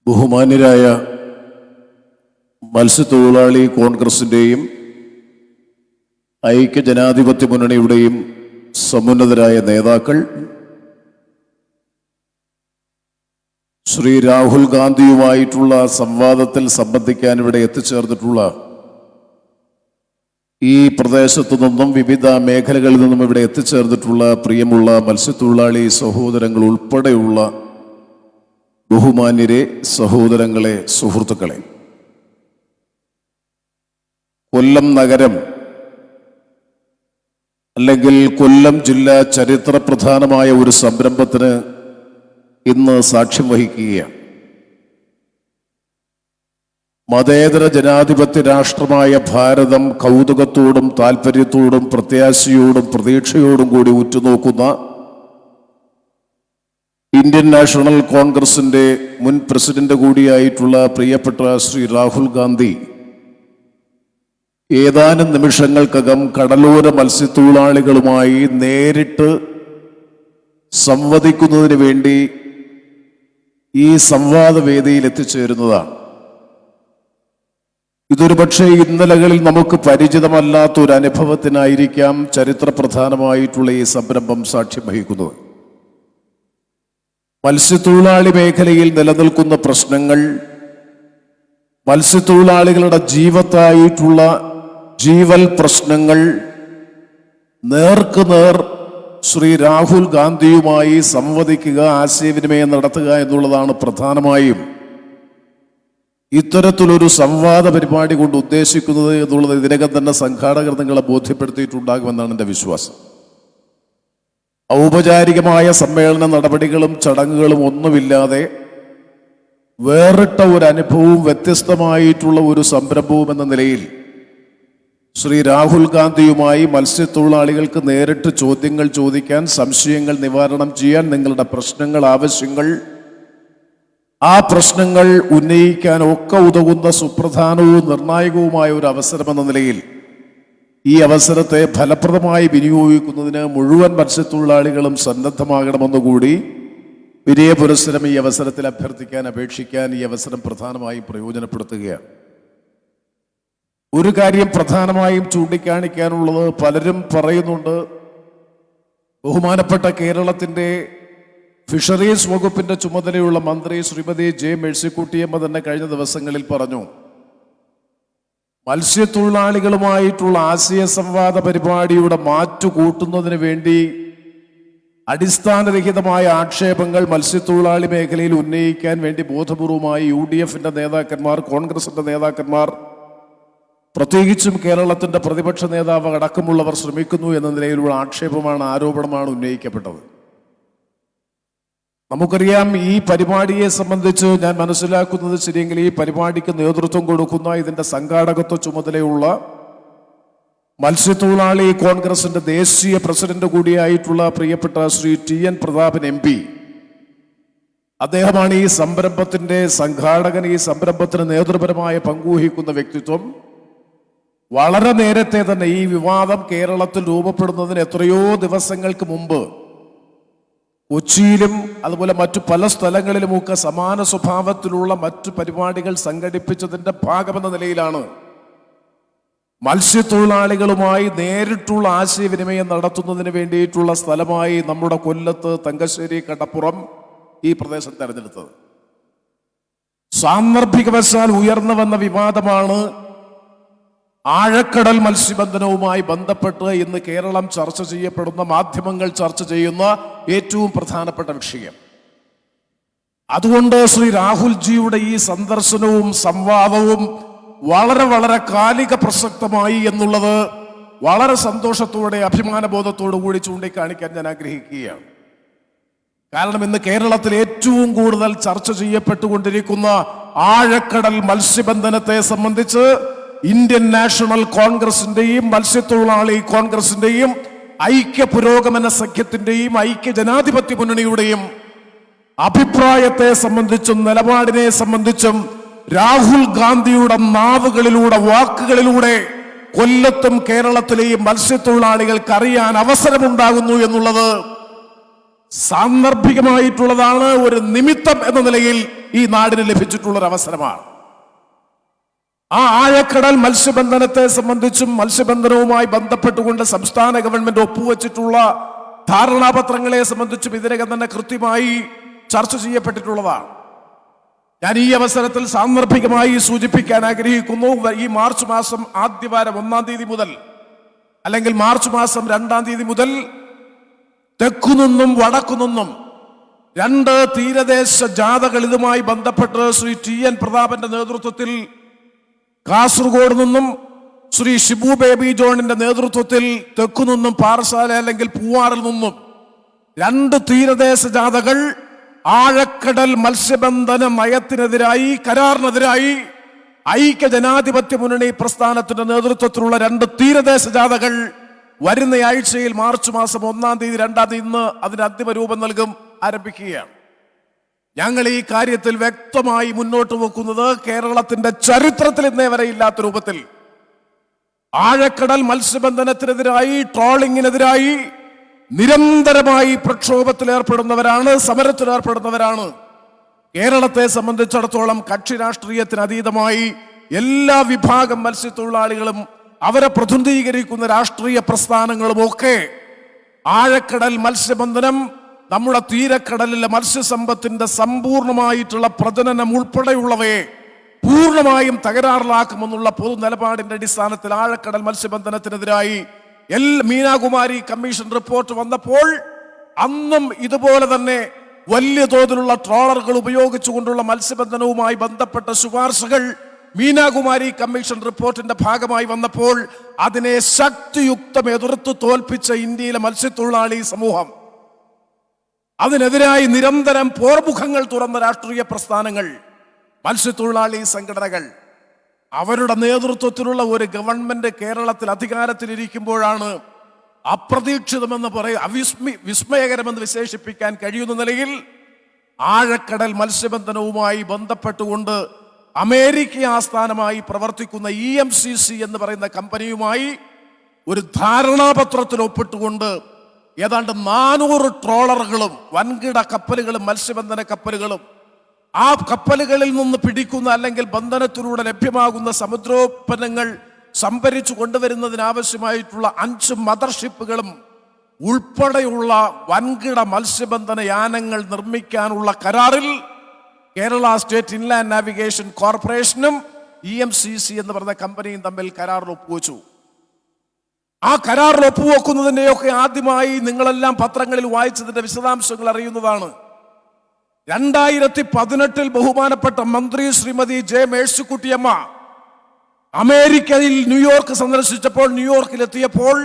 ബഹുമാന്യരായ മത്സ്യത്തൊഴിലാളി കോൺഗ്രസിൻ്റെയും ഐക്യജനാധിപത്യ മുന്നണിയുടെയും സമുന്നതരായ നേതാക്കൾ, ശ്രീ രാഹുൽ ഗാന്ധിയുമായിട്ടുള്ള സംവാദത്തിൽ സംബന്ധിക്കാൻ ഇവിടെ എത്തിച്ചേർന്നിട്ടുള്ള ഈ പ്രദേശത്തു നിന്നും വിവിധ മേഖലകളിൽ നിന്നും ഇവിടെ എത്തിച്ചേർന്നിട്ടുള്ള പ്രിയമുള്ള മത്സ്യത്തൊഴിലാളി സഹോദരങ്ങൾ ഉൾപ്പെടെയുള്ള ബഹുമാന്യരെ, സഹോദരങ്ങളെ, സുഹൃത്തുക്കളെ, കൊല്ലം നഗരം അല്ലെങ്കിൽ കൊല്ലം ജില്ല ചരിത്രപ്രധാനമായ ഒരു സംരംഭത്തിന് ഇന്ന് സാക്ഷ്യം വഹിക്കുകയാണ്. മതേതര ജനാധിപത്യ രാഷ്ട്രമായ ഭാരതം കൗതുകത്തോടും താല്പര്യത്തോടും പ്രത്യാശയോടും പ്രതീക്ഷയോടും കൂടി ഉറ്റുനോക്കുന്ന ഇന്ത്യൻ നാഷണൽ കോൺഗ്രസിന്റെ മുൻ പ്രസിഡന്റ് കൂടിയായിട്ടുള്ള പ്രിയപ്പെട്ട ശ്രീ രാഹുൽ ഗാന്ധി ഏതാനും നിമിഷങ്ങൾക്കകം കടലോര മത്സ്യത്തൊഴിലാളികളുമായി നേരിട്ട് സംവദിക്കുന്നതിന് വേണ്ടി ഈ സംവാദ വേദിയിൽ എത്തിച്ചേരുന്നതാണ്. ഇതൊരു പക്ഷേ ഇന്നലകളിൽ നമുക്ക് പരിചിതമല്ലാത്ത ഒരു അനുഭവത്തിനായിരിക്കാം ചരിത്രപ്രധാനമായിട്ടുള്ള ഈ സംരംഭം സാക്ഷ്യം വഹിക്കുന്നത്. മത്സ്യത്തൊഴിലാളി മേഖലയിൽ നിലനിൽക്കുന്ന പ്രശ്നങ്ങൾ, മത്സ്യത്തൊഴിലാളികളുടെ ജീവത്തായിട്ടുള്ള ജീവൽ പ്രശ്നങ്ങൾ നേർക്കുനേർ ശ്രീ രാഹുൽ ഗാന്ധിയുമായി സംവദിക്കുക, ആശയവിനിമയം നടത്തുക എന്നുള്ളതാണ് പ്രധാനമായും ഇത്തരത്തിലൊരു സംവാദ പരിപാടി കൊണ്ട് ഉദ്ദേശിക്കുന്നത് എന്നുള്ളത് ഇതിനകം തന്നെ സംഘാടകർ നിങ്ങളെ ബോധ്യപ്പെടുത്തിയിട്ടുണ്ടാകുമെന്നാണ് എൻ്റെ വിശ്വാസം. ഔപചാരികമായ സമ്മേളന നടപടികളും ചടങ്ങുകളും ഒന്നുമില്ലാതെ വേറിട്ട ഒരു അനുഭവവും വ്യത്യസ്തമായിട്ടുള്ള ഒരു സംരംഭവും എന്ന നിലയിൽ ശ്രീ രാഹുൽ ഗാന്ധിയുമായി മത്സ്യത്തൊഴിലാളികൾക്ക് നേരിട്ട് ചോദ്യങ്ങൾ ചോദിക്കാൻ, സംശയങ്ങൾ നിവാരണം ചെയ്യാൻ, നിങ്ങളുടെ പ്രശ്നങ്ങൾ, ആവശ്യങ്ങൾ, ആ പ്രശ്നങ്ങൾ ഉന്നയിക്കാൻ ഒക്കെ ഉതകുന്ന സുപ്രധാനവും നിർണായകവുമായ ഒരു അവസരമെന്ന നിലയിൽ ഈ അവസരത്തെ ഫലപ്രദമായി വിനിയോഗിക്കുന്നതിന് മുഴുവൻ മത്സ്യത്തൊഴിലാളികളും സന്നദ്ധമാകണമെന്നുകൂടി വിനയപുരസ്സരം ഈ അവസരത്തിൽ അഭ്യർത്ഥിക്കാൻ, അപേക്ഷിക്കാൻ ഈ അവസരം പ്രധാനമായും പ്രയോജനപ്പെടുത്തുകയാണ്. ഒരു കാര്യം പ്രധാനമായും ചൂണ്ടിക്കാണിക്കാനുള്ളത്, പലരും പറയുന്നുണ്ട്, ബഹുമാനപ്പെട്ട കേരളത്തിൻ്റെ ഫിഷറീസ് വകുപ്പിന്റെ ചുമതലയുള്ള മന്ത്രി ശ്രീമതി ജെ മേഴ്സിക്കുട്ടിയമ്മ തന്നെ കഴിഞ്ഞ ദിവസങ്ങളിൽ പറഞ്ഞു, മത്സ്യത്തൊഴിലാളികളുമായിട്ടുള്ള ആശയ സംവാദ പരിപാടിയുടെ മാറ്റുകൂട്ടുന്നതിന് വേണ്ടി അടിസ്ഥാനരഹിതമായ ആക്ഷേപങ്ങൾ മത്സ്യത്തൊഴിലാളി മേഖലയിൽ ഉന്നയിക്കാൻ വേണ്ടി ബോധപൂർവമായി UDF നേതാക്കന്മാർ, കോൺഗ്രസിന്റെ നേതാക്കന്മാർ, പ്രത്യേകിച്ചും കേരളത്തിന്റെ പ്രതിപക്ഷ നേതാവ് അടക്കമുള്ളവർ ശ്രമിക്കുന്നു എന്ന നിലയിലുള്ള ആക്ഷേപമാണ്, ആരോപണമാണ് ഉന്നയിക്കപ്പെട്ടത്. നമുക്കറിയാം, ഈ പരിപാടിയെ സംബന്ധിച്ച് ഞാൻ മനസ്സിലാക്കുന്നത് ശരിയെങ്കിൽ ഈ പരിപാടിക്ക് നേതൃത്വം കൊടുക്കുന്ന, ഇതിന്റെ സംഘാടകത്വ ചുമതലയുള്ള മത്സ്യത്തൊഴിലാളി കോൺഗ്രസിന്റെ ദേശീയ പ്രസിഡന്റ് കൂടിയായിട്ടുള്ള പ്രിയപ്പെട്ട ശ്രീ TN പ്രതാപൻ MP, അദ്ദേഹമാണ് ഈ സംരംഭത്തിന്റെ സംഘാടകൻ, ഈ സംരംഭത്തിന് നേതൃപരമായ പങ്കുവഹിക്കുന്ന വ്യക്തിത്വം. വളരെ നേരത്തെ തന്നെ ഈ വിവാദം കേരളത്തിൽ രൂപപ്പെടുന്നതിന് എത്രയോ ദിവസങ്ങൾക്ക് മുമ്പ് കൊച്ചിയിലും അതുപോലെ മറ്റു പല സ്ഥലങ്ങളിലുമൊക്കെ സമാന സ്വഭാവത്തിലുള്ള മറ്റു പരിപാടികൾ സംഘടിപ്പിച്ചതിന്റെ ഭാഗമെന്ന നിലയിലാണ് മത്സ്യത്തൊഴിലാളികളുമായി നേരിട്ടുള്ള ആശയവിനിമയം നടത്തുന്നതിന് വേണ്ടിയിട്ടുള്ള സ്ഥലമായി നമ്മുടെ കൊല്ലത്ത്, തങ്കശ്ശേരി, കടപ്പുറം ഈ പ്രദേശം തെരഞ്ഞെടുത്തത്. സാന്ദർഭികവശാൽ ഉയർന്നു വന്ന വിവാദമാണ് ആഴക്കടൽ മത്സ്യബന്ധനവുമായി ബന്ധപ്പെട്ട് ഇന്ന് കേരളം ചർച്ച ചെയ്യപ്പെടുന്ന, മാധ്യമങ്ങൾ ചർച്ച ചെയ്യുന്ന ഏറ്റവും പ്രധാനപ്പെട്ട വിഷയം. അതുകൊണ്ട് ശ്രീ രാഹുൽജിയുടെ ഈ സന്ദർശനവും സംവാദവും വളരെ വളരെ കാലിക പ്രസക്തമായി എന്നുള്ളത് വളരെ സന്തോഷത്തോടെ, അഭിമാനബോധത്തോടു കൂടി ചൂണ്ടിക്കാണിക്കാൻ ഞാൻ ആഗ്രഹിക്കുകയാണ്. കാരണം ഇന്ന് കേരളത്തിൽ ഏറ്റവും കൂടുതൽ ചർച്ച ചെയ്യപ്പെട്ടുകൊണ്ടിരിക്കുന്ന ആഴക്കടൽ മത്സ്യബന്ധനത്തെ സംബന്ധിച്ച് ഇന്ത്യൻ നാഷണൽ കോൺഗ്രസിന്റെയും മത്സ്യത്തൊഴിലാളി കോൺഗ്രസിന്റെയും ഐക്യ പുരോഗമന സഖ്യത്തിന്റെയും ഐക്യ ജനാധിപത്യ മുന്നണിയുടെയും അഭിപ്രായത്തെ സംബന്ധിച്ചും നിലപാടിനെ സംബന്ധിച്ചും രാഹുൽ ഗാന്ധിയുടെ നാവുകളിലൂടെ, വാക്കുകളിലൂടെ കൊല്ലത്തും കേരളത്തിലെയും മത്സ്യത്തൊഴിലാളികൾക്ക് അറിയാൻ അവസരമുണ്ടാകുന്നു എന്നുള്ളത് സാന്ദർഭികമായിട്ടുള്ളതാണ്, ഒരു നിമിത്തം എന്ന നിലയിൽ ഈ നാടിന് ലഭിച്ചിട്ടുള്ളൊരു അവസരമാണ്. ആ ആഴക്കടൽ മത്സ്യബന്ധനത്തെ സംബന്ധിച്ചും മത്സ്യബന്ധനവുമായി ബന്ധപ്പെട്ടുകൊണ്ട് സംസ്ഥാന ഗവൺമെന്റ് ഒപ്പുവെച്ചിട്ടുള്ള ധാരണാപത്രങ്ങളെ സംബന്ധിച്ചും ഇതിനകം തന്നെ കൃത്യമായി ചർച്ച ചെയ്യപ്പെട്ടിട്ടുള്ളതാണ്. ഞാൻ ഈ അവസരത്തിൽ സാന്ദർഭികമായി സൂചിപ്പിക്കാൻ ആഗ്രഹിക്കുന്നു, ഈ മാർച്ച് മാസം ആദ്യവാരം 1-ാം തീയതി മുതൽ അല്ലെങ്കിൽ മാർച്ച് മാസം 2-ാം തീയതി മുതൽ തെക്കുനിന്നും വടക്കുനിന്നും 2 തീരദേശ ജാഥകൾ ഇതുമായി ബന്ധപ്പെട്ട് ശ്രീ TN പ്രതാപന്റെ നേതൃത്വത്തിൽ കാസർഗോഡ് നിന്നും ശ്രീ ഷിബു ബേബി ജോണിന്റെ നേതൃത്വത്തിൽ തെക്കുനിന്നും പാറശാല അല്ലെങ്കിൽ പൂവാറിൽ നിന്നും 2 തീരദേശ ജാഥകൾ ആഴക്കടൽ മത്സ്യബന്ധന നയത്തിനെതിരായി, കരാറിനെതിരായി ഐക്യ ജനാധിപത്യ മുന്നണി പ്രസ്ഥാനത്തിന്റെ നേതൃത്വത്തിലുള്ള 2 തീരദേശ ജാഥകൾ വരുന്ന ആഴ്ചയിൽ മാർച്ച് മാസം 1-ാം തീയതി 2-ാം തീയതി ഇന്ന് അതിന് അന്തിമ രൂപം നൽകും ആരംഭിക്കുകയാണ്. ഞങ്ങൾ ഈ കാര്യത്തിൽ വ്യക്തമായി മുന്നോട്ട് വെക്കുന്നത് ഏറളത്തിന്റെ ചരിത്രത്തിൽ ഇന്നേ വരെ ഇല്ലാത്ത രൂപത്തിൽ ആഴക്കടൽ മത്സ്യബന്ധനത്തിനെതിരായി, ട്രോളിങ്ങിനെതിരായി നിരന്തരമായി പ്രക്ഷോഭത്തിലേർപ്പെടുന്നവരാണ്, സമരത്തിലേർപ്പെടുന്നവരാണ്. കേരളത്തെ സംബന്ധിച്ചിടത്തോളം കക്ഷി രാഷ്ട്രീയത്തിന് അതീതമായി എല്ലാ വിഭാഗം മത്സ്യത്തൊഴിലാളികളും അവരെ പ്രതിനിധീകരിക്കുന്ന രാഷ്ട്രീയ പ്രസ്ഥാനങ്ങളും ഒക്കെ ആഴക്കടൽ മത്സ്യബന്ധനം, നമ്മുടെ തീരക്കടലിലെ മത്സ്യസമ്പത്തിന്റെ സമ്പൂർണമായിട്ടുള്ള പ്രജനനം ഉൾപ്പെടെയുള്ളവയെ പൂർണ്ണമായും തകരാറിലാക്കുമെന്നുള്ള പൊതു നിലപാടിന്റെ അടിസ്ഥാനത്തിൽ ആഴക്കടൽ മത്സ്യബന്ധനത്തിനെതിരായി മീനാകുമാരി കമ്മീഷൻ റിപ്പോർട്ട് വന്നപ്പോൾ അന്നും ഇതുപോലെ തന്നെ വലിയ തോതിലുള്ള ട്രോളറുകൾ ഉപയോഗിച്ചുകൊണ്ടുള്ള മത്സ്യബന്ധനവുമായി ബന്ധപ്പെട്ട ശുപാർശകൾ മീനാകുമാരി കമ്മീഷൻ റിപ്പോർട്ടിന്റെ ഭാഗമായി വന്നപ്പോൾ അതിനെ ശക്തിയുക്തം എതിർത്ത് തോൽപ്പിച്ച ഇന്ത്യയിലെ മത്സ്യത്തൊഴിലാളി സമൂഹം, അതിനെതിരായി നിരന്തരം പോർമുഖങ്ങൾ തുറന്ന രാഷ്ട്രീയ പ്രസ്ഥാനങ്ങൾ, മത്സ്യത്തൊഴിലാളി സംഘടനകൾ, അവരുടെ നേതൃത്വത്തിലുള്ള ഒരു ഗവൺമെന്റ് കേരളത്തിൽ അധികാരത്തിലിരിക്കുമ്പോഴാണ് അപ്രതീക്ഷിതമെന്ന് വിസ്മയകരമെന്ന് വിശേഷിപ്പിക്കാൻ കഴിയുന്ന നിലയിൽ ആഴക്കടൽ മത്സ്യബന്ധനവുമായി ബന്ധപ്പെട്ടുകൊണ്ട് അമേരിക്ക ആസ്ഥാനമായി പ്രവർത്തിക്കുന്ന EMCC എന്ന് പറയുന്ന കമ്പനിയുമായി ഒരു ധാരണാപത്രത്തിൽ ഒപ്പിട്ടുകൊണ്ട് ഏതാണ്ട് 400 ട്രോളറുകളും വൻകിട കപ്പലുകളും മത്സ്യബന്ധന കപ്പലുകളും ആ കപ്പലുകളിൽ നിന്ന് പിടിക്കുന്ന അല്ലെങ്കിൽ ബന്ധനത്തിലൂടെ ലഭ്യമാകുന്ന സമുദ്രോൽപ്പന്നങ്ങൾ സംഭരിച്ചു കൊണ്ടുവരുന്നതിനാവശ്യമായിട്ടുള്ള 5 മദർഷിപ്പുകളും ഉൾപ്പെടെയുള്ള വൻകിട മത്സ്യബന്ധന യാനങ്ങൾ നിർമ്മിക്കാനുള്ള കരാറിൽ കേരള സ്റ്റേറ്റ് ഇൻലാൻഡ് നാവിഗേഷൻ കോർപ്പറേഷനും EMCC എന്ന് പറയുന്ന കമ്പനിയും തമ്മിൽ കരാറിൽ ഒപ്പുവെച്ചു. ആ കരാറിൽ ഒപ്പുവെക്കുന്നതിൻ്റെയൊക്കെ ആദ്യമായി നിങ്ങളെല്ലാം പത്രങ്ങളിൽ വായിച്ചതിന്റെ വിശദാംശങ്ങൾ അറിയുന്നതാണ്. 2018 ബഹുമാനപ്പെട്ട മന്ത്രി ശ്രീമതി ജെ മേഴ്സിക്കുട്ടിയമ്മ അമേരിക്കയിൽ ന്യൂയോർക്ക് സന്ദർശിച്ചപ്പോൾ, ന്യൂയോർക്കിലെത്തിയപ്പോൾ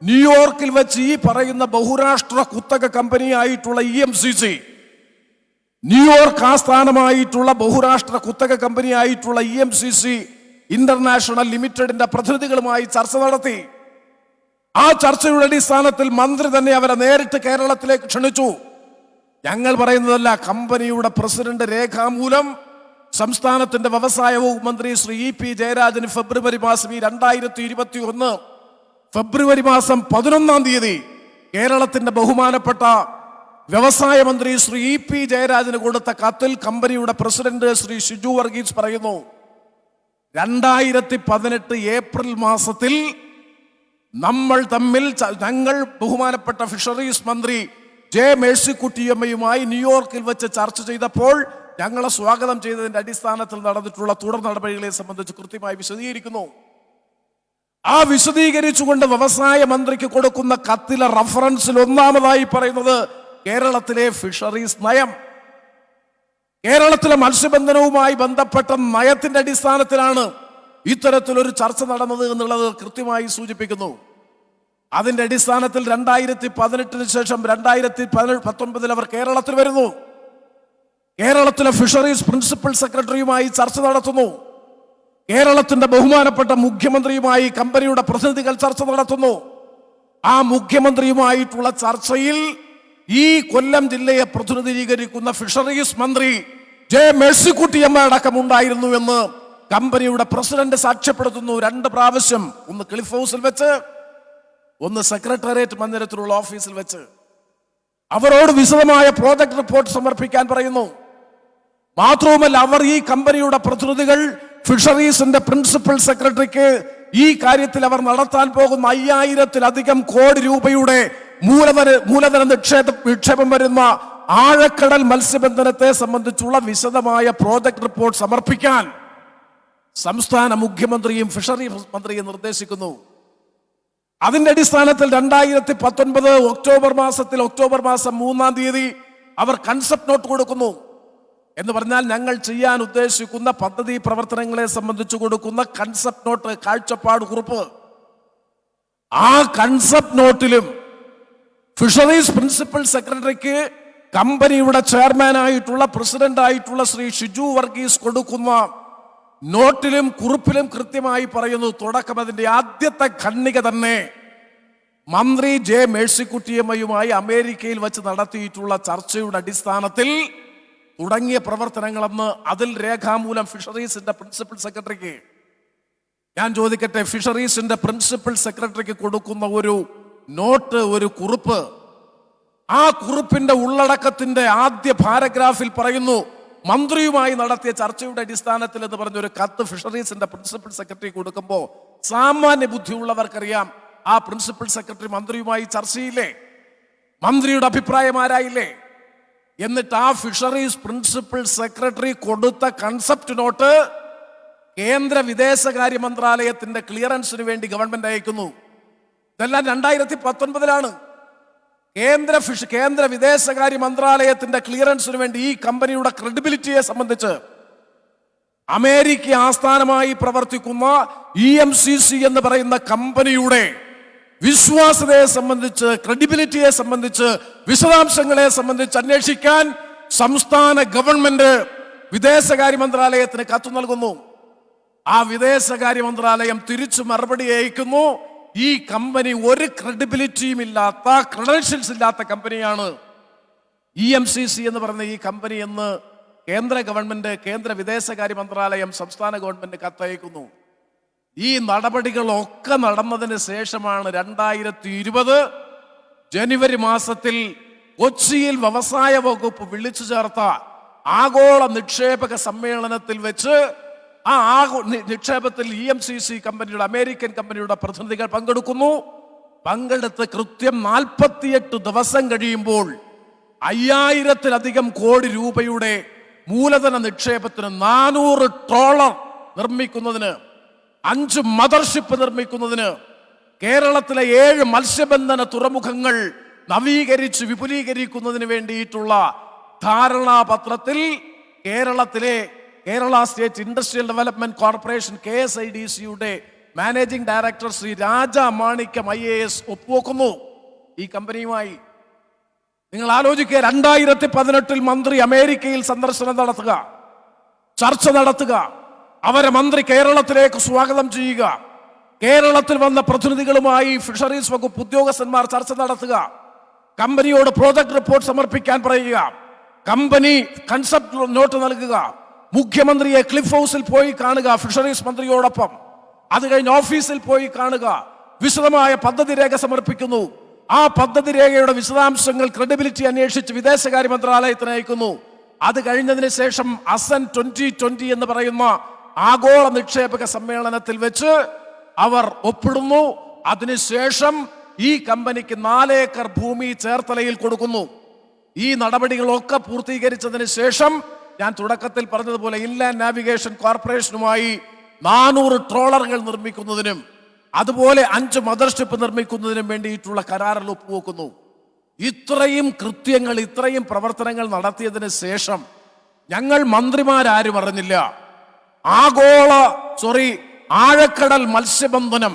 ന്യൂയോർക്കിൽ വെച്ച് ഈ പറയുന്ന ബഹുരാഷ്ട്ര കുത്തക കമ്പനിയായിട്ടുള്ള EMCC, ന്യൂയോർക്ക് ആസ്ഥാനമായിട്ടുള്ള ബഹുരാഷ്ട്ര കുത്തക കമ്പനിയായിട്ടുള്ള EMCC ഇന്റർനാഷണൽ ലിമിറ്റഡിന്റെ പ്രതിനിധികളുമായി ചർച്ച നടത്തി. ആ ചർച്ചയുടെ അടിസ്ഥാനത്തിൽ മന്ത്രി തന്നെ അവരെ നേരിട്ട് കേരളത്തിലേക്ക് ക്ഷണിച്ചു. ഞങ്ങൾ പറയുന്നതല്ല, കമ്പനിയുടെ പ്രസിഡന്റ് രേഖാമൂലം സംസ്ഥാനത്തിന്റെ വ്യവസായ വകുപ്പ് മന്ത്രി ശ്രീ EP ജയരാജന് ഫെബ്രുവരി മാസം 2021 ഫെബ്രുവരി മാസം 11-ാം തീയതി കേരളത്തിന്റെ ബഹുമാനപ്പെട്ട വ്യവസായ മന്ത്രി ശ്രീ EP ജയരാജന് കൊടുത്ത കത്തിൽ കമ്പനിയുടെ പ്രസിഡന്റ് ശ്രീ ഷിജു വർഗീസ് പറയുന്നു, 2018 ഏപ്രിൽ മാസത്തിൽ ഞങ്ങൾ ബഹുമാനപ്പെട്ട ഫിഷറീസ് മന്ത്രി ജെ മേഴ്സിക്കുട്ടിയമ്മയുമായി ന്യൂയോർക്കിൽ വെച്ച് ചർച്ച ചെയ്തപ്പോൾ ഞങ്ങളെ സ്വാഗതം ചെയ്തതിന്റെ അടിസ്ഥാനത്തിൽ നടന്നിട്ടുള്ള തുടർ നടപടികളെ സംബന്ധിച്ച് കൃത്യമായി വിശദീകരിക്കുന്നു. ആ വിശദീകരിച്ചുകൊണ്ട് വ്യവസായ മന്ത്രിക്ക് കൊടുക്കുന്ന കത്തിലെ റഫറൻസിൽ ഒന്നാമതായി പറയുന്നത് കേരളത്തിലെ ഫിഷറീസ് നയം, കേരളത്തിലെ മത്സ്യബന്ധനവുമായി ബന്ധപ്പെട്ട നയത്തിന്റെ അടിസ്ഥാനത്തിലാണ് ഇത്തരത്തിലൊരു ചർച്ച നടന്നത് എന്നുള്ളത് കൃത്യമായി സൂചിപ്പിക്കുന്നു. അതിന്റെ അടിസ്ഥാനത്തിൽ 2018 ശേഷം 2019 അവർ കേരളത്തിൽ വരുന്നു. കേരളത്തിലെ ഫിഷറീസ് പ്രിൻസിപ്പൽ സെക്രട്ടറിയുമായി ചർച്ച നടത്തുന്നു. കേരളത്തിന്റെ ബഹുമാനപ്പെട്ട മുഖ്യമന്ത്രിയുമായി കമ്പനിയുടെ പ്രതിനിധികൾ ചർച്ച നടത്തുന്നു. ആ മുഖ്യമന്ത്രിയുമായിട്ടുള്ള ചർച്ചയിൽ ഈ കൊല്ലം ജില്ലയെ പ്രതിനിധീകരിക്കുന്ന ഫിഷറീസ് മന്ത്രി ജെ മേഴ്സിക്കുട്ടിയമ്മ അടക്കമുണ്ടായിരുന്നു എന്ന് കമ്പനിയുടെ പ്രസിഡന്റ് സാക്ഷ്യപ്പെടുത്തുന്നു. 2 പ്രാവശ്യം, ഒന്ന് ക്ലിഫ് ഹൗസിൽ വെച്ച്, ഒന്ന് സെക്രട്ടേറിയറ്റ് മന്ദിരത്തിലുള്ള ഓഫീസിൽ വെച്ച്. അവരോട് വിശദമായ പ്രോജക്ട് റിപ്പോർട്ട് സമർപ്പിക്കാൻ പറയുന്നു. മാത്രവുമല്ല, അവർ ഈ കമ്പനിയുടെ പ്രതിനിധികൾ ഫിഷറീസിന്റെ പ്രിൻസിപ്പൽ സെക്രട്ടറിക്ക് ഈ കാര്യത്തിൽ അവർ നടത്താൻ പോകുന്ന 5000-ലധികം കോടി രൂപയുടെ മൂലധന നിക്ഷേപം വരുന്ന ആഴക്കടൽ മത്സ്യബന്ധനത്തെ സംബന്ധിച്ചുള്ള വിശദമായ പ്രോജക്ട് റിപ്പോർട്ട് സമർപ്പിക്കാൻ സംസ്ഥാന മുഖ്യമന്ത്രിയും ഫിഷറീസ് മന്ത്രിയും നിർദ്ദേശിക്കുന്നു. അതിന്റെ അടിസ്ഥാനത്തിൽ 2019 ഒക്ടോബർ മാസം 3-ാം തീയതി അവർ കൺസെപ്റ്റ് നോട്ട് കൊടുക്കുന്നു. എന്ന് പറഞ്ഞാൽ ഞങ്ങൾ ചെയ്യാൻ ഉദ്ദേശിക്കുന്ന പദ്ധതി പ്രവർത്തനങ്ങളെ സംബന്ധിച്ച് കൊടുക്കുന്ന കൺസെപ്റ്റ് നോട്ട്, കാഴ്ചപ്പാട് കുറിപ്പ്. ആ കൺസെപ്റ്റ് നോട്ടിലും ഫിഷറീസ് പ്രിൻസിപ്പൽ സെക്രട്ടറിക്ക് കമ്പനിയുടെ ചെയർമാനായിട്ടുള്ള പ്രസിഡന്റായിട്ടുള്ള ശ്രീ ഷിജു വർഗീസ് കൊടുക്കുന്ന നോട്ടിലും കുറിപ്പിലും കൃത്യമായി പറയുന്നു. തുടക്കം അതിന്റെ ആദ്യത്തെ ഖണ്ഡിക തന്നെ മന്ത്രി ജെ മേഴ്സിക്കുട്ടിയമ്മയുമായി അമേരിക്കയിൽ വെച്ച് നടത്തിയിട്ടുള്ള ചർച്ചയുടെ അടിസ്ഥാനത്തിൽ തുടങ്ങിയ പ്രവർത്തനങ്ങളെന്ന് അതിൽ രേഖാമൂലം ഫിഷറീസിന്റെ പ്രിൻസിപ്പൽ സെക്രട്ടറിക്ക്. ഞാൻ ചോദിക്കട്ടെ, ഫിഷറീസിന്റെ പ്രിൻസിപ്പൽ സെക്രട്ടറിക്ക് കൊടുക്കുന്ന ഒരു നോട്ട്, ഒരു കുറിപ്പ്, ആ കുറിപ്പിന്റെ ഉള്ളടക്കത്തിന്റെ ആദ്യ പാരഗ്രാഫിൽ പറയുന്നു മന്ത്രിയുമായി നടത്തിയ ചർച്ചയുടെ അടിസ്ഥാനത്തിൽ എന്ന് പറഞ്ഞൊരു കത്ത് ഫിഷറീസിന്റെ പ്രിൻസിപ്പൽ സെക്രട്ടറി കൊടുക്കുമ്പോൾ സാമാന്യ ബുദ്ധിയുള്ളവർക്കറിയാം ആ പ്രിൻസിപ്പൽ സെക്രട്ടറി മന്ത്രിയുമായി ചർച്ചയില്ലേ, മന്ത്രിയുടെ അഭിപ്രായം ആരായില്ലേ. എന്നിട്ട് ആ ഫിഷറീസ് പ്രിൻസിപ്പൽ സെക്രട്ടറി കൊടുത്ത കൺസെപ്റ്റ് നോട്ട് കേന്ദ്ര വിദേശകാര്യ മന്ത്രാലയത്തിന്റെ ക്ലിയറൻസിന് വേണ്ടി ഗവൺമെന്റ് അയക്കുന്നു. ഇതെല്ലാം 2019 കേന്ദ്ര വിദേശകാര്യ മന്ത്രാലയത്തിന്റെ ക്ലിയറൻസിന് വേണ്ടി ഈ കമ്പനിയുടെ ക്രെഡിബിലിറ്റിയെ സംബന്ധിച്ച് അമേരിക്ക ആസ്ഥാനമായി പ്രവർത്തിക്കുന്ന EMCC എന്ന് പറയുന്ന കമ്പനിയുടെ വിശ്വാസ്യതയെ സംബന്ധിച്ച്, ക്രെഡിബിലിറ്റിയെ സംബന്ധിച്ച്, വിശദാംശങ്ങളെ സംബന്ധിച്ച് അന്വേഷിക്കാൻ സംസ്ഥാന ഗവൺമെന്റ് വിദേശകാര്യ മന്ത്രാലയത്തിന് കത്ത് നൽകുന്നു. ആ വിദേശകാര്യ മന്ത്രാലയം തിരിച്ചു മറുപടി അയക്കുന്നു, ഈ കമ്പനി ഒരു ക്രെഡിബിലിറ്റിയും ഇല്ലാത്ത, ക്രെഡൻഷ്യൽസ് ഇല്ലാത്ത കമ്പനിയാണ്. EMCC എന്ന് പറയുന്ന ഈ കമ്പനി എന്ന് കേന്ദ്ര ഗവൺമെന്റ്, കേന്ദ്ര വിദേശകാര്യ മന്ത്രാലയം സംസ്ഥാന ഗവൺമെന്റ് കത്തയക്കുന്നു. ഈ നടപടികളൊക്കെ നടന്നതിന് ശേഷമാണ് 2020 ജനുവരി മാസത്തിൽ കൊച്ചിയിൽ വ്യവസായ വകുപ്പ് വിളിച്ചു ചേർത്ത ആഗോള നിക്ഷേപക സമ്മേളനത്തിൽ വെച്ച് ആ നിക്ഷേപത്തിൽ EMCC കമ്പനിയുടെ, അമേരിക്കൻ കമ്പനിയുടെ പ്രതിനിധികൾ പങ്കെടുക്കുന്നു. പങ്കെടുത്ത് കൃത്യം 48 ദിവസം കഴിയുമ്പോൾ 5000-ലധികം കോടി രൂപയുടെ മൂലധന നിക്ഷേപത്തിന് 400 ട്രോളർ നിർമ്മിക്കുന്നതിന്, 5 മദർഷിപ്പ് നിർമ്മിക്കുന്നതിന്, കേരളത്തിലെ 7 മത്സ്യബന്ധന തുറമുഖങ്ങൾ നവീകരിച്ച് വിപുലീകരിക്കുന്നതിന് വേണ്ടിയിട്ടുള്ള ധാരണാപത്രത്തിൽ Kerala state industrial development corporation KSIDCയുടെ managing director Shri Raja Manikyam IAS ഒപ്പുവെക്കുന്നു ഈ കമ്പനിയുമായി. നിങ്ങൾ ആലോചിക്കുക, 2018 മന്ത്രി അമേരിക്കയിൽ സന്ദർശനം നടത്തുക, ചർച്ച നടത്തുക, അവരെ മന്ത്രി കേരളത്തിലേക്ക് സ്വാഗതം ചെയ്യുക, കേരളത്തിൽ വന്ന പ്രതിനിധികളുമായി ഫിഷറീസ് വകുപ്പ് ഉദ്യോഗസ്ഥന്മാർ ചർച്ച നടത്തുക, കമ്പനിയോട് പ്രോജക്ട് റിപ്പോർട്ട് സമർപ്പിക്കാൻ പറയുക, കമ്പനി കൺസെപ്റ്റ് നോട്ട് നൽകുക, മുഖ്യമന്ത്രിയെ ക്ലിഫ് ഹൗസിൽ പോയി കാണുക ഫിഷറീസ് മന്ത്രിയോടൊപ്പം, അത് കഴിഞ്ഞ് ഓഫീസിൽ പോയി കാണുക, വിശദമായ പദ്ധതി രേഖ സമർപ്പിക്കുന്നു. ആ പദ്ധതി രേഖയുടെ വിശദാംശങ്ങൾ ക്രെഡിബിലിറ്റി അന്വേഷിച്ച് വിദേശകാര്യ മന്ത്രാലയത്തിന് അയക്കുന്നു. അത് കഴിഞ്ഞതിന് ശേഷം ASEAN 2020 എന്ന് പറയുന്ന ആഗോള നിക്ഷേപക സമ്മേളനത്തിൽ വെച്ച് അവർ ഒപ്പിടുന്നു. അതിനുശേഷം ഈ കമ്പനിക്ക് 4 ഏക്കർ ഭൂമി ചേർത്തലയിൽ കൊടുക്കുന്നു. ഈ നടപടികളൊക്കെ പൂർത്തീകരിച്ചതിന് ശേഷം ഞാൻ തുടക്കത്തിൽ പറഞ്ഞതുപോലെ ഇൻലാൻഡ് നാവിഗേഷൻ കോർപ്പറേഷനുമായി 400 ട്രോളറുകൾ നിർമ്മിക്കുന്നതിനും അതുപോലെ 5 മദർഷിപ്പ് നിർമ്മിക്കുന്നതിനും വേണ്ടിയിട്ടുള്ള കരാറിൽ ഒപ്പുവെക്കുന്നു. ഇത്രയും കൃത്യങ്ങൾ, ഇത്രയും പ്രവർത്തനങ്ങൾ നടത്തിയതിന് ശേഷം ഞങ്ങൾ മന്ത്രിമാരാരും അറിഞ്ഞില്ല ആഴക്കടൽ മത്സ്യബന്ധനം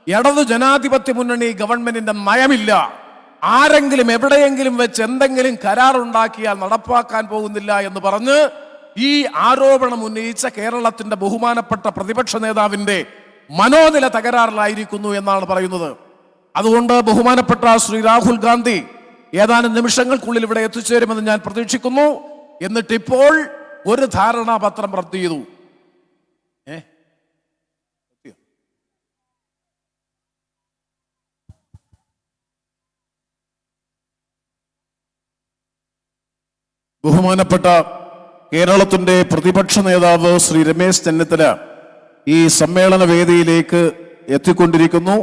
ഇടതു ജനാധിപത്യ മുന്നണി ഗവൺമെന്റിന്റെ നയമില്ല, ആരെങ്കിലും എവിടെയെങ്കിലും വെച്ച് എന്തെങ്കിലും കരാറുണ്ടാക്കിയാൽ നടപ്പാക്കാൻ പോകുന്നില്ല എന്ന് പറഞ്ഞ് ഈ ആരോപണം ഉന്നയിച്ച കേരളത്തിന്റെ ബഹുമാനപ്പെട്ട പ്രതിപക്ഷ നേതാവിന്റെ മനോനില തകരാറിലായിരിക്കുന്നു എന്നാണ് പറയുന്നത്. അതുകൊണ്ട് ബഹുമാനപ്പെട്ട ശ്രീ രാഹുൽ ഗാന്ധി ഏതാനും നിമിഷങ്ങൾക്കുള്ളിൽ ഇവിടെ എത്തിച്ചേരുമെന്ന് ഞാൻ പ്രതീക്ഷിക്കുന്നു. എന്നിട്ടിപ്പോൾ ഒരു ധാരണാപത്രം റദ്ദ് ചെയ്തു. ബഹുമാനപ്പെട്ട കേരളത്തിന്റെ പ്രതിപക്ഷ നേതാവ് ശ്രീ രമേശ് ചെന്നിത്തല ഈ സമ്മേളന വേദിയിലേക്ക് എത്തിക്കൊണ്ടിരിക്കുന്നു.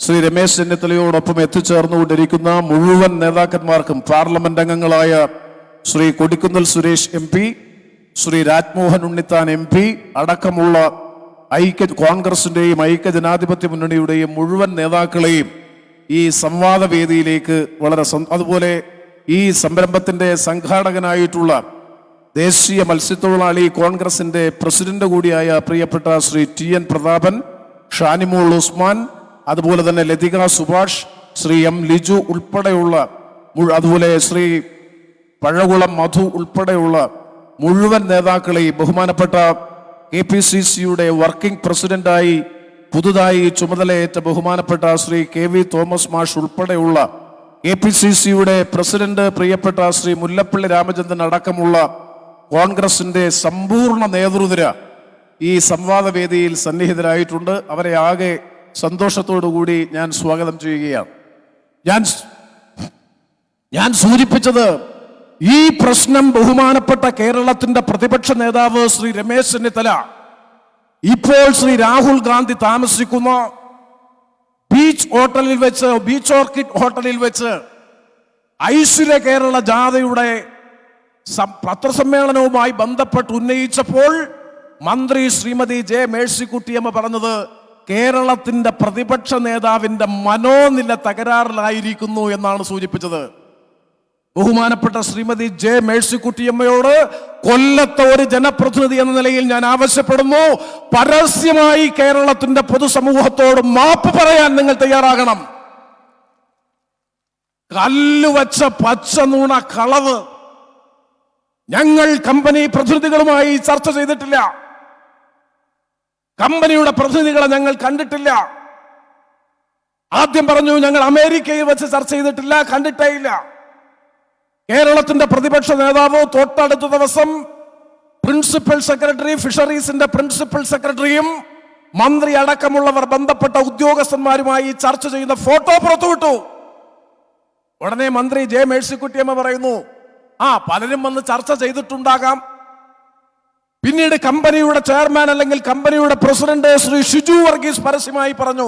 ശ്രീ രമേശ് ചെന്നിത്തലയോടൊപ്പം എത്തിച്ചേർന്നുകൊണ്ടിരിക്കുന്ന മുഴുവൻ നേതാക്കന്മാർക്കും പാർലമെന്റ് അംഗങ്ങളായ ശ്രീ കൊടിക്കുന്നിൽ സുരേഷ് MP, ശ്രീ രാജ്മോഹൻ ഉണ്ണിത്താൻ MP അടക്കമുള്ള കോൺഗ്രസിന്റെയും ഐക്യജനാധിപത്യ മുന്നണിയുടെയും മുഴുവൻ നേതാക്കളെയും ഈ സംവാദ വേദിയിലേക്ക് അതുപോലെ ഈ സംരംഭത്തിന്റെ സംഘാടകനായിട്ടുള്ള ദേശീയ മത്സ്യത്തൊഴിലാളി കോൺഗ്രസിന്റെ പ്രസിഡന്റ് കൂടിയായ പ്രിയപ്പെട്ട ശ്രീ TN പ്രതാപൻ, ഷാനിമോൾ ഉസ്മാൻ, അതുപോലെ തന്നെ ലതിക സുഭാഷ്, ശ്രീ M ലിജു ഉൾപ്പെടെയുള്ള, അതുപോലെ ശ്രീ പഴകുളം മധു ഉൾപ്പെടെയുള്ള മുഴുവൻ നേതാക്കളെയും, ബഹുമാനപ്പെട്ട KPCCയുടെ വർക്കിംഗ് പ്രസിഡന്റായി പുതുതായി ചുമതലയേറ്റ ബഹുമാനപ്പെട്ട ശ്രീ KV തോമസ് മാഷ് ഉൾപ്പെടെയുള്ള KPCCയുടെ പ്രസിഡന്റ് പ്രിയപ്പെട്ട ശ്രീ മുല്ലപ്പള്ളി രാമചന്ദ്രൻ അടക്കമുള്ള കോൺഗ്രസിന്റെ സമ്പൂർണ്ണ നേതൃനിര ഈ സംവാദ വേദിയിൽ സന്നിഹിതരായിട്ടുണ്ട്. അവരെ ആകെ സന്തോഷത്തോടുകൂടി ഞാൻ സ്വാഗതം ചെയ്യുകയാണ്. ഞാൻ സൂചിപ്പിച്ചത് ഈ പ്രശ്നം ബഹുമാനപ്പെട്ട കേരളത്തിന്റെ പ്രതിപക്ഷ നേതാവ് ശ്രീ രമേശ് ചെന്നിത്തല ഇപ്പോൾ ശ്രീ രാഹുൽ ഗാന്ധി താമസിക്കുന്ന ബീച്ച് ഓർക്കിഡ് ഹോട്ടലിൽ വെച്ച് ഐശ്വര്യ കേരള ജാഥയുടെ പത്രസമ്മേളനവുമായി ബന്ധപ്പെട്ട് ഉന്നയിച്ചപ്പോൾ മന്ത്രി ശ്രീമതി J മേഴ്സിക്കുട്ടിയമ്മ പറഞ്ഞത് കേരളത്തിന്റെ പ്രതിപക്ഷ നേതാവിന്റെ മനോനില തകരാറിലായിരിക്കുന്നു എന്നാണ് സൂചിപ്പിച്ചത്. ബഹുമാനപ്പെട്ട ശ്രീമതി J മേഴ്സിക്കുട്ടിയമ്മയോട് കൊല്ലത്തെ ഒരു ജനപ്രതിനിധി എന്ന നിലയിൽ ഞാൻ ആവശ്യപ്പെടുന്നു, പരസ്യമായി കേരളത്തിന്റെ പൊതുസമൂഹത്തോട് മാപ്പ് പറയാൻ നിങ്ങൾ തയ്യാറാകണം. കല്ലുവച്ച പച്ച നൂണ കളവ് ഞങ്ങൾ കമ്പനി പ്രതിനിധികളുമായി ചർച്ച ചെയ്തിട്ടില്ല. കമ്പനിയുടെ പ്രതിനിധികളെ ഞങ്ങൾ കണ്ടിട്ടില്ല. ആദ്യം പറഞ്ഞു ഞങ്ങൾ അമേരിക്കയിൽ വെച്ച് ചർച്ച ചെയ്തിട്ടില്ല, കണ്ടിട്ടേ ഇല്ല. കേരളത്തിന്റെ പ്രതിപക്ഷ നേതാവ് തൊട്ടടുത്ത ദിവസം പ്രിൻസിപ്പൽ സെക്രട്ടറി, ഫിഷറീസിന്റെ പ്രിൻസിപ്പൽ സെക്രട്ടറിയും മന്ത്രി അടക്കമുള്ളവർ ബന്ധപ്പെട്ട ഉദ്യോഗസ്ഥന്മാരുമായി ചർച്ച ചെയ്യുന്ന ഫോട്ടോ പുറത്തുവിട്ടു. ഉടനെ മന്ത്രി J മേഴ്സിക്കുട്ടിയമ്മ പറയുന്നു, പലരും വന്ന് ചർച്ച ചെയ്തിട്ടുണ്ടാകാം. പിന്നീട് കമ്പനിയുടെ ചെയർമാൻ അല്ലെങ്കിൽ കമ്പനിയുടെ പ്രസിഡന്റ് ശ്രീ ഷിജു വർഗീസ് പരസ്യമായി പറഞ്ഞു,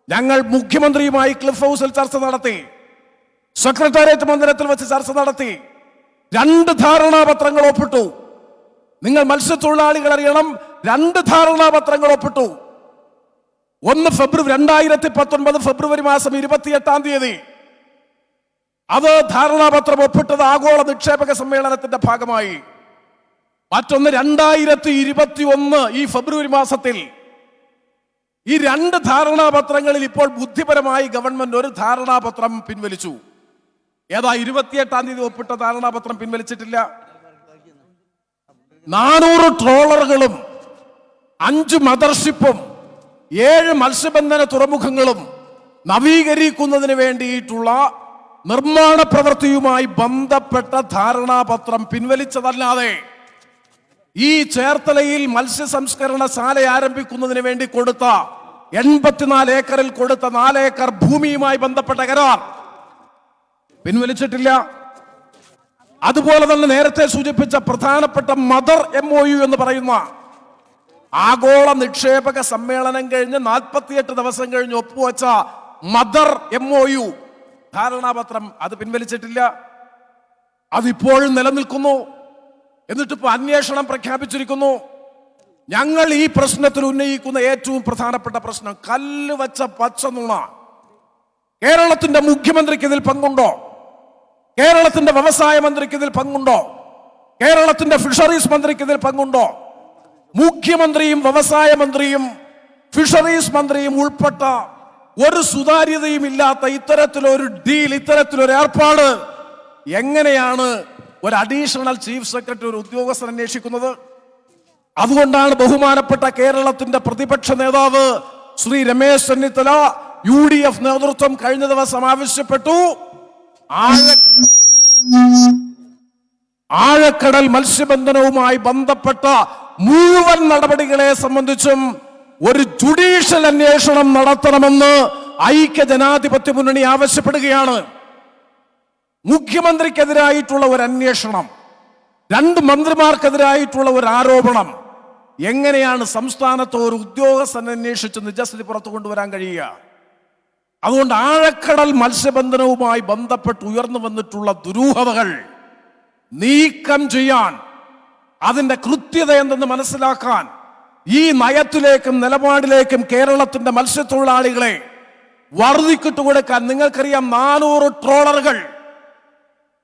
ഞങ്ങൾ മുഖ്യമന്ത്രിയുമായി ക്ലിഫ് ഹൗസിൽ ചർച്ച നടത്തി, സെക്രട്ടേറിയറ്റ് മന്ദിരത്തിൽ വെച്ച് ചർച്ച നടത്തി, 2 ധാരണാപത്രങ്ങൾ ഒപ്പിട്ടു. നിങ്ങൾ മത്സ്യത്തൊഴിലാളികൾ അറിയണം, 2 ധാരണാപത്രങ്ങൾ ഒപ്പിട്ടു. ഒന്ന് 2019 ഫെബ്രുവരി മാസം 28-ാം തീയതി. അത് ധാരണാപത്രം ഒപ്പിട്ടത് ആഗോള നിക്ഷേപക സമ്മേളനത്തിന്റെ ഭാഗമായി. മറ്റൊന്ന് 2021 ഈ ഫെബ്രുവരി മാസത്തിൽ. ഈ 2 ധാരണാപത്രങ്ങളിൽ ഇപ്പോൾ ബുദ്ധിപരമായി ഗവൺമെന്റ് ഒരു ധാരണാപത്രം പിൻവലിച്ചു. ഏതാ? 28-ാം തീയതി ഒപ്പിട്ട ധാരണാപത്രം പിൻവലിച്ചിട്ടില്ല. 400 ട്രോളറുകളും 5 മദർഷിപ്പും 7 മത്സ്യബന്ധന തുറമുഖങ്ങളും നവീകരിക്കുന്നതിന് വേണ്ടിയിട്ടുള്ള നിർമ്മാണ പ്രവൃത്തിയുമായി ബന്ധപ്പെട്ട ധാരണാപത്രം പിൻവലിച്ചതല്ലാതെ ഈ ചേർത്തലയിൽ മത്സ്യ സംസ്കരണശാല ആരംഭിക്കുന്നതിന് വേണ്ടി കൊടുത്ത 84 ഏക്കറിൽ കൊടുത്ത 4 ഏക്കർ ഭൂമിയുമായി ബന്ധപ്പെട്ട കരാർ പിൻവലിച്ചിട്ടില്ല. അതുപോലെ തന്നെ നേരത്തെ സൂചിപ്പിച്ച പ്രധാനപ്പെട്ട മദർ MOU എന്ന് പറയുന്ന ആഗോള നിക്ഷേപക സമ്മേളനം കഴിഞ്ഞ് 48 ദിവസം കഴിഞ്ഞ് ഒപ്പുവെച്ച മദർ MOU ധാരണാപത്രം അത് പിൻവലിച്ചിട്ടില്ല. അതിപ്പോഴും നിലനിൽക്കുന്നു. എന്നിട്ടിപ്പോ അന്വേഷണം പ്രഖ്യാപിച്ചിരിക്കുന്നു. ഞങ്ങൾ ഈ പ്രശ്നത്തിൽ ഉന്നയിക്കുന്ന ഏറ്റവും പ്രധാനപ്പെട്ട പ്രശ്നം കല്ല് വച്ച പച്ച നുണ. കേരളത്തിന്റെ മുഖ്യമന്ത്രിക്ക് ഇതിൽ പങ്കുണ്ടോ? കേരളത്തിന്റെ വ്യവസായ മന്ത്രിക്ക് ഇതിൽ പങ്കുണ്ടോ? കേരളത്തിന്റെ ഫിഷറീസ് മന്ത്രിക്ക് ഇതിൽ പങ്കുണ്ടോ? മുഖ്യമന്ത്രിയും വ്യവസായ മന്ത്രിയും ഫിഷറീസ് മന്ത്രിയും ഉൾപ്പെട്ട ഒരു സുതാര്യതയും ഇല്ലാത്ത ഇത്തരത്തിലൊരു ഡീൽ, ഇത്തരത്തിലൊരു ഏർപ്പാട് എങ്ങനെയാണ് ഒരു അഡീഷണൽ ചീഫ് സെക്രട്ടറി, ഒരു ഉദ്യോഗസ്ഥൻ അന്വേഷിക്കുന്നത്? അതുകൊണ്ടാണ് ബഹുമാനപ്പെട്ട കേരളത്തിന്റെ പ്രതിപക്ഷ നേതാവ് ശ്രീ രമേശ് ചെന്നിത്തല UDF നേതൃത്വം കഴിഞ്ഞ ദിവസം ആവശ്യപ്പെട്ടു, ആഴക്കടൽ മത്സ്യബന്ധനവുമായി ബന്ധപ്പെട്ട മുഴുവൻ നടപടികളെ സംബന്ധിച്ചും ഒരു ജുഡീഷ്യൽ അന്വേഷണം നടത്തണമെന്ന് ഐക്യജനാധിപത്യ മുന്നണി ആവശ്യപ്പെടുകയാണ്. മുഖ്യമന്ത്രിക്കെതിരായിട്ടുള്ള ഒരു അന്വേഷണം, 2 മന്ത്രിമാർക്കെതിരായിട്ടുള്ള ഒരു ആരോപണം, എങ്ങനെയാണ് സംസ്ഥാനത്ത് ഒരു ഉദ്യോഗസ്ഥൻ അന്വേഷിച്ച് നിജസ്ഥിതി പുറത്തു കൊണ്ടുവരാൻ കഴിയുക? അതുകൊണ്ട് ആഴക്കടൽ മത്സ്യബന്ധനവുമായി ബന്ധപ്പെട്ട് ഉയർന്നു വന്നിട്ടുള്ള ദുരൂഹതകൾ നീക്കം ചെയ്യാൻ, അതിന്റെ കൃത്യത എന്തെന്ന് മനസ്സിലാക്കാൻ ഈ നയത്തിലേക്കും നിലപാടിലേക്കും കേരളത്തിന്റെ മത്സ്യത്തൊഴിലാളികളെ വർദ്ധിക്കിട്ട് കൊടുക്കാൻ, നിങ്ങൾക്കറിയാം 400 ട്രോളറുകൾ,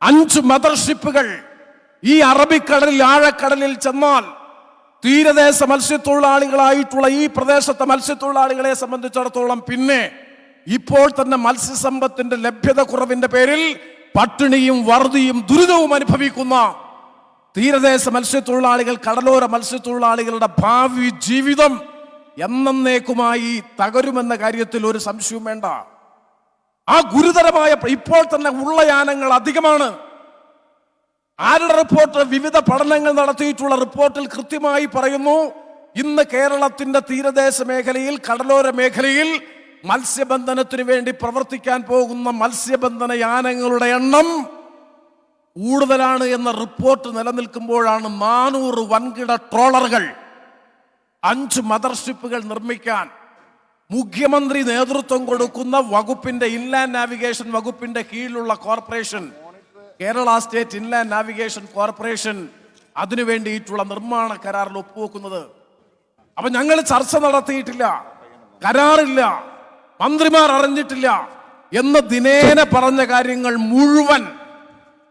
5 മദർഷിപ്പുകൾ ഈ അറബിക്കടലിൽ ആഴക്കടലിൽ ചെന്നാൽ തീരദേശ മത്സ്യത്തൊഴിലാളികളായിട്ടുള്ള ഈ പ്രദേശത്തെ മത്സ്യത്തൊഴിലാളികളെ സംബന്ധിച്ചിടത്തോളം പിന്നെ ഇപ്പോൾ തന്നെ മത്സ്യസമ്പത്തിന്റെ ലഭ്യത കുറവിന്റെ പേരിൽ പട്ടിണിയും വറുതിയും ദുരിതവും അനുഭവിക്കുന്ന തീരദേശ മത്സ്യത്തൊഴിലാളികൾ, കടലോര മത്സ്യത്തൊഴിലാളികളുടെ ഭാവി ജീവിതം എന്നേക്കുമായി തകരുമെന്ന കാര്യത്തിൽ ഒരു സംശയവും വേണ്ട. ആ ഗുരുതരമായ, ഇപ്പോൾ തന്നെ ഉള്ള യാനങ്ങൾ അധികമാണ്. ആരുടെ റിപ്പോർട്ട്? വിവിധ പഠനങ്ങൾ നടത്തിയിട്ടുള്ള റിപ്പോർട്ടിൽ കൃത്യമായി പറയുന്നു, ഇന്ന് കേരളത്തിന്റെ തീരദേശ മേഖലയിൽ, കടലോര മേഖലയിൽ മത്സ്യബന്ധനത്തിന് വേണ്ടി പ്രവർത്തിക്കാൻ പോകുന്ന മത്സ്യബന്ധന യാനങ്ങളുടെ എണ്ണം കൂടുതലാണ് എന്ന റിപ്പോർട്ട് നിലനിൽക്കുമ്പോഴാണ് 400 വൻകിട ട്രോളറുകൾ, 5 മദർഷിപ്പുകൾ നിർമ്മിക്കാൻ മുഖ്യമന്ത്രി നേതൃത്വം കൊടുക്കുന്ന വകുപ്പിന്റെ, ഇൻലാൻഡ് നാവിഗേഷൻ വകുപ്പിന്റെ കീഴിലുള്ള corporation, Kerala state inland navigation corporation അതിനു വേണ്ടിയിട്ടുള്ള നിർമ്മാണ കരാറിൽ ഒപ്പുവെക്കുന്നത്. അപ്പൊ ഞങ്ങൾ ചർച്ച നടത്തിയിട്ടില്ല, കരാറില്ല, മന്ത്രിമാർ അറിഞ്ഞിട്ടില്ല എന്ന് ദിനേന പറഞ്ഞ കാര്യങ്ങൾ മുഴുവൻ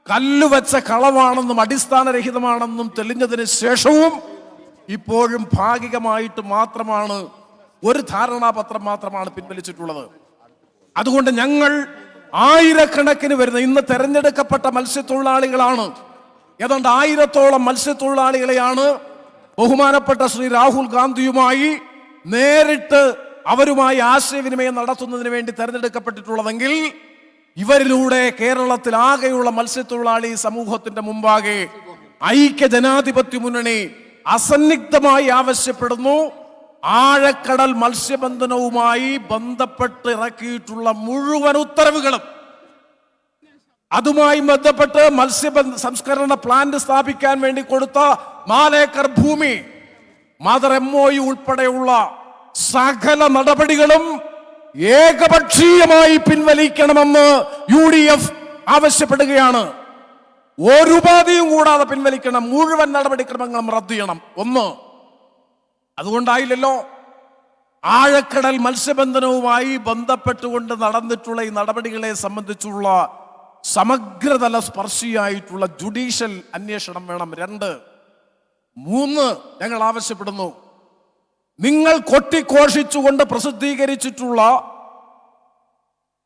കല്ലുവെച്ച കളവാണെന്നും അടിസ്ഥാനരഹിതമാണെന്നും തെളിഞ്ഞതിന് ശേഷവും ഇപ്പോഴും ഭാഗികമായിട്ട് മാത്രമാണ്, ഒരു ധാരണാപത്രം മാത്രമാണ് പിൻവലിച്ചിട്ടുള്ളത്. അതുകൊണ്ട് ഞങ്ങൾ ആയിരക്കണക്കിന് വരുന്ന, ഇന്ന് തെരഞ്ഞെടുക്കപ്പെട്ട മത്സ്യത്തൊഴിലാളികളാണ്, ഏതാണ്ട് 1000-ഓളം മത്സ്യത്തൊഴിലാളികളെയാണ് ബഹുമാനപ്പെട്ട ശ്രീ രാഹുൽ ഗാന്ധിയുമായി നേരിട്ട് അവരുമായി ആശയവിനിമയം നടത്തുന്നതിന് വേണ്ടി തെരഞ്ഞെടുക്കപ്പെട്ടിട്ടുള്ളതെങ്കിൽ ഇവരിലൂടെ കേരളത്തിൽ ആകെയുള്ള മത്സ്യത്തൊഴിലാളി സമൂഹത്തിന്റെ മുമ്പാകെ ഐക്യ ജനാധിപത്യ മുന്നണി അസന്നിഗ്ധമായി ആവശ്യപ്പെടുന്നു, ആഴക്കടൽ മത്സ്യബന്ധനവുമായി ബന്ധപ്പെട്ട് ഇറക്കിയിട്ടുള്ള മുഴുവൻ ഉത്തരവുകളും, അതുമായി ബന്ധപ്പെട്ട് മത്സ്യബന്ധന സംസ്കരണ പ്ലാന്റ് സ്ഥാപിക്കാൻ വേണ്ടി കൊടുത്ത 4 ഏക്കർ ഭൂമി, മദർ MOU ഉൾപ്പെടെയുള്ള സകല നടപടികളും ഏകപക്ഷീയമായി പിൻവലിക്കണമെന്ന് UDF ആവശ്യപ്പെടുകയാണ്. ഒരു ഉപാധിയും കൂടാതെ പിൻവലിക്കണം, മുഴുവൻ നടപടിക്രമങ്ങളും റദ്ദ് ചെയ്യണം. 1. അതുകൊണ്ടായില്ലല്ലോ ആഴക്കടൽ മത്സ്യബന്ധനവുമായി ബന്ധപ്പെട്ടുകൊണ്ട് നടന്നിട്ടുള്ള ഈ നടപടികളെ സംബന്ധിച്ചുള്ള സമഗ്രതല സ്പർശിയായിട്ടുള്ള ജുഡീഷ്യൽ അന്വേഷണം വേണം. 2. 3 ഞങ്ങൾ ആവശ്യപ്പെടുന്നു, നിങ്ങൾ കൊട്ടിഘോഷിച്ചുകൊണ്ട് പ്രസിദ്ധീകരിച്ചിട്ടുള്ള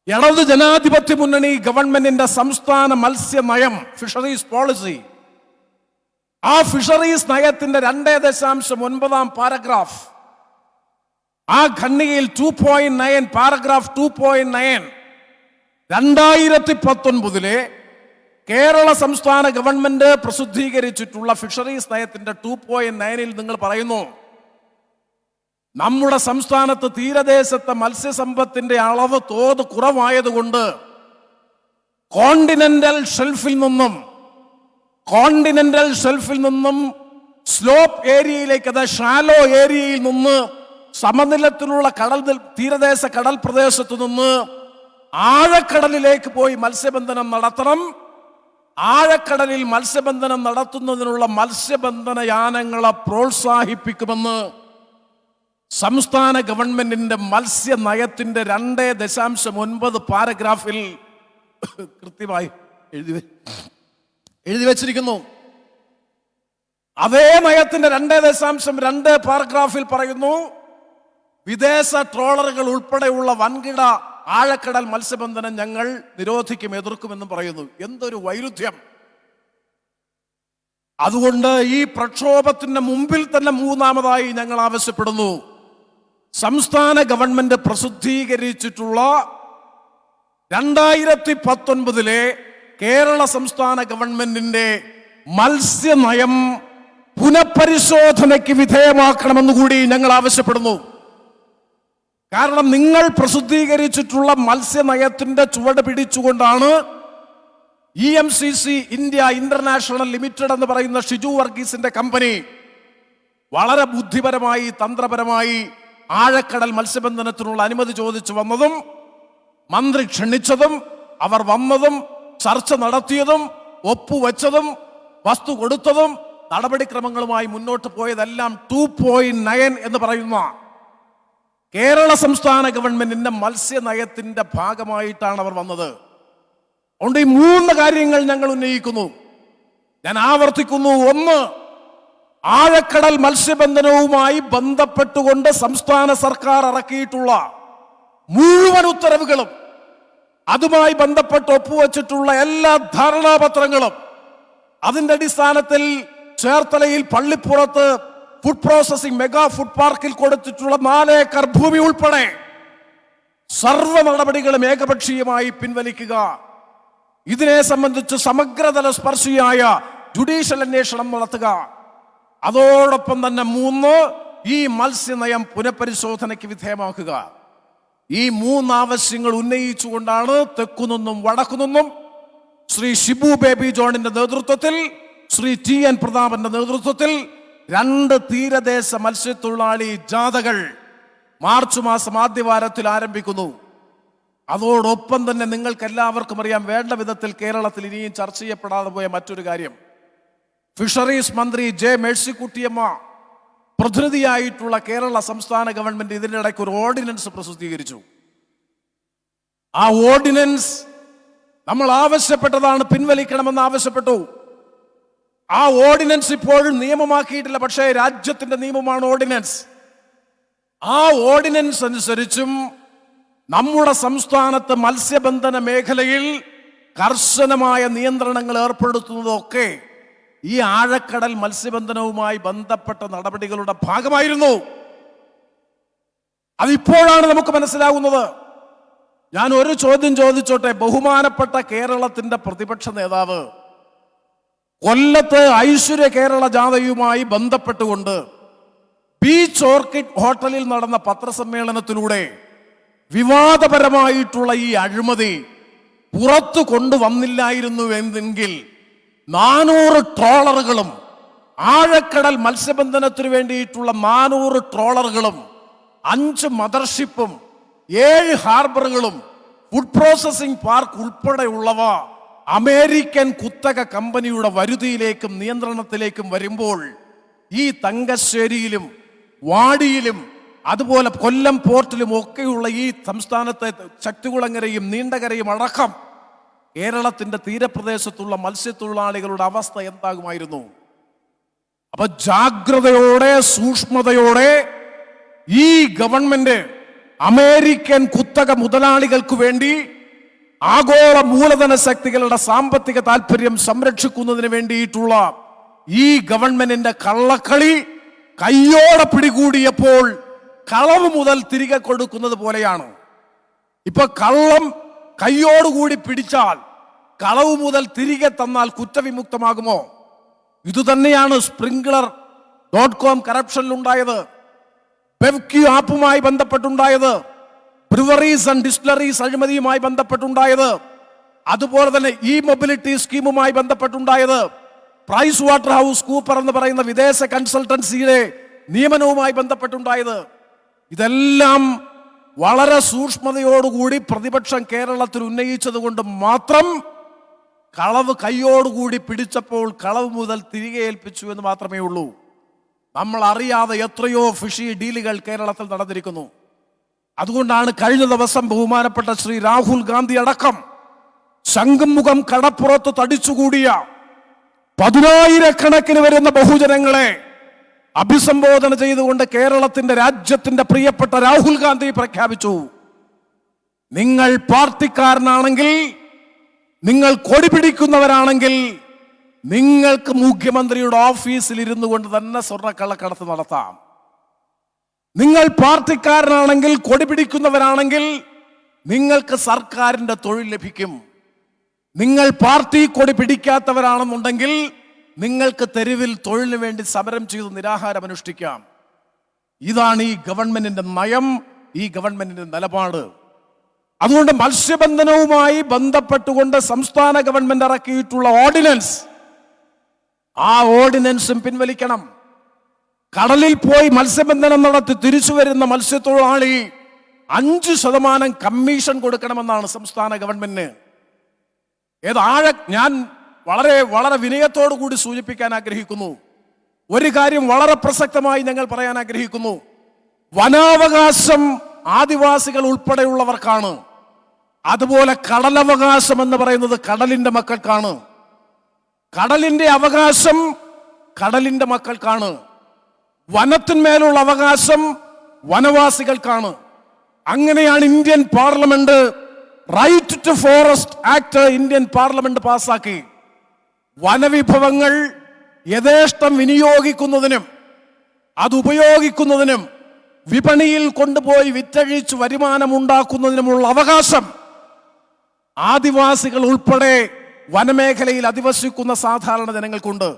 ഇടത് ജനാധിപത്യ മുന്നണി ഗവൺമെന്റിന്റെ സംസ്ഥാന മത്സ്യ നയം, ഫിഷറീസ് പോളിസി, ആ ഫിഷറീസ് നയത്തിന്റെ 2.9 പാരഗ്രാഫ്, ആ ഖണ്ഡികയിൽ 2.9 പാരഗ്രാഫ് 2.9 2019 കേരള സംസ്ഥാന ഗവൺമെന്റ് പ്രസിദ്ധീകരിച്ചിട്ടുള്ള ഫിഷറീസ് നയത്തിന്റെ 2.9 നിങ്ങൾ പറയുന്നു, നമ്മുടെ സംസ്ഥാനത്ത് തീരദേശത്തെ മത്സ്യസമ്പത്തിന്റെ അളവ് തോത് കുറവായതുകൊണ്ട് കോണ്ടിനെന്റൽ ഷെൽഫിൽ നിന്നും സ്ലോപ്പ് ഏരിയയിലേക്ക്, അതായത് ഷാലോ ഏരിയയിൽ നിന്ന് സമനിലത്തിലുള്ള തീരദേശ കടൽ പ്രദേശത്തു നിന്ന് ആഴക്കടലിലേക്ക് പോയി മത്സ്യബന്ധനം നടത്തണം. ആഴക്കടലിൽ മത്സ്യബന്ധനം നടത്തുന്നതിനുള്ള മത്സ്യബന്ധന യാനങ്ങളെ പ്രോത്സാഹിപ്പിക്കുമെന്ന് സംസ്ഥാന ഗവൺമെന്റിന്റെ മത്സ്യ നയത്തിന്റെ 2.9 പാരഗ്രാഫിൽ കൃത്യമായി എഴുതി വച്ചിരിക്കുന്നു. അതേ നയത്തിന്റെ 2.2 പാരഗ്രാഫിൽ പറയുന്നു, വിദേശ ട്രോളറുകൾ ഉൾപ്പെടെയുള്ള വൻകിട ആഴക്കടൽ മത്സ്യബന്ധനം ഞങ്ങൾ നിരോധിക്കും, എതിർക്കുമെന്നും പറയുന്നു. എന്തൊരു വൈരുദ്ധ്യം! അതുകൊണ്ട് ഈ പ്രക്ഷോഭത്തിന്റെ മുമ്പിൽ തന്നെ 3ാമതായി ഞങ്ങൾ ആവശ്യപ്പെടുന്നു, സംസ്ഥാന ഗവൺമെന്റ് പ്രസിദ്ധീകരിച്ചിട്ടുള്ള 2019 കേരള സംസ്ഥാന ഗവൺമെന്റിന്റെ മത്സ്യനയം പുനഃപരിശോധനയ്ക്ക് വിധേയമാക്കണമെന്ന് കൂടി ഞങ്ങൾ ആവശ്യപ്പെടുന്നു. കാരണം നിങ്ങൾ പ്രസിദ്ധീകരിച്ചിട്ടുള്ള മത്സ്യനയത്തിന്റെ ചുവട് പിടിച്ചുകൊണ്ടാണ് EMCC ഇന്ത്യ ഇന്റർനാഷണൽ ലിമിറ്റഡ് എന്ന് പറയുന്ന ഷിജു വർഗീസിന്റെ കമ്പനി വളരെ ബുദ്ധിപരമായി തന്ത്രപരമായി ആഴക്കടൽ മത്സ്യബന്ധനത്തിനുള്ള അനുമതി ചോദിച്ചു വന്നതും മന്ത്രി ക്ഷണിച്ചതും അവർ വന്നതും ചർച്ച നടത്തിയതും ഒപ്പുവെച്ചതും വസ്തു കൊടുത്തതും നടപടിക്രമങ്ങളുമായി മുന്നോട്ട് പോയതെല്ലാം 2.9 എന്ന് പറയുന്ന കേരള സംസ്ഥാന ഗവൺമെന്റിന്റെ മത്സ്യനയത്തിന്റെ ഭാഗമായിട്ടാണ് അവർ വന്നത്. അതുകൊണ്ട് ഈ 3 കാര്യങ്ങൾ ഞങ്ങൾ ഉന്നയിക്കുന്നു. ഞാൻ ആവർത്തിക്കുന്നു. 1, ആഴക്കടൽ മത്സ്യബന്ധനവുമായി ബന്ധപ്പെട്ടുകൊണ്ട് സംസ്ഥാന സർക്കാർ ഇറക്കിയിട്ടുള്ള മുഴുവൻ ഉത്തരവുകളും അതുമായി ബന്ധപ്പെട്ട് ഒപ്പുവെച്ചിട്ടുള്ള എല്ലാ ധാരണാപത്രങ്ങളും അതിന്റെ അടിസ്ഥാനത്തിൽ ചേർത്തലയിൽ പള്ളിപ്പുറത്ത് ഫുഡ് പ്രോസസിംഗ് മെഗാ ഫുഡ് പാർക്കിൽ കൊടുത്തിട്ടുള്ള 4 ഏക്കർ ഭൂമി ഉൾപ്പെടെ സർവ്വ നടപടികളും ഏകപക്ഷീയമായി പിൻവലിക്കുക. ഇതിനെ സംബന്ധിച്ച് സമഗ്രതല സ്പർശിയായ ജുഡീഷ്യൽ അന്വേഷണം നടത്തുക. അതോടൊപ്പം തന്നെ 3, ഈ മത്സ്യനയം പുനഃപരിശോധനയ്ക്ക് വിധേയമാക്കുക. ഈ 3 ആവശ്യങ്ങൾ ഉന്നയിച്ചുകൊണ്ടാണ് തെക്കുനിന്നും വടക്കുനിന്നും ശ്രീ ഷിബു ബേബി ജോണിന്റെ നേതൃത്വത്തിൽ, ശ്രീ TN പ്രതാപന്റെ നേതൃത്വത്തിൽ 2 തീരദേശ മത്സ്യത്തൊഴിലാളി ജാഥകൾ മാർച്ച് മാസം ആദ്യവാരത്തിൽ ആരംഭിക്കുന്നു. അതോടൊപ്പം തന്നെ നിങ്ങൾക്ക് എല്ലാവർക്കും അറിയാം, വേണ്ട വിധത്തിൽ കേരളത്തിൽ ഇനിയും ചർച്ച ചെയ്യപ്പെടാതെ പോയ മറ്റൊരു കാര്യം, ഫിഷറീസ് മന്ത്രി ജെ മേഴ്സിക്കുട്ടിയമ്മ പ്രതിനിധിയായിട്ടുള്ള കേരള സംസ്ഥാന ഗവൺമെന്റ് ഇതിന്റെ ഇടയ്ക്ക് ഒരു ഓർഡിനൻസ് പ്രസിദ്ധീകരിച്ചു. ആ ഓർഡിനൻസ് നമ്മൾ ആവശ്യപ്പെട്ടതാണ്, പിൻവലിക്കണമെന്ന് ആവശ്യപ്പെട്ടു. ആ ഓർഡിനൻസ് ഇപ്പോഴും നിയമമാക്കിയിട്ടില്ല, പക്ഷേ രാജ്യത്തിന്റെ നിയമമാണ് ഓർഡിനൻസ്. ആ ഓർഡിനൻസ് അനുസരിച്ചും നമ്മുടെ സംസ്ഥാനത്ത് മത്സ്യബന്ധന മേഖലയിൽ കർശനമായ നിയന്ത്രണങ്ങൾ ഏർപ്പെടുത്തുന്നതൊക്കെ ഈ ആഴക്കടൽ മത്സ്യബന്ധനവുമായി ബന്ധപ്പെട്ട നടപടികളുടെ ഭാഗമായിരുന്നു. അതിപ്പോഴാണ് നമുക്ക് മനസ്സിലാകുന്നത്. ഞാൻ ഒരു ചോദ്യം ചോദിച്ചോട്ടെ. ബഹുമാനപ്പെട്ട കേരളത്തിന്റെ പ്രതിപക്ഷ നേതാവ് കൊല്ലത്ത് ഐശ്വര്യ കേരള ജാഥയുമായി ബന്ധപ്പെട്ടുകൊണ്ട് ബീച്ച് ഓർക്കിഡ് ഹോട്ടലിൽ നടന്ന പത്രസമ്മേളനത്തിലൂടെ വിവാദപരമായിട്ടുള്ള ഈ അഴിമതി പുറത്തു കൊണ്ടുവന്നില്ലായിരുന്നു എങ്കിൽ 400 ട്രോളറുകളും ആഴക്കടൽ മത്സ്യബന്ധനത്തിന് വേണ്ടിയിട്ടുള്ള 400 ട്രോളറുകളും 5 മദർഷിപ്പും 7 ഹാർബറുകളും ഫുഡ് പ്രോസസിംഗ് പാർക്ക് ഉൾപ്പെടെയുള്ളവ അമേരിക്കൻ കുത്തക കമ്പനിയുടെ വരുതിയിലേക്കും നിയന്ത്രണത്തിലേക്കും വരുമ്പോൾ ഈ തങ്കശ്ശേരിയിലും വാടിയിലും അതുപോലെ കൊല്ലം പോർട്ടിലും ഒക്കെയുള്ള ഈ സംസ്ഥാനത്തെ ശക്തികുളങ്ങരയും നീണ്ടകരയും അടക്കം കേരളത്തിന്റെ തീരപ്രദേശത്തുള്ള മത്സ്യത്തൊഴിലാളികളുടെ അവസ്ഥ എന്താകുമായിരുന്നു? അപ്പൊ ജാഗ്രതയോടെ സൂക്ഷ്മതയോടെ ഈ ഗവൺമെന്റ് അമേരിക്കൻ കുത്തക മുതലാളികൾക്ക് വേണ്ടി ആഗോള മൂലധന ശക്തികളുടെ സാമ്പത്തിക താല്പര്യം സംരക്ഷിക്കുന്നതിന് വേണ്ടിയിട്ടുള്ള ഈ ഗവൺമെന്റിന്റെ കള്ളക്കളി കയ്യോടെ പിടികൂടിയപ്പോൾ കളവ് മുതൽ തിരികെ കൊടുക്കുന്നത് പോലെയാണ്. ഇപ്പൊ കള്ളം കയ്യോടുകൂടി പിടിച്ചാൽ കളവ് മുതൽ തിരികെ തന്നാൽ കുറ്റവിമുക്തമാകുമോ? ഇതുതന്നെയാണ് Sprinkler.com കറപ്ഷനിലുണ്ടായത്, ബെവ്ക്യൂ ആപ്പുമായി ബന്ധപ്പെട്ടുണ്ടായത്, ബ്രിവറീസ് ആൻഡ് ഡിസ്റ്റിലറീസ് അഴിമതിയുമായി ബന്ധപ്പെട്ടുണ്ടായത്, അതുപോലെ തന്നെ ഈ മൊബിലിറ്റി സ്കീമുമായി ബന്ധപ്പെട്ടുണ്ടായത്, പ്രൈസ് വാട്ടർ ഹൗസ് കൂപ്പർ എന്ന് പറയുന്ന വിദേശ കൺസൾട്ടൻസിയുടെ നിയമനവുമായി ബന്ധപ്പെട്ടുണ്ടായത്. ഇതെല്ലാം വളരെ സൂക്ഷ്മതയോടുകൂടി പ്രതിപക്ഷം കേരളത്തിൽ ഉന്നയിച്ചത് കൊണ്ട് മാത്രം കളവ് കയ്യോടുകൂടി പിടിച്ചപ്പോൾ കളവ് മുതൽ തിരികെ ഏൽപ്പിച്ചു എന്ന് മാത്രമേ ഉള്ളൂ. നമ്മൾ അറിയാതെ എത്രയോ ഫിഷി ഡീലുകൾ കേരളത്തിൽ നടന്നിരിക്കുന്നു. അതുകൊണ്ടാണ് കഴിഞ്ഞ ദിവസം ബഹുമാനപ്പെട്ട ശ്രീ രാഹുൽ ഗാന്ധി അടക്കം ശംഖുമുഖം കടപ്പുറത്ത് തടിച്ചുകൂടിയ 10,000 വരുന്ന ബഹുജനങ്ങളെ അഭിസംബോധന ചെയ്തുകൊണ്ട് കേരളത്തിന്റെ രാജ്യത്തിന്റെ പ്രിയപ്പെട്ട രാഹുൽ ഗാന്ധി പ്രഖ്യാപിച്ചു, നിങ്ങൾ പാർട്ടിക്കാരനാണെങ്കിൽ, നിങ്ങൾ കൊടി പിടിക്കുന്നവരാണെങ്കിൽ നിങ്ങൾക്ക് മുഖ്യമന്ത്രിയുടെ ഓഫീസിൽ ഇരുന്നു കൊണ്ട് തന്നെ സ്വർണ്ണക്കള്ളക്കടത്ത് നടത്താം. നിങ്ങൾ പാർട്ടിക്കാരനാണെങ്കിൽ, കൊടി പിടിക്കുന്നവരാണെങ്കിൽ നിങ്ങൾക്ക് സർക്കാരിന്റെ തൊഴിൽ ലഭിക്കും. നിങ്ങൾ പാർട്ടി കൊടി പിടിക്കാത്തവരാണെന്നുണ്ടെങ്കിൽ നിങ്ങൾക്ക് തെരുവിൽ തൊഴിലിന് വേണ്ടി സമരം ചെയ്ത് നിരാഹാരം അനുഷ്ഠിക്കാം. ഇതാണ് ഈ ഗവൺമെന്റിന്റെ നയം, ഈ ഗവൺമെന്റിന്റെ നിലപാട്. അതുകൊണ്ട് മത്സ്യബന്ധനവുമായി ബന്ധപ്പെട്ടുകൊണ്ട് സംസ്ഥാന ഗവൺമെന്റ് ഇറക്കിയിട്ടുള്ള ഓർഡിനൻസ്, ആ ഓർഡിനൻസും പിൻവലിക്കണം. കടലിൽ പോയി മത്സ്യബന്ധനം നടത്തി തിരിച്ചു വരുന്ന മത്സ്യത്തൊഴിലാളി 5% കമ്മീഷൻ കൊടുക്കണമെന്നാണ് സംസ്ഥാന ഗവൺമെന്റിന്. ഞാൻ വളരെ വളരെ വിനയത്തോടു കൂടി സൂചിപ്പിക്കാൻ ആഗ്രഹിക്കുന്നു. ഒരു കാര്യം വളരെ പ്രസക്തമായി ഞങ്ങൾ പറയാൻ ആഗ്രഹിക്കുന്നു. വനാവകാശം ആദിവാസികൾ ഉൾപ്പെടെയുള്ളവർക്കാണ്. അതുപോലെ കടലവകാശം എന്ന് പറയുന്നത് കടലിന്റെ മക്കൾക്കാണ്. കടലിന്റെ അവകാശം കടലിന്റെ മക്കൾക്കാണ്. വനത്തിന്മേലുള്ള അവകാശം വനവാസികൾക്കാണ്. അങ്ങനെയാണ് Indian parliament right to forest act Indian parliament പാസാക്കി. വനവിഭവങ്ങൾ യഥേഷ്ടം വിനിയോഗിക്കുന്നതിനും അത് ഉപയോഗിക്കുന്നതിനും വിപണിയിൽ കൊണ്ടുപോയി വിറ്റഴിച്ച് വരുമാനമുണ്ടാക്കുന്നതിനുമുള്ള അവകാശം ആദിവാസികൾ ഉൾപ്പെടെ വനമേഖലയിൽ അധിവസിക്കുന്ന സാധാരണ ജനങ്ങൾക്കുണ്ട്.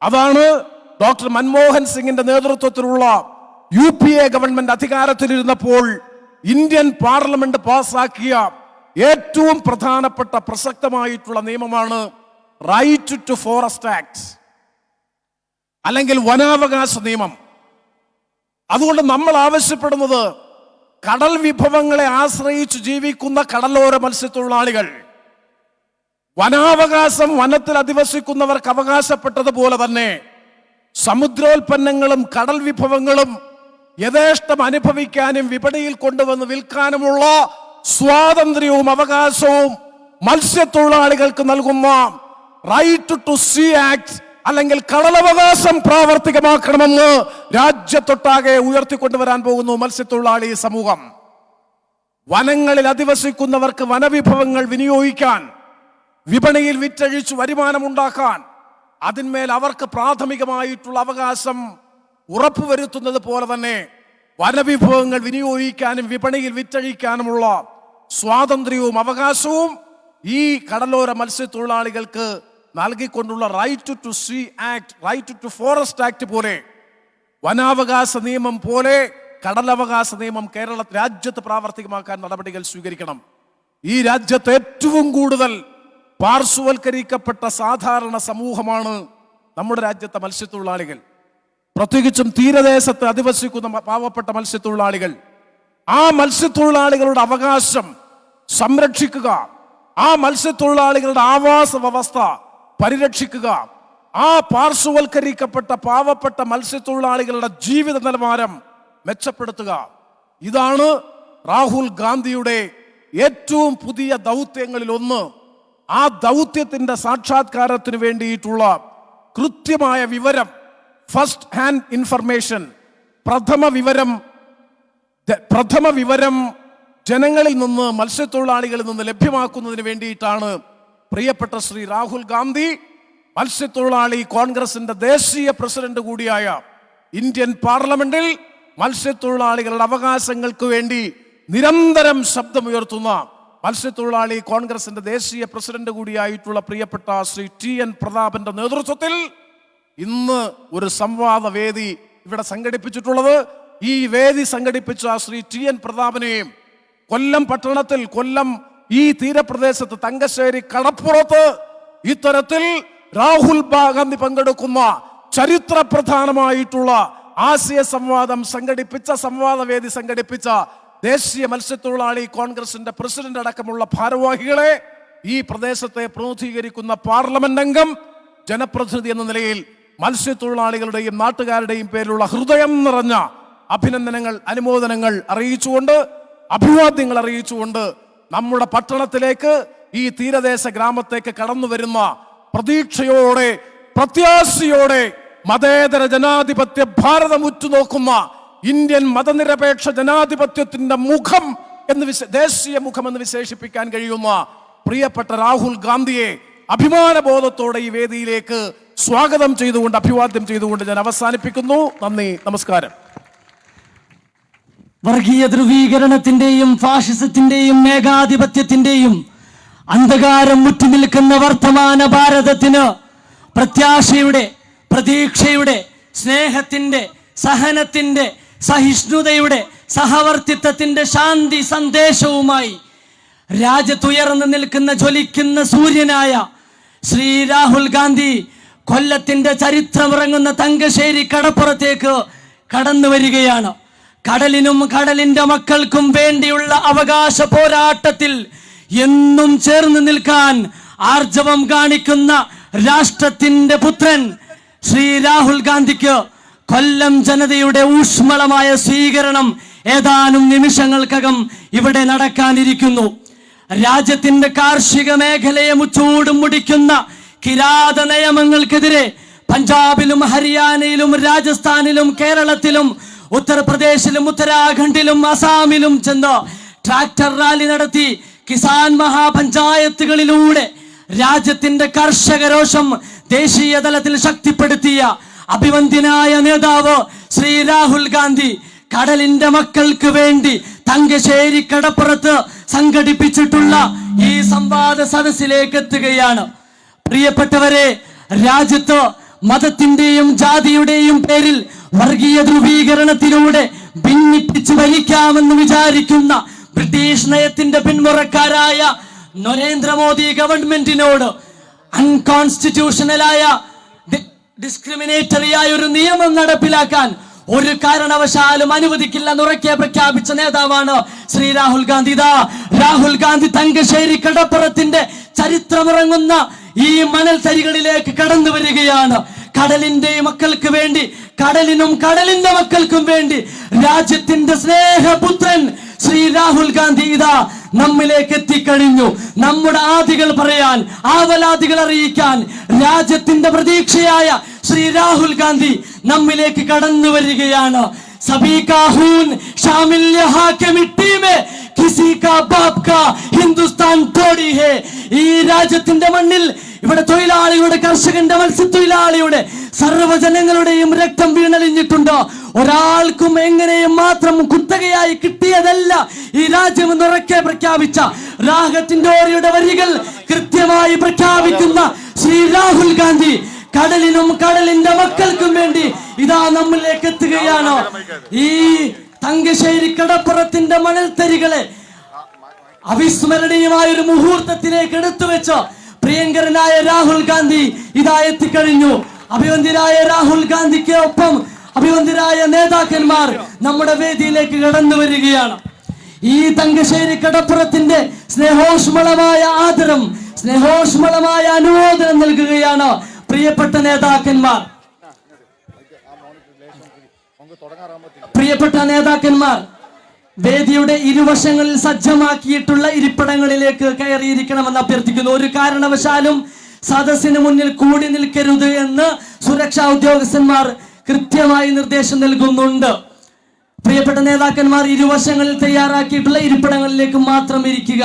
അതാണ് ഡോക്ടർ മൻമോഹൻ സിംഗിന്റെ നേതൃത്വത്തിലുള്ള UPA ഗവൺമെന്റ് അധികാരത്തിലിരുന്നപ്പോൾ ഇന്ത്യൻ പാർലമെന്റ് പാസാക്കിയ ഏറ്റവും പ്രധാനപ്പെട്ട പ്രസക്തമായിട്ടുള്ള നിയമമാണ് റൈറ്റ് ടു ഫോറസ്റ്റ് ആക്ട്, അല്ലെങ്കിൽ വനാവകാശ നിയമം. അതുകൊണ്ട് നമ്മൾ ആവശ്യപ്പെടുന്നത് കടൽ വിഭവങ്ങളെ ആശ്രയിച്ച് ജീവിക്കുന്ന കടലോര മത്സ്യത്തൊഴിലാളികൾ, വനാവകാശം വനത്തിൽ അധിവസിക്കുന്നവർക്ക് അവകാശപ്പെട്ടതുപോലെ തന്നെ സമുദ്രോൽപ്പന്നങ്ങളും കടൽ വിഭവങ്ങളും യഥേഷ്ടം അനുഭവിക്കാനും വിപണിയിൽ കൊണ്ടുവന്ന് വിൽക്കാനുമുള്ള സ്വാതന്ത്ര്യവും അവകാശവും മത്സ്യത്തൊഴിലാളികൾക്ക് നൽകുന്ന റൈറ്റ് ടു സീ ആക്ട് അല്ലെങ്കിൽ കടലവകാശം പ്രാവർത്തികമാക്കണമെന്ന് രാജ്യത്തൊട്ടാകെ ഉയർത്തിക്കൊണ്ടുവരാൻ പോകുന്നു മത്സ്യത്തൊഴിലാളി സമൂഹം. വനങ്ങളിൽ അധിവസിക്കുന്നവർക്ക് വനവിഭവങ്ങൾ വിനിയോഗിക്കാൻ, വിപണിയിൽ വിറ്റഴിച്ച് വരുമാനമുണ്ടാക്കാൻ, അതിന്മേൽ അവർക്ക് പ്രാഥമികമായിട്ടുള്ള അവകാശം ഉറപ്പുവരുത്തുന്നത് പോലെ തന്നെ വനവിഭവങ്ങൾ വിനിയോഗിക്കാനും വിപണിയിൽ വിറ്റഴിക്കാനുമുള്ള സ്വാതന്ത്ര്യവും അവകാശവും ഈ കടലോര മത്സ്യത്തൊഴിലാളികൾക്ക് നൽകിക്കൊണ്ടുള്ള right to sea act, right to forest act പോലെ, വനാവകാശ നിയമം പോലെ കടലവകാശ നിയമം രാജ്യത്ത് പ്രാവർത്തികമാക്കാൻ നടപടികൾ സ്വീകരിക്കണം. ഈ രാജ്യത്ത് ഏറ്റവും കൂടുതൽ പാർശ്വവൽക്കരിക്കപ്പെട്ട സാധാരണ സമൂഹമാണ് നമ്മുടെ രാജ്യത്തെ മത്സ്യത്തൊഴിലാളികൾ. പ്രത്യേകിച്ചും തീരദേശത്ത് അധിവസിക്കുന്ന പാവപ്പെട്ട മത്സ്യത്തൊഴിലാളികൾ. ആ മത്സ്യത്തൊഴിലാളികളുടെ അവകാശം സംരക്ഷിക്കുക, ആ മത്സ്യത്തൊഴിലാളികളുടെ ആവാസ വ്യവസ്ഥ പരിരക്ഷിക്കുക, ആ പാർശ്വവൽക്കരിക്കപ്പെട്ട പാവപ്പെട്ട മത്സ്യത്തൊഴിലാളികളുടെ ജീവിത നിലവാരം മെച്ചപ്പെടുത്തുക. ഇതാണ് രാഹുൽ ഗാന്ധിയുടെ ഏറ്റവും പുതിയ ദൗത്യങ്ങളിൽ ഒന്ന്. ആ ദൗത്യത്തിന്റെ സാക്ഷാത്കാരത്തിന് വേണ്ടിയിട്ടുള്ള കൃത്യമായ വിവരം, ഫസ്റ്റ് ഹാൻഡ് ഇൻഫർമേഷൻ, പ്രഥമ വിവരം ജനങ്ങളിൽ നിന്ന്, മത്സ്യത്തൊഴിലാളികളിൽ നിന്ന് ലഭ്യമാക്കുന്നതിന് വേണ്ടിയിട്ടാണ് പ്രിയപ്പെട്ട ശ്രീ രാഹുൽ ഗാന്ധി, മത്സ്യത്തൊഴിലാളി കോൺഗ്രസിന്റെ ദേശീയ പ്രസിഡന്റ് കൂടിയായ ഇന്ത്യൻ പാർലമെന്റിൽ മത്സ്യത്തൊഴിലാളികളുടെ അവകാശങ്ങൾക്ക് വേണ്ടി നിരന്തരം ശബ്ദമുയർത്തുന്ന മത്സ്യത്തൊഴിലാളി കോൺഗ്രസിന്റെ ദേശീയ പ്രസിഡന്റ് കൂടിയായിട്ടുള്ള പ്രിയപ്പെട്ട ശ്രീ TN പ്രതാപന്റെ നേതൃത്വത്തിൽ ഇന്ന് ഒരു സംവാദ വേദി ഇവിടെ സംഘടിപ്പിച്ചിട്ടുള്ളത്. ഈ വേദി സംഘടിപ്പിച്ച ശ്രീ TN പ്രതാപനെയും കൊല്ലം പട്ടണത്തിൽ, കൊല്ലം ഈ തീരപ്രദേശത്ത് തങ്കശ്ശേരി കടപ്പുറത്ത് ഇത്തരത്തിൽ രാഹുൽ ഗാന്ധി പങ്കെടുക്കുന്ന ചരിത്ര പ്രധാനമായിട്ടുള്ള ആശയ സംവാദം സംഘടിപ്പിച്ച, സംവാദ വേദി സംഘടിപ്പിച്ച ദേശീയ മത്സ്യത്തൊഴിലാളി കോൺഗ്രസിന്റെ പ്രസിഡന്റ് അടക്കമുള്ള ഭാരവാഹികളെ, ഈ പ്രദേശത്തെ പ്രതിനിധീകരിക്കുന്ന പാർലമെന്റ് അംഗം, ജനപ്രതിനിധി എന്ന നിലയിൽ മത്സ്യത്തൊഴിലാളികളുടെയും നാട്ടുകാരുടെയും പേരിലുള്ള ഹൃദയം നിറഞ്ഞ അഭിനന്ദനങ്ങൾ, അനുമോദനങ്ങൾ അറിയിച്ചുകൊണ്ട്, അഭിവാദ്യങ്ങൾ അറിയിച്ചുകൊണ്ട് നമ്മുടെ പട്ടണത്തിലേക്ക്, ഈ തീരദേശ ഗ്രാമത്തേക്ക് കടന്നു വരുന്ന പ്രതീക്ഷയോടെ, പ്രത്യാശയോടെ മതേതര ജനാധിപത്യ ഭാരതം ഉറ്റുനോക്കുന്ന ഇന്ത്യൻ മതനിരപേക്ഷ ജനാധിപത്യത്തിന്റെ മുഖം എന്ന് ദേശീയ മുഖം എന്ന് വിശേഷിപ്പിക്കാൻ കഴിയുന്ന പ്രിയപ്പെട്ട രാഹുൽ ഗാന്ധിയെ അഭിമാനബോധത്തോടെ ഈ വേദിയിലേക്ക് സ്വാഗതം ചെയ്തുകൊണ്ട്, അഭിവാദ്യം ചെയ്തുകൊണ്ട് ഞാൻ അവസാനിപ്പിക്കുന്നു. നന്ദി, നമസ്കാരം. വർഗീയ ധ്രുവീകരണത്തിന്റെയും ഫാഷിസത്തിന്റെയും ഏകാധിപത്യത്തിന്റെയും അന്ധകാരം മുറ്റിനിൽക്കുന്ന വർത്തമാന ഭാരതത്തിന് പ്രത്യാശയുടെ, പ്രതീക്ഷയുടെ, സ്നേഹത്തിന്റെ, സഹനത്തിന്റെ, സഹിഷ്ണുതയുടെ, സഹവർത്തിത്വത്തിന്റെ ശാന്തി സന്ദേശവുമായി രാജ്യത്തുയർന്നു നിൽക്കുന്ന ജ്വലിക്കുന്ന സൂര്യനായ ശ്രീ രാഹുൽ ഗാന്ധി കൊല്ലത്തിന്റെ ചരിത്രമിറങ്ങുന്ന തങ്കശ്ശേരി കടപ്പുറത്തേക്ക് കടന്നു വരികയാണ്. കടലിനും കടലിന്റെ മക്കൾക്കും വേണ്ടിയുള്ള അവകാശ പോരാട്ടത്തിൽ എന്നും ചേർന്ന് നിൽക്കാൻ ആർജവം കാണിക്കുന്ന രാഷ്ട്രത്തിന്റെ പുത്രൻ ശ്രീ രാഹുൽ ഗാന്ധിക്ക് കൊല്ലം ജനതയുടെ ഊഷ്മളമായ സ്വീകരണം ഏതാനും നിമിഷങ്ങൾക്കകം ഇവിടെ നടക്കാനിരിക്കുന്നു. രാജ്യത്തിന്റെ കാർഷിക മേഖലയെ മുച്ചൂടും മുടിക്കുന്ന കിരാത നിയമങ്ങൾക്കെതിരെ പഞ്ചാബിലും ഹരിയാനയിലും രാജസ്ഥാനിലും കേരളത്തിലും ഉത്തർപ്രദേശിലും ഉത്തരാഖണ്ഡിലും അസാമിലും ചെന്ന് ട്രാക്ടർ റാലി നടത്തി കിസാൻ മഹാപഞ്ചായത്തുകളിലൂടെ രാജ്യത്തിന്റെ കർഷക രോഷം ദേശീയ തലത്തിൽ ശക്തിപ്പെടുത്തിയ അഭിവന്ദ്യനായ നേതാവ് ശ്രീ രാഹുൽ ഗാന്ധി കടലിന്റെ മക്കൾക്ക് വേണ്ടി തങ്കശ്ശേരി കടപ്പുറത്ത് സംഘടിപ്പിച്ചിട്ടുള്ള ഈ സംവാദ സദസ്സിലേക്ക് എത്തുകയാണ്. പ്രിയപ്പെട്ടവരെ, രാജ്യത്ത് മതത്തിന്റെയും ജാതിയുടെയും പേരിൽ വർഗീയ ധ്രുവീകരണത്തിലൂടെ ഭിന്നിപ്പിച്ചു ഭരിക്കാമെന്ന് വിചാരിക്കുന്ന ബ്രിട്ടീഷ് നയത്തിന്റെ പിന്മുറക്കാരായ നരേന്ദ്രമോദി ഗവൺമെന്റിനോട് അൺകോൺസ്റ്റിറ്റ്യൂഷണലായ ഡിസ്ക്രിമിനേറ്ററി ആയ ഒരു നിയമം നടപ്പിലാക്കാൻ ഒരു കാരണവശാലും അനുവദിക്കില്ലെന്ന് ഉറക്കെ പ്രഖ്യാപിച്ച നേതാവാണ് ശ്രീ രാഹുൽ ഗാന്ധി. രാഹുൽ ഗാന്ധി തങ്കശ്ശേരി കടപ്പുറത്തിന്റെ ചരിത്രമിറങ്ങുന്ന ഈ മണൽ തരികളിലേക്ക് കടന്നു വരികയാണ്. കടലിന്റെ മക്കൾക്ക് വേണ്ടി, കടലിനും കടലിന്റെ മക്കൾക്കും വേണ്ടി രാജ്യത്തിന്റെ സ്നേഹപുത്രൻ ശ്രീ രാഹുൽ ഗാന്ധി നമ്മിലേക്ക് എത്തിക്കഴിഞ്ഞു. നമ്മുടെ ആദികൾ പറയാൻ, ആവലാദികൾ അറിയിക്കാൻ രാജ്യത്തിന്റെ പ്രതീക്ഷയായ ശ്രീ രാഹുൽ ഗാന്ധി നമ്മിലേക്ക് കടന്നു വരികയാണ്. സബീ കാ Hoon Shamil യഹാ K mitti may കിസി കാ ബാപ് കാ ഹിന്ദുസ്ഥാൻ തോടി ഹേ. ഈ രാജ്യത്തിന്റെ മണ്ണിൽ ഇവിടെ തൊഴിലാളിയുടെ, കർഷകന്റെ, മത്സ്യത്തൊഴിലാളിയുടെ, സർവ്വജനങ്ങളുടെയും രക്തം വീണലിഞ്ഞിട്ടുണ്ട്. ഒരാൾക്കും എങ്ങനെയും മാത്രം കുത്തകയായി കിട്ടിയതല്ല ഈ രാജ്യം എന്ന് ഉറക്കെ പ്രഖ്യാപിച്ച രാഹത്തിന്റെ ഓരിയുടെ വരികൾ കൃത്യമായി പ്രഖ്യാപിക്കുന്ന ശ്രീ രാഹുൽ ഗാന്ധി കടലിനും കടലിന്റെ മക്കൾക്കും വേണ്ടി നമ്മിലേക്ക് എത്തുകയാണ്. ഈ തങ്കശ്ശേരി കടപ്പുറത്തിന്റെ മണൽത്തരികളെ അവിസ്മരണീയമായ ഒരു മുഹൂർത്തത്തിലേക്ക് എടുത്തുവെച്ച പ്രിയങ്കരനായ രാഹുൽ ഗാന്ധി എത്തിക്കഴിഞ്ഞു. അഭിവന്ദ്യരായ രാഹുൽ ഗാന്ധിക്ക് ഒപ്പം അഭിവന്ദ്യരായ നേതാക്കന്മാർ നമ്മുടെ വേദിയിലേക്ക് കടന്നു വരികയാണ്. ഈ തങ്കശ്ശേരി കടപ്പുറത്തിന്റെ സ്നേഹോഷ്മളമായ ആദരം, സ്നേഹോഷ്മളമായ അനുമോദനം നൽകുകയാണ് പ്രിയപ്പെട്ട നേതാക്കന്മാർ. പ്രിയപ്പെട്ട നേതാക്കന്മാർ, വേദിയുടെ ഇരുവശങ്ങളിൽ സജ്ജമാക്കിയിട്ടുള്ള ഇരിപ്പിടങ്ങളിലേക്ക് കയറിയിരിക്കണമെന്ന് അഭ്യർത്ഥിക്കുന്നു. ഒരു കാരണവശാലും സദസ്സിന് മുന്നിൽ കൂടി നിൽക്കരുത് എന്ന് സുരക്ഷാ ഉദ്യോഗസ്ഥന്മാർ കൃത്യമായി നിർദ്ദേശം നൽകുന്നുണ്ട്. പ്രിയപ്പെട്ട നേതാക്കന്മാർ, ഇരുവശങ്ങളിൽ തയ്യാറാക്കിയിട്ടുള്ള ഇരിപ്പിടങ്ങളിലേക്ക് മാത്രം ഇരിക്കുക.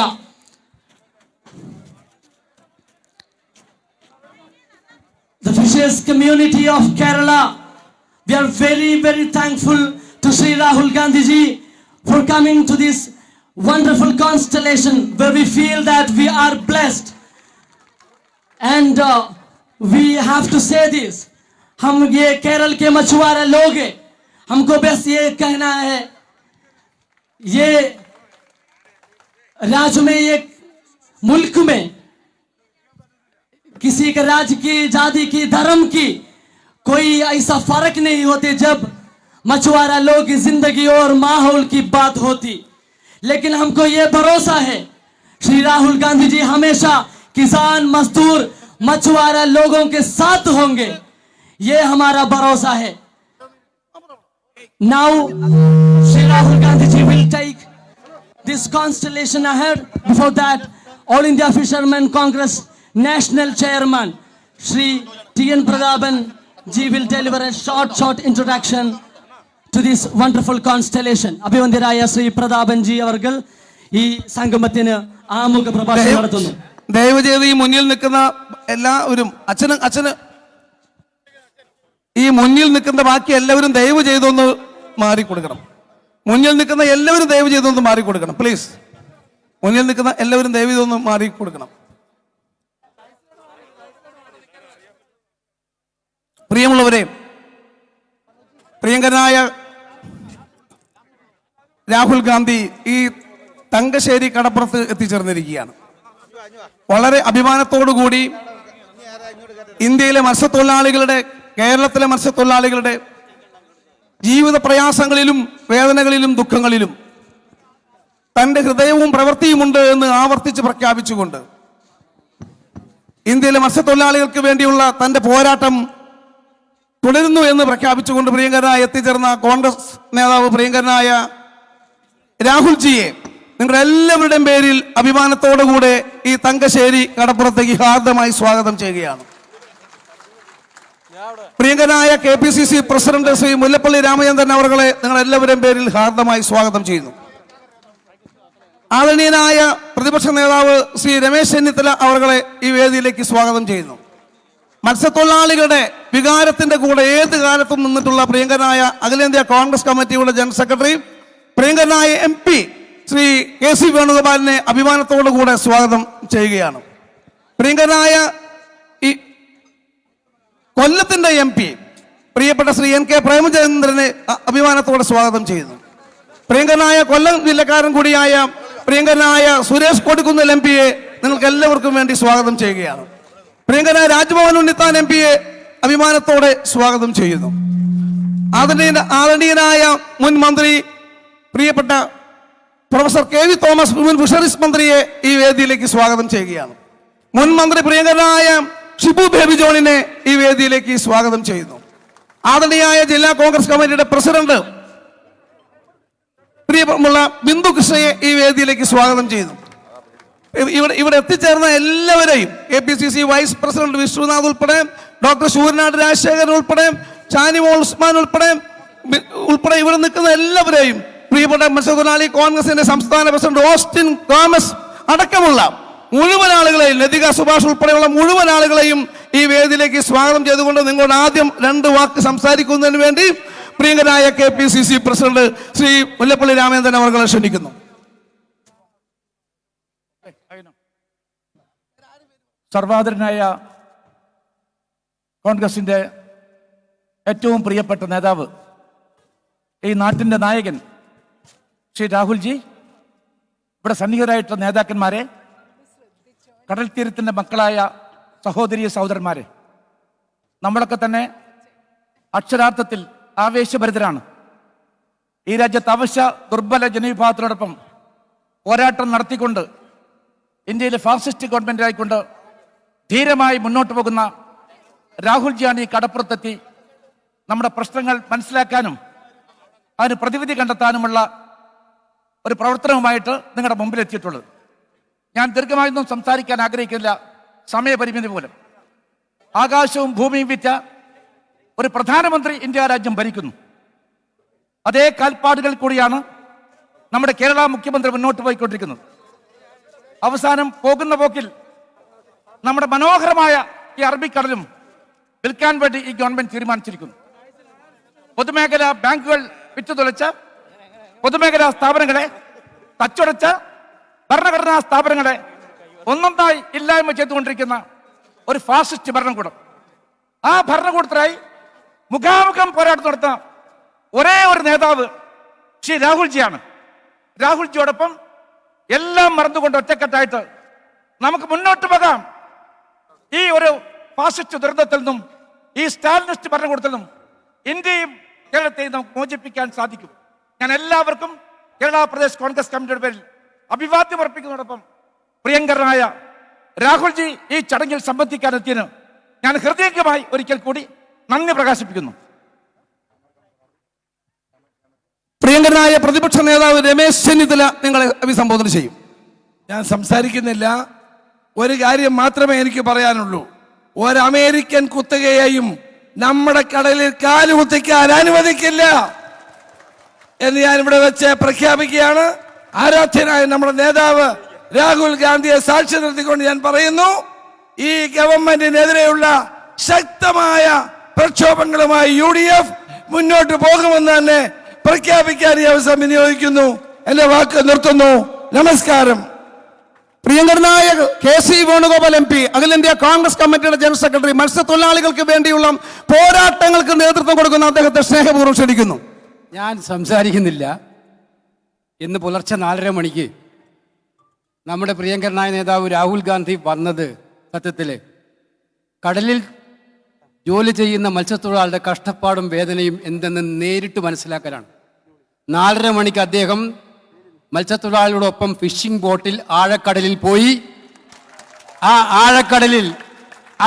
The Fishers community of Kerala, we are very, very thankful to Sri Rahul Gandhi ji for coming to this wonderful constellation where we feel that we are blessed. And we have to say this, हम ये केरल के मछुआरा लोग हैं, हमको बस ये कहना है, ये राज्य में, ये मुल्क में किसी के राज्य की, जाति की, धर्म की कोई ऐसा फर्क नहीं होते जब मछुआरा लोग की जिंदगी और माहौल की बात होती. लेकिन हमको ये भरोसा है श्री राहुल गांधी जी हमेशा किसान, मजदूर, मछुआरा लोगों के साथ होंगे, ये हमारा भरोसा है. Now Sri Rahul Gandhi ji will take this constellation ahead. Before that, All India Fishermen Congress National Chairman Shri T.N. Pradaban ji will deliver a short introduction to this wonderful constellation. Abhivandiraya Shri Pradaban ji avargal ee sangamatinu ആമുഖ പ്രഭാഷണം നടത്തുന്നു. ദയവ് ചെയ്ത് ഈ മുന്നിൽ നിൽക്കുന്ന എല്ലാവരും, അച്ഛന് ഈ മുന്നിൽ നിൽക്കുന്ന ബാക്കി എല്ലാവരും ദയവ് ചെയ്തൊന്ന് മാറിക്കൊടുക്കണം. മുന്നിൽ നിൽക്കുന്ന എല്ലാവരും ദയവ് ചെയ്തൊന്ന് മാറിക്കൊടുക്കണം പ്ലീസ്. മുന്നിൽ നിൽക്കുന്ന എല്ലാവരും ദയവ് ചെയ്തൊന്ന് മാറിക്കൊടുക്കണം. പ്രിയമുള്ളവരെ, പ്രിയങ്കരനായ രാഹുൽ ഗാന്ധി ഈ തങ്കശ്ശേരി കടപ്പുറത്ത് എത്തിച്ചേർന്നിരിക്കുകയാണ്. വളരെ അഭിമാനത്തോടുകൂടി ഇന്ത്യയിലെ മത്സ്യത്തൊഴിലാളികളുടെ, കേരളത്തിലെ മത്സ്യത്തൊഴിലാളികളുടെ ജീവിത പ്രയാസങ്ങളിലും വേദനകളിലും ദുഃഖങ്ങളിലും തന്റെ ഹൃദയവും പ്രവൃത്തിയുമുണ്ട് എന്ന് ആവർത്തിച്ച് പ്രഖ്യാപിച്ചുകൊണ്ട് ഇന്ത്യയിലെ മത്സ്യത്തൊഴിലാളികൾക്ക് വേണ്ടിയുള്ള തന്റെ പോരാട്ടം തുടരുന്നു എന്ന് പ്രഖ്യാപിച്ചുകൊണ്ട് പ്രിയങ്കരനായ എത്തിച്ചേർന്ന കോൺഗ്രസ് നേതാവ് പ്രിയങ്കരനായ രാഹുൽജിയെ നിങ്ങളുടെ എല്ലാവരുടെയും പേരിൽ അഭിമാനത്തോടുകൂടെ ഈ തങ്കശ്ശേരി കടപ്പുറത്തേക്ക് ഹാർദമായി സ്വാഗതം ചെയ്യുകയാണ്. പ്രിയങ്കരനായ KPCC പ്രസിഡന്റ് ശ്രീ മുല്ലപ്പള്ളി രാമചന്ദ്രൻ അവരെ നിങ്ങൾ എല്ലാവരുടെയും പേരിൽ ഹാർദമായി സ്വാഗതം ചെയ്യുന്നു. ആദരണീയനായ പ്രതിപക്ഷ നേതാവ് ശ്രീ രമേശ് ചെന്നിത്തല അവരെ ഈ വേദിയിലേക്ക് സ്വാഗതം ചെയ്യുന്നു. മത്സ്യത്തൊഴിലാളികളുടെ വികാരത്തിന്റെ കൂടെ ഏത് കാലത്തും നിന്നിട്ടുള്ള പ്രിയങ്കരനായ അഖിലേന്ത്യാ കോൺഗ്രസ് കമ്മിറ്റിയുടെ ജനറൽ സെക്രട്ടറി പ്രിയങ്കരനായ MP ശ്രീ KC വേണുഗോപാലിനെ അഭിമാനത്തോടുകൂടെ സ്വാഗതം ചെയ്യുകയാണ്. പ്രിയങ്കരനായ ഈ കൊല്ലത്തിന്റെ MP പ്രിയപ്പെട്ട ശ്രീ NK പ്രേമചന്ദ്രനെ അഭിമാനത്തോടെ സ്വാഗതം ചെയ്യുന്നു. പ്രിയങ്കരനായ കൊല്ലം ജില്ലക്കാരൻ കൂടിയായ പ്രിയങ്കരനായ സുരേഷ് കൊടിക്കുന്നിൽ MPയെ നിങ്ങൾക്ക് എല്ലാവർക്കും വേണ്ടി സ്വാഗതം ചെയ്യുകയാണ്. പ്രിയങ്കരനായ രാജ്ഭവൻ ഉണ്ണിത്താൻ MPയെ അഭിമാനത്തോടെ സ്വാഗതം ചെയ്യുന്നു. ആദരണീയനായ മുൻ മന്ത്രി പ്രിയപ്പെട്ട പ്രൊഫസർ KV തോമസ് മുൻ ഫിഷറീസ് മന്ത്രിയെ ഈ വേദിയിലേക്ക് സ്വാഗതം ചെയ്യുകയാണ്. മുൻ മന്ത്രി പ്രിയങ്കരനായ ഷിബു ബേബി ജോണിനെ ഈ വേദിയിലേക്ക് സ്വാഗതം ചെയ്യുന്നു. ആദരണീയായ ജില്ലാ കോൺഗ്രസ് കമ്മിറ്റിയുടെ പ്രസിഡന്റ് പ്രിയമുള്ള ബിന്ദു കൃഷ്ണയെ ഈ വേദിയിലേക്ക് സ്വാഗതം ചെയ്യുന്നു. ഇവിടെ എത്തിച്ചേർന്ന എല്ലാവരെയും KPCC വൈസ് പ്രസിഡന്റ് വിശ്വനാഥ് ഉൾപ്പെടെ, ഡോക്ടർ ശൂരനാട് രാജശേഖരൻ ഉൾപ്പെടെ, ഷാനിമോൾ ഉസ്മാൻ ഉൾപ്പെടെ ഇവിടെ നിൽക്കുന്ന എല്ലാവരെയും, പ്രിയപ്പെട്ട മത്സ്യത്തൊഴിലാളി കോൺഗ്രസിന്റെ സംസ്ഥാന പ്രസിഡന്റ് ഓസ്റ്റിൻ തോമസ് അടക്കമുള്ള മുഴുവൻ ആളുകളെയും, ലതിക സുഭാഷ് ഉൾപ്പെടെയുള്ള മുഴുവൻ ആളുകളെയും ഈ വേദിയിലേക്ക് സ്വാഗതം ചെയ്തുകൊണ്ട് നിങ്ങളോട് ആദ്യം 2 വാക്ക് സംസാരിക്കുന്നതിന് വേണ്ടി പ്രിയങ്കരായ KPCC പ്രസിഡന്റ് ശ്രീ മുല്ലപ്പള്ളി രാമചന്ദ്രൻ അവരെ ക്ഷണിക്കുന്നു. സർവാദരനായ കോൺഗ്രസിന്റെ ഏറ്റവും പ്രിയപ്പെട്ട നേതാവ്, ഈ നാട്ടിന്റെ നായകൻ ശ്രീ രാഹുൽജി, ഇവിടെ സന്നിഹിതരായിട്ടുള്ള നേതാക്കന്മാരെ, കടൽ തീരത്തിന്റെ മക്കളായ സഹോദരി സഹോദരന്മാരെ, നമ്മളൊക്കെ തന്നെ അക്ഷരാർത്ഥത്തിൽ ആവേശഭരിതരാണ്. ഈ രാജ്യത്ത് അവശ്യ ദുർബല ജനവിഭാഗത്തിനോടൊപ്പം പോരാട്ടം നടത്തിക്കൊണ്ട് ഇന്ത്യയിലെ ഫാസിസ്റ്റ് ഗവൺമെന്റായിക്കൊണ്ട് ധീരമായി മുന്നോട്ട് പോകുന്ന രാഹുൽജിയാണ് ഈ കടപ്പുറത്തെത്തി നമ്മുടെ പ്രശ്നങ്ങൾ മനസ്സിലാക്കാനും അതിന് പ്രതിവിധി കണ്ടെത്താനുമുള്ള ഒരു പ്രവർത്തനവുമായിട്ട് നിങ്ങളുടെ മുമ്പിൽ എത്തിയിട്ടുള്ളത്. ഞാൻ ദീർഘമായൊന്നും സംസാരിക്കാൻ ആഗ്രഹിക്കുന്നില്ല, സമയപരിമിതി മൂലം. ആകാശവും ഭൂമിയും വിറ്റ ഒരു പ്രധാനമന്ത്രി ഇന്ത്യ രാജ്യം ഭരിക്കുന്നു. അതേ കാൽപ്പാടുകൾ കൂടിയാണ് നമ്മുടെ കേരള മുഖ്യമന്ത്രി മുന്നോട്ട് പോയിക്കൊണ്ടിരിക്കുന്നത്. അവസാനം പോകുന്ന പോക്കിൽ നമ്മുടെ മനോഹരമായ ഈ അറബിക്കടലും വിൽക്കാൻ വേണ്ടി ഈ ഗവൺമെന്റ് തീരുമാനിച്ചിരിക്കുന്നു. പൊതുമേഖലാ ബാങ്കുകൾ വിറ്റുതുലച്ച, പൊതുമേഖലാ സ്ഥാപനങ്ങളെ തച്ചുടച്ച, ഭരണഘടനാ സ്ഥാപനങ്ങളെ ഒന്നൊന്നായി ഇല്ലായ്മ ചെയ്തുകൊണ്ടിരിക്കുന്ന ഒരു ഫാസിസ്റ്റ് ഭരണകൂടം. ആ ഭരണകൂടത്തിനായി മുഖാമുഖം പോരാട്ടം നടത്തുന്ന ഒരേ ഒരു നേതാവ് ശ്രീ രാഹുൽജിയാണ്. രാഹുൽജിയോടൊപ്പം എല്ലാം മറന്നുകൊണ്ട് ഒറ്റക്കെട്ടായിട്ട് നമുക്ക് മുന്നോട്ട് പോകാം. ഈ ഒരു ഫാസിസ്റ്റ് ദുരന്തത്തിൽ നിന്നും, ഈ സ്റ്റാലിനിസ്റ്റ് ഭരണകൂടത്തിൽ നിന്നും ഇന്ത്യയും കേരളത്തെയും നമുക്ക് മോചിപ്പിക്കാൻ സാധിക്കും. ഞാൻ എല്ലാവർക്കും കേരള പ്രദേശ് കോൺഗ്രസ് കമ്മിറ്റിയുടെ പേരിൽ അഭിവാദ്യം അർപ്പിക്കുന്നതോടൊപ്പം പ്രിയങ്കരനായ രാഹുൽജി ഈ ചടങ്ങിൽ സംബന്ധിക്കാനെത്തിയതിന് ഞാൻ ഹൃദയംഗമായി ഒരിക്കൽ കൂടി നന്ദി പ്രകാശിപ്പിക്കുന്നു. പ്രിയങ്കരനായ പ്രതിപക്ഷ നേതാവ് രമേശ് ചെന്നിത്തല നിങ്ങളെ അഭിസംബോധന ചെയ്യും. ഞാൻ സംസാരിക്കുന്നില്ല, ഒരു കാര്യം മാത്രമേ എനിക്ക് പറയാനുള്ളൂ. ഒരു അമേരിക്കൻ കുത്തകയെയും നമ്മുടെ കടലിൽ കാലുകുത്തിക്കാൻ അനുവദിക്കില്ല എന്ന് ഞാൻ ഇവിടെ വെച്ച് പ്രഖ്യാപിക്കുകയാണ്. ആരാധ്യനായ നമ്മുടെ നേതാവ് രാഹുൽ ഗാന്ധിയെ സാക്ഷി നിർത്തിക്കൊണ്ട് ഞാൻ പറയുന്നു, ഈ ഗവൺമെന്റിനെതിരെയുള്ള ശക്തമായ പ്രക്ഷോഭങ്ങളുമായി UDF മുന്നോട്ട് പോകുമെന്ന് തന്നെ പ്രഖ്യാപിക്കാൻ ഈ അവസരം വിനിയോഗിക്കുന്നു. എന്റെ വാക്ക് നിർത്തുന്നു. നമസ്കാരം. പ്രിയങ്കരനായ KC വേണുഗോപാൽ MP, അഖിലേന്ത്യാ കോൺഗ്രസ് കമ്മിറ്റിയുടെ ജനറൽ സെക്രട്ടറി, മത്സ്യത്തൊഴിലാളികൾക്ക് വേണ്ടിയുള്ള പോരാട്ടങ്ങൾക്ക് നേതൃത്വം കൊടുക്കുന്ന അദ്ദേഹത്തെ സ്നേഹപൂർവ്വം ക്ഷണിക്കുന്നു. ഞാൻ സംസാരിക്കുന്നില്ല. ഇന്ന് പുലർച്ചെ 4:30 മണിക്ക് നമ്മുടെ പ്രിയങ്കരനായ നേതാവ് രാഹുൽ ഗാന്ധി വന്നത് സത്യത്തിൽ കടലിൽ ജോലി ചെയ്യുന്ന മത്സ്യത്തൊഴിലാളികളുടെ കഷ്ടപ്പാടും വേദനയും എന്തെന്ന് നേരിട്ട് മനസ്സിലാക്കലാണ്. 4:30 മണിക്ക് അദ്ദേഹം മത്സ്യത്തൊഴിലാളികളോടൊപ്പം ഫിഷിംഗ് ബോട്ടിൽ ആഴക്കടലിൽ പോയി. ആ ആഴക്കടലിൽ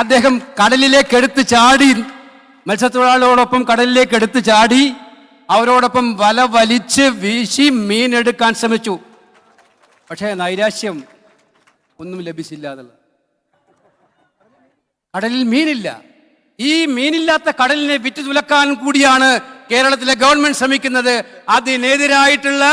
അദ്ദേഹം കടലിലേക്ക് എടുത്ത് ചാടി, മത്സ്യത്തൊഴിലാളികളോടൊപ്പം കടലിലേക്ക് എടുത്ത് ചാടി അവരോടൊപ്പം വല വലിച്ച് വീശി മീനെടുക്കാൻ ശ്രമിച്ചു. പക്ഷേ നൈരാശ്യം, ഒന്നും ലഭിച്ചില്ല എന്നുള്ളത്. കടലിൽ മീനില്ല. ഈ മീനില്ലാത്ത കടലിനെ വിറ്റ് തുലക്കാൻ കൂടിയാണ് കേരളത്തിലെ ഗവൺമെന്റ് ശ്രമിക്കുന്നത്. അതിനെതിരായിട്ടുള്ള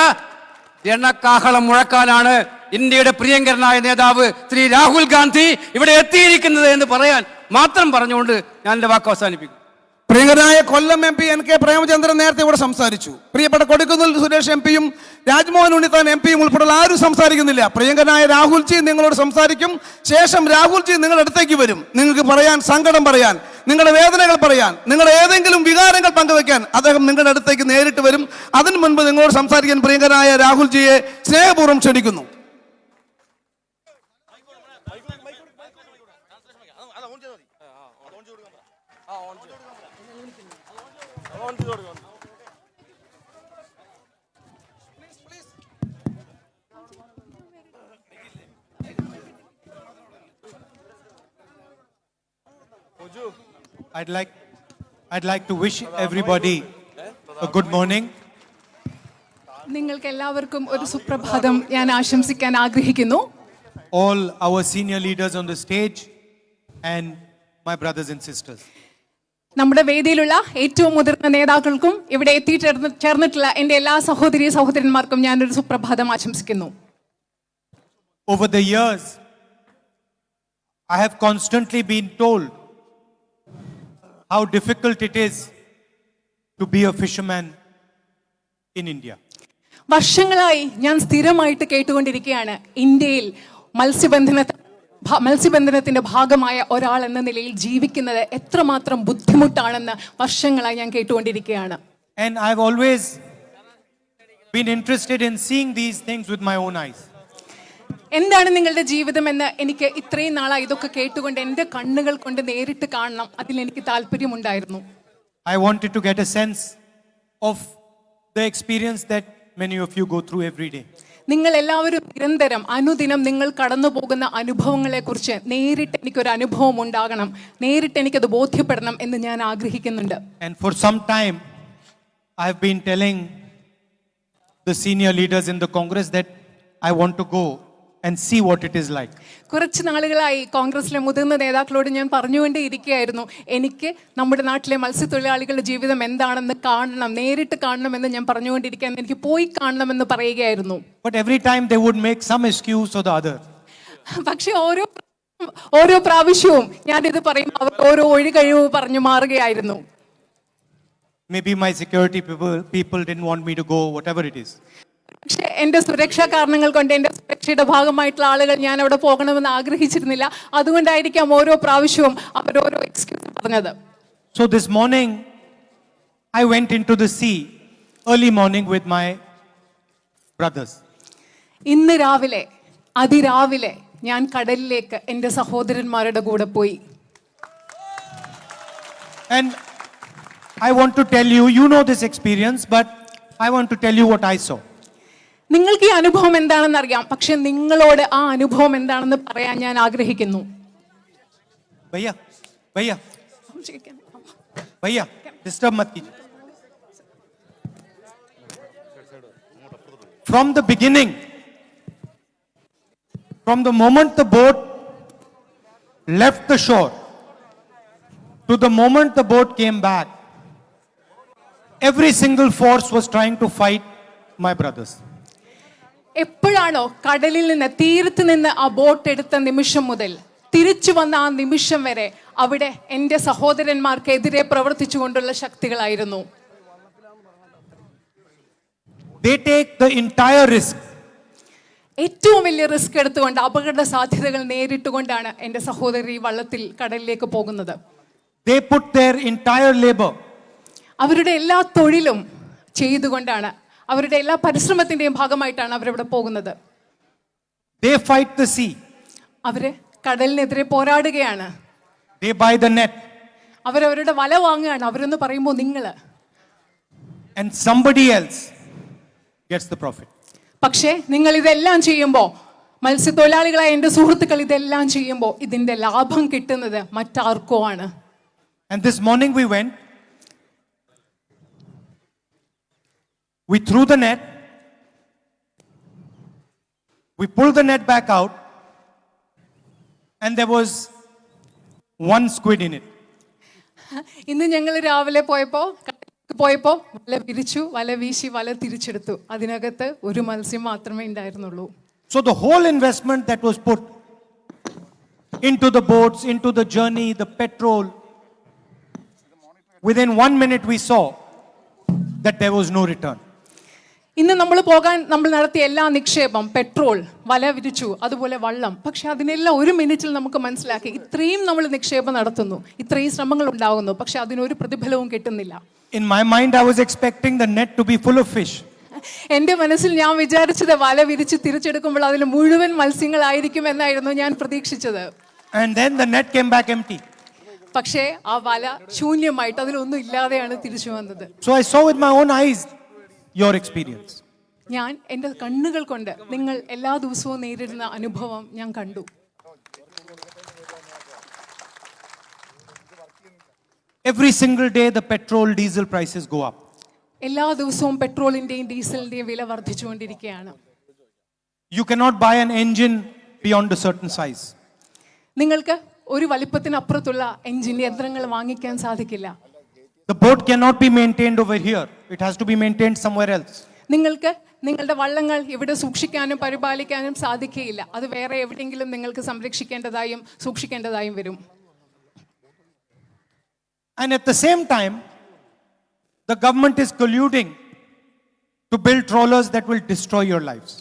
രണക്കാഹളം മുഴക്കാനാണ് ഇന്ത്യയുടെ പ്രിയങ്കരനായ നേതാവ് ശ്രീ രാഹുൽ ഗാന്ധി ഇവിടെ എത്തിയിരിക്കുന്നത് എന്ന് പറയാൻ മാത്രം പറഞ്ഞുകൊണ്ട് ഞാൻ എൻ്റെ വാക്ക് അവസാനിപ്പിക്കും. പ്രിയങ്കരനായ കൊല്ലം MP NK പ്രേമചന്ദ്രൻ നേരത്തെ ഇവിടെ സംസാരിച്ചു. പ്രിയപ്പെട്ട കൊടിക്കുന്നിൽ സുരേഷ് MP-യും രാജ്മോഹൻ ഉണ്ണിത്താൻ MP-യും ഉൾപ്പെടെയുള്ള ആരും സംസാരിക്കുന്നില്ല. പ്രിയങ്കരനായ രാഹുൽജി നിങ്ങളോട് സംസാരിക്കും. ശേഷം രാഹുൽജി നിങ്ങളുടെ അടുത്തേക്ക് വരും. നിങ്ങൾക്ക് പറയാൻ, സങ്കടം പറയാൻ, നിങ്ങളുടെ വേദനകൾ പറയാൻ, നിങ്ങളുടെ ഏതെങ്കിലും വികാരങ്ങൾ പങ്കുവെക്കാൻ അദ്ദേഹം നിങ്ങളുടെ അടുത്തേക്ക് നേരിട്ട് വരും. അതിനു മുൻപ് നിങ്ങളോട് സംസാരിക്കാൻ പ്രിയങ്കരനായ രാഹുൽജിയെ സ്നേഹപൂർവ്വം ക്ഷണിക്കുന്നു. I'd like to wish everybody a good morning. നിങ്ങൾക്ക് എല്ലാവർക്കും ഒരു സുപ്രഭാതം ഞാൻ ആശംസിക്കാൻ ആഗ്രഹിക്കുന്നു. All our senior leaders on the stage and my brothers and sisters. നമ്മുടെ വേദിയിലുള്ള ഏറ്റവും മുതിർന്ന നേതാക്കൾക്കും ഇവിടെ എത്തിച്ചേർന്നിട്ടുള്ള എൻ്റെ എല്ലാ സഹോദരി സഹോദരന്മാർക്കും ഞാനൊരു സുപ്രഭാതം ആശംസിക്കുന്നു. Over the years, I have constantly been told how difficult it is to be a fisherman in India. വർഷങ്ങളായി ഞാൻ സ്ഥിരമായിട്ട് കേട്ടുകൊണ്ടിരിക്കുകയാണ്, ഇന്ത്യയിൽ മത്സ്യബന്ധനത്തിന്റെ ഭാഗമായ ഒരാൾ എന്ന നിലയിൽ ജീവിക്കുന്നത് എത്രമാത്രം ബുദ്ധിമുട്ടാണെന്ന് വർഷങ്ങളായി ഞാൻ കേട്ടുകൊണ്ടിരിക്കുകയാണ്. And I've always been interested in seeing these things with my own eyes. എന്താണ് നിങ്ങളുടെ ജീവിതം എന്ന് എനിക്ക് ഇത്രയും നാളായി ഇതൊക്കെ കേട്ടുകൊണ്ട് എൻ്റെ കണ്ണുകൾ കൊണ്ട് നേരിട്ട് കാണണം, അതിലെനിക്ക് താല്പര്യമുണ്ടായിരുന്നു. I wanted to get a sense of the experience that many of you go through every day. നിങ്ങൾ എല്ലാവരും നിരന്തരം അനുദിനം നിങ്ങൾ കടന്നു പോകുന്ന അനുഭവങ്ങളെ കുറിച്ച് നേരിട്ട് എനിക്കൊരു അനുഭവം ഉണ്ടാകണം, നേരിട്ട് എനിക്കത് ബോധ്യപ്പെടണം എന്ന് ഞാൻ ആഗ്രഹിക്കുന്നുണ്ട്. And for some time I have been telling the senior leaders in the Congress that I want to go and see what it is like. കുറച്ച് നാളുകളായി കോൺഗ്രസിലെ മുതിർന്ന നേതാക്കളോട് ഞാൻ പറഞ്ഞുകൊണ്ടേ ഇരിക്കുകയായിരുന്നു, എനിക്ക് നമ്മുടെ നാട്ടിലെ മത്സ്യത്തൊഴിലാളികളുടെ ജീവിതം എന്താണെന്ന് കാണണം, നേരിട്ട് കാണണമെന്ന് ഞാൻ പറഞ്ഞുകൊണ്ടിരിക്കാൻ, എനിക്ക് പോയി കാണണമെന്ന് പറയുകയായിരുന്നു. But every time they would make some excuse or the other. പക്ഷെ ഓരോ പ്രാവശ്യവും ഞാനിത് പറയും, അവർ ഓരോ ഒഴികഴിവ് പറഞ്ഞു മാറുകയായിരുന്നു. Maybe my security people didn't want me to go, whatever it is. പക്ഷെ എൻ്റെ സുരക്ഷാ കാരണങ്ങൾ കൊണ്ട്, എൻ്റെ സുരക്ഷയുടെ ഭാഗമായിട്ടുള്ള ആളുകൾ ഞാൻ അവിടെ പോകണമെന്ന് ആഗ്രഹിച്ചിരുന്നില്ല. അതുകൊണ്ടായിരിക്കാം ഓരോ പ്രാവശ്യവും അവർ ഓരോ എക്സ്ക്യൂസ് പറഞ്ഞത്. So this morning I went into the sea early morning with my brothers. ഇന്ന് രാവിലെ അതിരാവിലെ ഞാൻ കടലിലേക്ക് എൻ്റെ സഹോദരന്മാരുടെ കൂടെ പോയി. And I want to tell you, you know this experience, but I want to tell you what I saw. നിങ്ങൾക്ക് ഈ അനുഭവം എന്താണെന്ന് അറിയാം, പക്ഷെ നിങ്ങളോട് ആ അനുഭവം എന്താണെന്ന് പറയാൻ ഞാൻ ആഗ്രഹിക്കുന്നു. भैया disturb mat kijiye. From the beginning, from the moment the boat left the shore to the moment the boat came back, every single force was trying to fight my brothers. എപ്പോഴാണോ കടലിൽ നിന്ന്, തീരത്ത് നിന്ന് ആ ബോട്ട് എടുത്ത നിമിഷം മുതൽ തിരിച്ചു വന്ന ആ നിമിഷം വരെ അവിടെ എൻ്റെ സഹോദരന്മാർക്കെതിരെ പ്രവർത്തിച്ചുകൊണ്ടുള്ള ശക്തികളായിരുന്നു. They take the entire risk. ഏറ്റവും വലിയ റിസ്ക് എടുത്തുകൊണ്ട്, അപകട സാധ്യതകൾ നേരിട്ടുകൊണ്ടാണ് എൻ്റെ സഹോദരി വള്ളത്തിൽ കടലിലേക്ക് പോകുന്നത്. They put their entire labor. അവരുടെ എല്ലാ തൊഴിലും ചെയ്തുകൊണ്ടാണ്, അവരുടെ എല്ലാ പരിശ്രമത്തിന്റെയും ഭാഗമായിട്ടാണ് അവരവിടെ പോകുന്നത്. They fight the sea. അവര് കടലിനെതിരെ പോരാടുകയാണ്. They buy the net. അവരവരുടെ വല വാങ്ങുകയാണ്. അവരെന്ന് പറയുമ്പോൾ നിങ്ങള്. And somebody else gets the profit. പക്ഷേ നിങ്ങൾ ഇതെല്ലാം ചെയ്യുമ്പോൾ, മത്സ്യത്തൊഴിലാളികളായ എൻ്റെ സുഹൃത്തുക്കൾ ഇതെല്ലാം ചെയ്യുമ്പോൾ ഇതിന്റെ ലാഭം കിട്ടുന്നത് മറ്റാർക്കോ ആണ്. And this morning we went, we threw the net, we pulled the net back out, and there was one squid in it. ഇന്ന് ഞങ്ങൾ രാവിലെ പോയപ്പോ വല വിരിച്ചു, വല വീശി, വല തിരിച്ചെടുത്തു. അതിനകത്ത് ഒരു മത്സ്യം മാത്രമേ ഉണ്ടായിരുന്നുള്ളൂ. So the whole investment that was put into the boats, into the journey, the petrol, within 1 minute we saw that there was no return. ഇന്ന് നമ്മൾ നടത്തിയ എല്ലാ നിക്ഷേപം, പെട്രോൾ, വല വിരിച്ചു, അതുപോലെ വള്ളം, പക്ഷെ അതിനെല്ലാം 1 മിനിറ്റിൽ നമുക്ക് മനസ്സിലാക്കി ഇത്രയും നമ്മൾ നിക്ഷേപം നടത്തുന്നു, ഇത്രയും ശ്രമങ്ങൾ ഉണ്ടാകുന്നു, പക്ഷെ അതിനൊരു പ്രതിഫലവും കിട്ടുന്നില്ല. In my mind I was expecting the net to be full of fish. എന്റെ മനസ്സിൽ ഞാൻ വിചാരിച്ചത് വല വിരിച്ച് തിരിച്ചെടുക്കുമ്പോൾ അതിൽ മുഴുവൻ മത്സ്യങ്ങളായിരിക്കും എന്നായിരുന്നു ഞാൻ പ്രതീക്ഷിച്ചത്. And then the net came back empty. പക്ഷേ ആ വല ശൂന്യമായിട്ട് അതിലൊന്നും ഇല്ലാതെയാണ് തിരിച്ചു വന്നത്. So I saw with my own eyes your experience. ഞാൻ എൻ്റെ കണ്ണുകൾ കൊണ്ട് നിങ്ങൾ എല്ലാ ദിവസവും നേരിടുന്ന അനുഭവം ഞാൻ കണ്ടു. Every single day the petrol, diesel prices go up. എല്ലാ ദിവസവും പെട്രോളിന്റെയും ഡീസലിന്റെയും വില വർദ്ധിച്ചുകൊണ്ടിരിക്കുകയാണ്. You cannot buy an engine beyond a certain size. നിങ്ങൾക്ക് ഒരു വലിപ്പത്തിനപ്പുറത്തുള്ള എഞ്ചിൻ യന്ത്രങ്ങൾ വാങ്ങിക്കാൻ സാധിക്കില്ല. The boat cannot be maintained over here. It has to be maintained somewhere else. നിങ്ങൾക്ക് നിങ്ങളുടെ വള്ളങ്ങൾ ഇവിടെ സൂക്ഷിക്കാനും പരിപാലിക്കാനും സാധിക്കുകയില്ല. അത് വേറെ എവിടെയെങ്കിലും നിങ്ങൾക്ക് സംരക്ഷിക്കേണ്ടതായും സൂക്ഷിക്കേണ്ടതായും വരും. And at the same time, the government is colluding to build trawlers that will destroy your lives.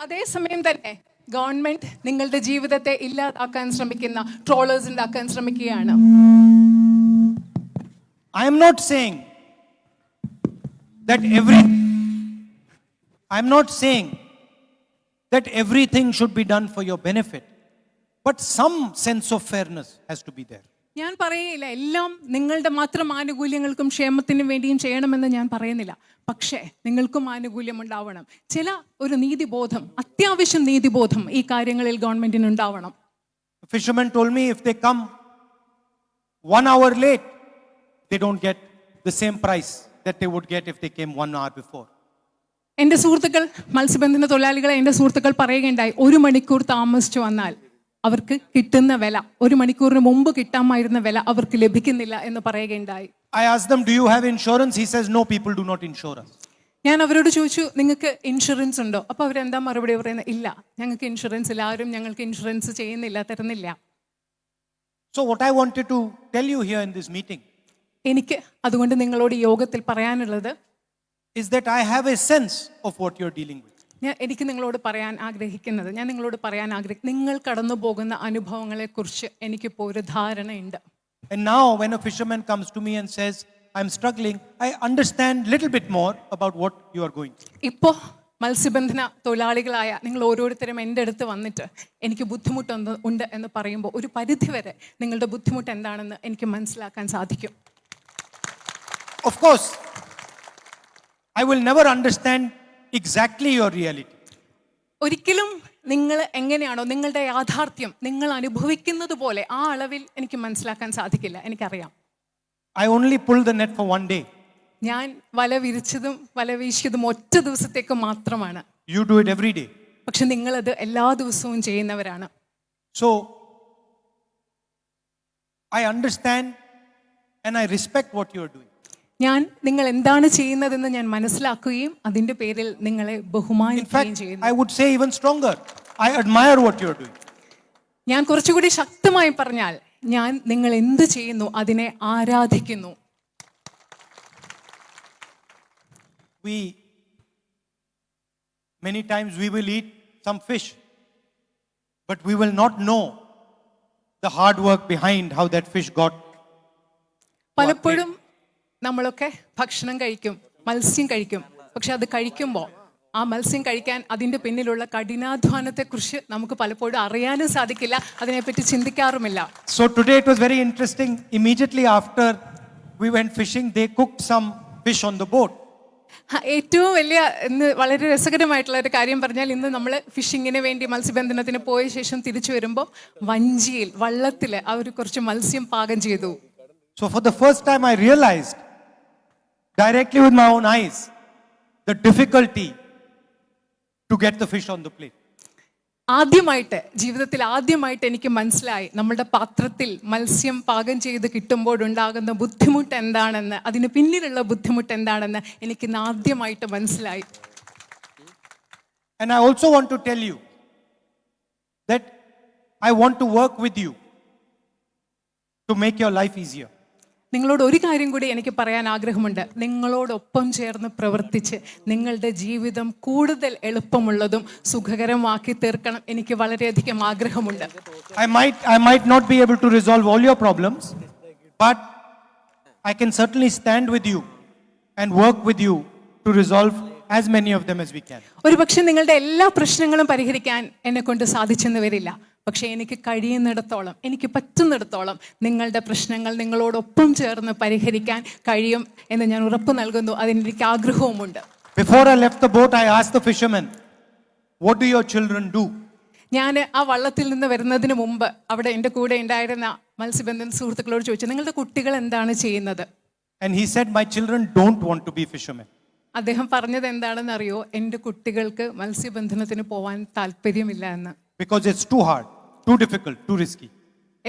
അതേ സമയം തന്നെ ഗവൺമെന്റ് നിങ്ങളുടെ ജീവിതത്തെ ഇല്ലാതാക്കാൻ ശ്രമിക്കുന്ന ട്രോളേഴ്സ് ഉണ്ടാക്കാൻ ശ്രമിക്കുകയാണ്. I am not saying that everything should be done for your benefit, but some sense of fairness has to be there. ഞാൻ പറയില്ല എല്ലാം നിങ്ങളുടെ മാത്രം ആനുകൂല്യങ്ങൾക്കും ക്ഷേമത്തിനും വേണ്ടിയും ചെയ്യണമെന്ന് ഞാൻ പറയുന്നില്ല. പക്ഷേ നിങ്ങൾക്കും ആനുകൂല്യം ഉണ്ടാവണം. ചില ഒരു നീതിബോധം, അത്യാവശ്യം നീതിബോധം ഈ കാര്യങ്ങളിൽ ഗവൺമെന്റിന് ഉണ്ടാവണം. The fisherman told me if they come 1 hour late, they don't get the same price that they would get if they came 1 hour before. എൻ്റെ സുഹൃത്തുക്കൾ, മത്സ്യബന്ധന തൊഴിലാളികളെ എൻ്റെ സുഹൃത്തുക്കൾ പറയുകയുണ്ടായി, 1 മണിക്കൂർ താമസിച്ചു വന്നാൽ അവർക്ക് കിട്ടുന്ന വില, 1 മണിക്കൂറിന് മുമ്പ് കിട്ടാമായിരുന്ന വില അവർക്ക് ലഭിക്കുന്നില്ല എന്ന് പറയുകയുണ്ടായി. I asked them, do you have insurance? He says, no, people do not insure us. ഞാൻ അവരോട് ചോദിച്ചു, നിങ്ങൾക്ക് ഇൻഷുറൻസ് ഉണ്ടോ? അപ്പൊ അവരെന്താ മറുപടി പറയുന്നത്? ഇല്ല, ഞങ്ങൾക്ക് ഇൻഷുറൻസ് ഇല്ല, ആരും ഞങ്ങൾക്ക് ഇൻഷുറൻസ് ചെയ്യുന്നില്ല, തരുന്നില്ല. So what I wanted to tell you here in this meeting എനിക്ക് അതുകൊണ്ട് നിങ്ങളോട് യോഗത്തിൽ പറയാനുള്ളത് is that I have a sense of what you're dealing with. എനിക്ക് നിങ്ങളോട് പറയാൻ ആഗ്രഹിക്കുന്നത്, നിങ്ങൾ കടന്നു പോകുന്ന അനുഭവങ്ങളെ കുറിച്ച് എനിക്കിപ്പോൾ ഒരു ധാരണയുണ്ട്. And now when a fisherman comes to me and says, I'm struggling, I understand little bit more about what you are going through. ഇപ്പോൾ മത്സ്യബന്ധന തൊഴിലാളികളായ നിങ്ങൾ ഓരോരുത്തരും എൻ്റെ അടുത്ത് വന്നിട്ട് എനിക്ക് ബുദ്ധിമുട്ടുണ്ട് എന്ന് പറയുമ്പോൾ ഒരു പരിധിവരെ നിങ്ങളുടെ ബുദ്ധിമുട്ട് എന്താണെന്ന് എനിക്ക് മനസ്സിലാക്കാൻ സാധിക്കും. Of course, I will never understand exactly your reality. ഒരിക്കലും നിങ്ങൾ എങ്ങനെയാണോ നിങ്ങളുടെ യാഥാർത്ഥ്യം നിങ്ങൾ അനുഭവിക്കുന്നത് പോലെ ആ അളവിൽ എനിക്ക് മനസ്സിലാക്കാൻ സാധിക്കില്ല, എനിക്കറിയാം. I only pull the net for 1 day. ഞാൻ വല വിരിച്ചതും വല വീശിയതും ഒറ്റ ദിവസത്തേക്ക് മാത്രമാണ്. You do it every day. പക്ഷെ നിങ്ങളത് എല്ലാ ദിവസവും ചെയ്യുന്നവരാണ്. So I understand and I respect what you are doing. ഞാൻ നിങ്ങൾ എന്താണ് ചെയ്യുന്നതെന്ന് ഞാൻ മനസ്സിലാക്കുകയും അതിന്റെ പേരിൽ നിങ്ങളെ In ബഹുമാനിക്കുകയും fact, ചെയ്യുന്നു. I would say even stronger. I admire what you are doing. ഞാൻ കുറച്ചുകൂടി ശക്തമായി പറഞ്ഞാൽ ഞാൻ നിങ്ങൾ എന്ത് ചെയ്യുന്നു അതിനെ ആരാധിക്കുന്നു. Many times we will eat some fish, but we will not know the hard work behind how that fish got. പലപ്പോഴും നമ്മളൊക്കെ ഭക്ഷണം കഴിക്കും, മത്സ്യം കഴിക്കും. പക്ഷെ അത് കഴിക്കുമ്പോൾ ആ മത്സ്യം കഴിക്കാൻ അതിൻ്റെ പിന്നിലുള്ള കഠിനാധ്വാനത്തെക്കുറിച്ച് നമുക്ക് പലപ്പോഴും അറിയാനും സാധിക്കില്ല, അതിനെപ്പറ്റി ചിന്തിക്കാറുമില്ല. So today it was very interesting. Immediately after we went fishing, they cooked some fish on the boat. ഏറ്റവും വലിയ ഇന്ന് വളരെ രസകരമായിട്ടുള്ള ഒരു കാര്യം പറഞ്ഞാൽ, ഇന്ന് നമ്മൾ ഫിഷിങ്ങിന് വേണ്ടി മത്സ്യബന്ധനത്തിന് പോയ ശേഷം തിരിച്ചു വരുമ്പോൾ വഞ്ചിയിൽ വള്ളത്തിൽ അവർ കുറച്ച് മത്സ്യം പാകം ചെയ്തു. So for the first time I realized directly with my own eyes the difficulty to get the fish on the plate. ജീവിതത്തിൽ ആദ്യമായിട്ട് എനിക്ക് മനസ്സിലായി നമ്മുടെ പാത്രത്തിൽ മത്സ്യം പാകം ചെയ്ത് കിട്ടുമ്പോഴുണ്ടാകുന്ന ബുദ്ധിമുട്ട് എന്താണെന്ന്, അതിന് പിന്നിലുള്ള ബുദ്ധിമുട്ട് എന്താണെന്ന് എനിക്ക് ആദ്യമായിട്ട് മനസ്സിലായി. And I also want to tell you that I want to work with you to make your life easier. നിങ്ങളോട് ഒരു കാര്യം കൂടി എനിക്ക് പറയാൻ ആഗ്രഹമുണ്ട്. നിങ്ങളോടൊപ്പം ചേർന്ന് പ്രവർത്തിച്ച് നിങ്ങളുടെ ജീവിതം കൂടുതൽ എളുപ്പമുള്ളതും സുഖകരമാക്കി തീർക്കണം എനിക്ക് വളരെയധികം ആഗ്രഹമുണ്ട്. I might not be able to resolve all your problems, but I can certainly stand with you and work with you to resolve as many of them as we can. ഒരുപക്ഷെ നിങ്ങളുടെ എല്ലാ പ്രശ്നങ്ങളും പരിഹരിക്കാൻ എന്നെ കൊണ്ട് സാധിച്ചെന്ന് വരില്ല, പക്ഷേ എനിക്ക് കഴിയുന്നിടത്തോളം, എനിക്ക് പറ്റുന്നിടത്തോളം നിങ്ങളുടെ പ്രശ്നങ്ങൾ നിങ്ങളോടൊപ്പം ചേർന്ന് പരിഹരിക്കാൻ കഴിയും എന്ന് ഞാൻ ഉറപ്പ് നൽകുന്നു. അതിനെനിക്ക് ആഗ്രഹവുമുണ്ട്. Before I left the boat, I asked the fisherman, "What do your children do?" ഞാൻ ആ വള്ളത്തിൽ നിന്ന് വരുന്നതിന് മുമ്പ് അവിടെ എൻ്റെ കൂടെ ഉണ്ടായിരുന്ന മത്സ്യബന്ധന സുഹൃത്തുക്കളോട് ചോദിച്ചു, നിങ്ങളുടെ കുട്ടികൾ എന്താണ് ചെയ്യുന്നത്? And he said, "My children don't want to be fishermen." അദ്ദേഹം പറഞ്ഞത് എന്താണെന്ന് അറിയോ? എൻ്റെ കുട്ടികൾക്ക് മത്സ്യബന്ധനത്തിന് പോവാൻ താല്പര്യമില്ല എന്ന്. Because it's too hard, too difficult, too risky.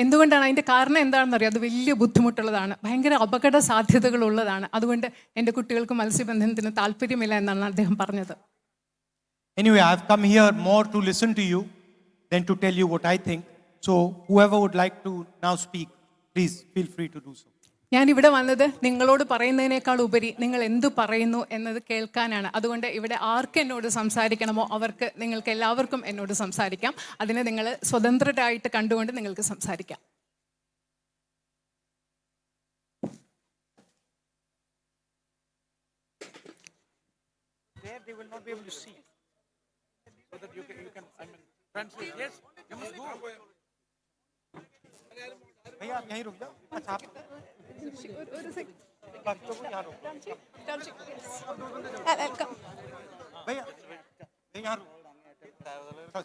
എന്തുകൊണ്ടാണ്? അതിൻ്റെ കാരണം എന്താണെന്ന് അറിയോ? അത് വലിയ ബുദ്ധിമുട്ടുള്ളതാണ്, ഭയങ്കര അപകട സാധ്യതകളുള്ളതാണ്. അതുകൊണ്ട് എൻ്റെ കുട്ടികൾക്ക് മത്സ്യബന്ധനത്തിന് താല്പര്യമില്ല എന്നാണ് അദ്ദേഹം പറഞ്ഞത്. Anyway, I've come here more to listen to you than to tell you what I think. So whoever would like to now speak, please feel free to do so. ഞാൻ ഇവിടെ വന്നത് നിങ്ങളോട് പറയുന്നതിനേക്കാൾ ഉപരി നിങ്ങൾ എന്തു പറയുന്നു എന്നത് കേൾക്കാനാണ്. അതുകൊണ്ട് ഇവിടെ ആർക്ക് എന്നോട് സംസാരിക്കണമോ അവർക്ക്, നിങ്ങൾക്ക് എല്ലാവർക്കും എന്നോട് സംസാരിക്കാം. അതിനെ നിങ്ങൾ സ്വതന്ത്രരായിട്ട് കണ്ടുകൊണ്ട് നിങ്ങൾക്ക് സംസാരിക്കാം. भैया यहीं रुक जाओ. अच्छा आप भैया यहाँ रुक.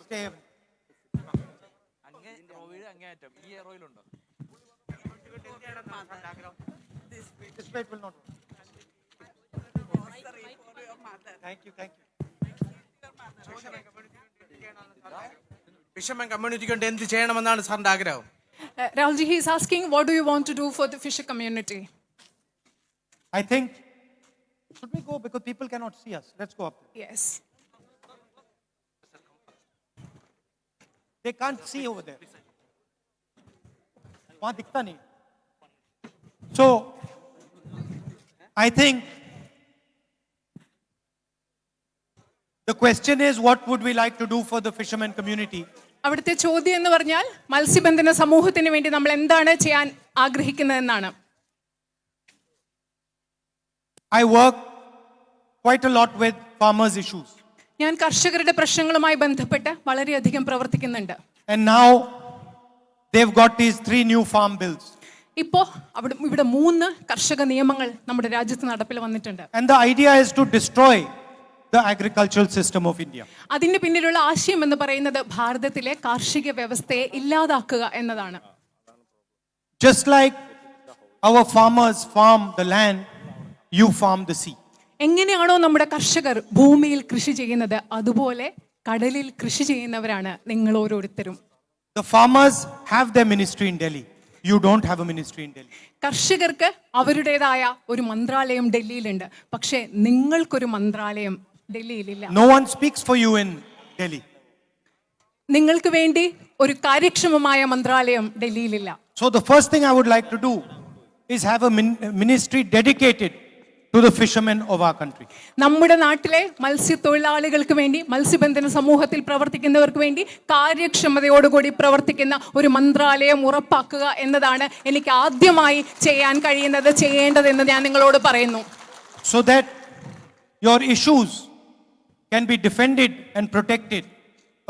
Stay. This way it will not work. Thank you. Fisherman കമ്മ്യൂണിറ്റിക്ക് വേണ്ടി എന്ത് ചെയ്യണമെന്നാണ് സാറിന്റെ ആഗ്രഹം? Rahulji, he is asking, what do you want to do for the fisher community? I think, should we go, because people cannot see us? Let's go up there. Yes. They can't see over there. वहाँ दिखता नहीं. So, I think the question is, what would we like to do for the fishermen community? അവിടുത്തെ ചോദ്യം എന്ന് പറഞ്ഞാൽ മത്സ്യബന്ധന സമൂഹത്തിന് വേണ്ടി നമ്മൾ എന്താണ് ചെയ്യാൻ ആഗ്രഹിക്കുന്നതെന്നാണ്. I work quite a lot with farmers' issues. ഞാൻ കർഷകരുടെ പ്രശ്നങ്ങളുമായി ബന്ധപ്പെട്ട് വളരെയധികം പ്രവർത്തിക്കുന്നുണ്ട്. And now they've got these 3 new farm bills. ഇപ്പോൾ ഇവിടെ 3 കർഷക നിയമങ്ങൾ നമ്മുടെ രാജ്യത്ത് നടപ്പിൽ വന്നിട്ടുണ്ട്. And the idea is to destroy the agricultural system of India. അതിന്റെ പിന്നിലുള്ള ആശയം എന്ന് പറയുന്നത് ഭാരതത്തിലെ കാർഷിക വ്യവസ്ഥയെ ഇല്ലാതാക്കുക എന്നതാണ്. Just like our farmers farm the land, you farm the sea. എങ്ങനെയാണോ നമ്മുടെ കർഷകർ ഭൂമിയിൽ കൃഷി ചെയ്യുന്നത്, അതുപോലെ കടലിൽ കൃഷി ചെയ്യുന്നവരാണ് നിങ്ങൾ ഓരോരുത്തരും. The farmers have their ministry in Delhi. You don't have a ministry in Delhi. കർഷകർക്ക് അവരുടേതായ ഒരു മന്ത്രാലയം ഡൽഹിയിലുണ്ട്, പക്ഷേ നിങ്ങൾക്കൊരു മന്ത്രാലയം ഡൽഹിയിലില്ല. No one speaks for you in Delhi. നിങ്ങൾക്ക് വേണ്ടി ഒരു കാര്യക്ഷമമായ മന്ത്രാലയം ഡൽഹിയിലില്ല. So the first thing I would like to do is have a ministry dedicated to the fishermen of our country. നമ്മുടെ നാട്ടിലെ മത്സ്യത്തൊഴിലാളികൾക്ക് വേണ്ടി, മത്സ്യബന്ധന സമൂഹത്തിൽ പ്രവർത്തിക്കുന്നവർക്ക് വേണ്ടി കാര്യക്ഷമതയോടുകൂടി പ്രവർത്തിക്കുന്ന ഒരു മന്ത്രാലയം ഉറപ്പാക്കുക എന്നതാണ് എനിക്ക് ആദ്യമായി ചെയ്യാൻ കഴിയുന്നത്, ചെയ്യേണ്ടതെന്ന് ഞാൻ നിങ്ങളോട് പറയുന്നു. So that your issues can be defended and protected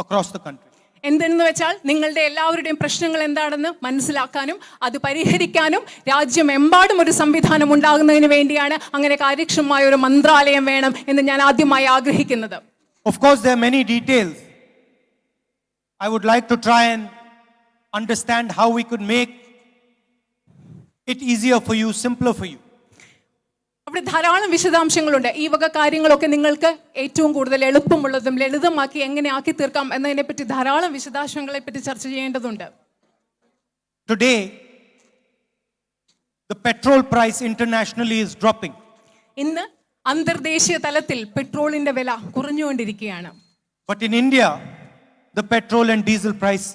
across the country. എന്തെന്ന് വെച്ചാൽ നിങ്ങളുടെ എല്ലാവരുടെയും പ്രശ്നങ്ങൾ എന്താണെന്ന് മനസ്സിലാക്കാനും അത് പരിഹരിക്കാനും രാജ്യമെമ്പാടും ഒരു സംവിധാനം ഉണ്ടാകുന്നതിന് വേണ്ടിയാണ് അങ്ങനെ കാര്യക്ഷമമായ ഒരു മന്ത്രാലയം വേണം എന്ന് ഞാൻ ആദ്യമായി ആഗ്രഹിക്കുന്നത്. Of course, there are many details. I would like to try and understand how we could make it easier for you, simpler for you. അവിടെ ധാരാളം വിശദാംശങ്ങളുണ്ട്. ഈ വക കാര്യങ്ങളൊക്കെ നിങ്ങൾക്ക് ഏറ്റവും കൂടുതൽ എളുപ്പമുള്ളതും ലളിതമാക്കി എങ്ങനെ ആക്കി തീർക്കാം എന്നതിനെ പറ്റി ധാരാളം വിശദാംശങ്ങളെ പറ്റി ചർച്ച ചെയ്യേണ്ടതുണ്ട്. Today, the petrol price internationally is dropping. ഇന്ന് അന്തർദേശീയ തലത്തിൽ പെട്രോളിന്റെ വില കുറഞ്ഞുകൊണ്ടിരിക്കുകയാണ്. But in India, the petrol and diesel price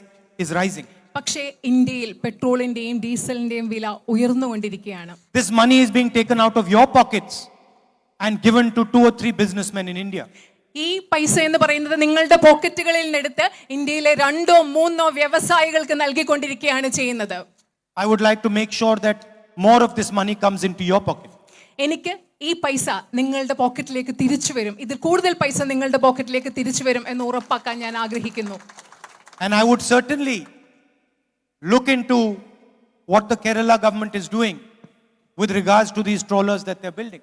is rising. പക്ഷേ ഇന്ത്യയിൽ പെട്രോളിന്റെയും ഡീസലിന്റെയും വില ഉയർന്നുകൊണ്ടിരിക്കുകയാണ്. This money is being taken out of your pockets and given to 2 or 3 businessmen in India. ഈ പൈസ എന്ന് പറയുന്നത് നിങ്ങളുടെ പോക്കറ്റുകളിൽ നിന്നെടുത്ത് ഇന്ത്യയിലെ 2 or 3 വ്യവസായികൾക്ക് നൽകിക്കൊണ്ടിരിക്കുകയാണ് ചെയ്യുന്നത്. I would like to make sure that more of this money comes into your pocket. എനിക്ക് ഈ പൈസ നിങ്ങളുടെ പോക്കറ്റിലേക്ക് തിരിച്ചു വരും, ഇതിൽ കൂടുതൽ പൈസ നിങ്ങളുടെ പോക്കറ്റിലേക്ക് തിരിച്ചു വരും എന്ന് ഉറപ്പാക്കാൻ ഞാൻ ആഗ്രഹിക്കുന്നു. And I would certainly look into what the Kerala government is doing with regards to these trawlers that they're building.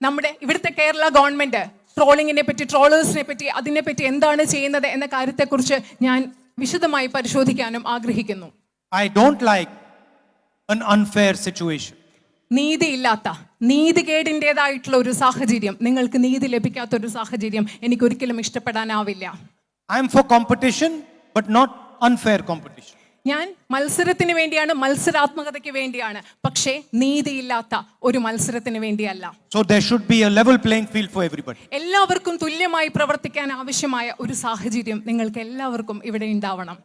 നമ്മുടെ ഇവിടുത്തെ കേരള ഗവൺമെന്റ് ട്രോളിങ്ങിനെ പറ്റി, ട്രോളേഴ്സിനെ പറ്റി, അതിനെപ്പറ്റി എന്താണ് ചെയ്യുന്നത് എന്ന കാര്യത്തെക്കുറിച്ച് ഞാൻ വിശദമായി പരിശോധിക്കാനും ആഗ്രഹിക്കുന്നു. I don't like an unfair situation. നീതിയില്ലാത്ത, നീതികേടിൻ്റെതായിട്ടുള്ള ഒരു സാഹചര്യം, നിങ്ങൾക്ക് നീതി ലഭിക്കാത്ത ഒരു സാഹചര്യം എനിക്ക് ഒരിക്കലും ഇഷ്ടപ്പെടാനാവില്ല. I am for competition, but not unfair competition. ഞാൻ മത്സരത്തിന് വേണ്ടിയാണ്, മത്സരാത്മകതയ്ക്ക് വേണ്ടിയാണ്, പക്ഷേ നീതിയില്ലാത്ത ഒരു മത്സരത്തിന് വേണ്ടിയല്ല. So there should be a level playing field for everybody. എല്ലാവർക്കും തുല്യമായി പ്രവർത്തിക്കാൻ ആവശ്യമായ ഒരു സാഹചര്യം നിങ്ങൾക്ക് എല്ലാവർക്കും ഇവിടെ ഉണ്ടാവണം.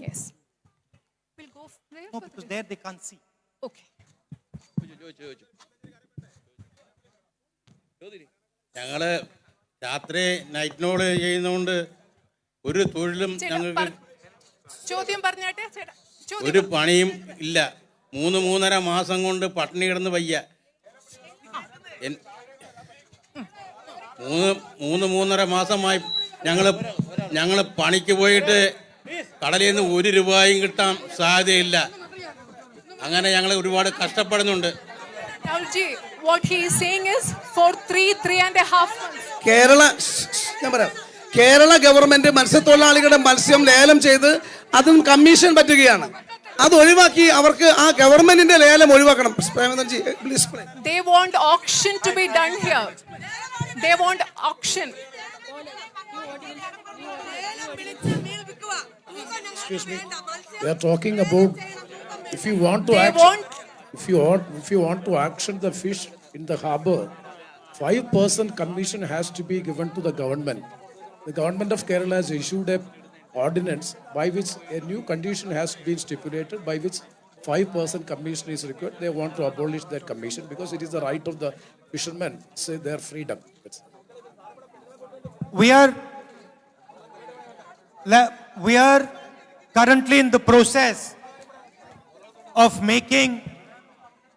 Yes. We'll go there. No, because there they can't see. Okay. ഞങ്ങള് രാത്രി നൈറ്റ് നോട് ചെയ്യുന്നതുകൊണ്ട് ഒരു തൊഴിലും ഞങ്ങൾക്ക് ചോദ്യം പറഞ്ഞാട്ടെ ചേട്ടാ. ഒരു പണിയും ഇല്ല. 3-3.5 മാസം കൊണ്ട് പട്ടിണി കിടന്ന് വയ്യ. 3-3.5 മാസമായി ഞങ്ങള് പണിക്ക് പോയിട്ട് കടലിൽ നിന്ന് 1 രൂപയും കിട്ടാൻ സാധ്യതയില്ല. അങ്ങനെ ഞങ്ങൾ ഒരുപാട് കഷ്ടപ്പെടുന്നുണ്ട്. Rahulji, what he is saying is for 3.5 months. Kerala government മത്സ്യത്തൊഴിലാളികളുടെ മത്സ്യം ലേലം ചെയ്ത് അതും കമ്മീഷൻ പറ്റുകയാണ്. അത് ഒഴിവാക്കി അവർക്ക് ആ ഗവൺമെന്റിന്റെ ലേലം ഒഴിവാക്കണം. They want auction to be done here. They want auction. Excuse me. We are talking about if you want to if you want to auction the fish in the harbor, 5% commission has to be given to the government. The government of Kerala has issued a ordinance by which a new condition has been stipulated by which 5% commission is required. They want to abolish that commission because it is the right of the fishermen, say their freedom. We are currently in the process of making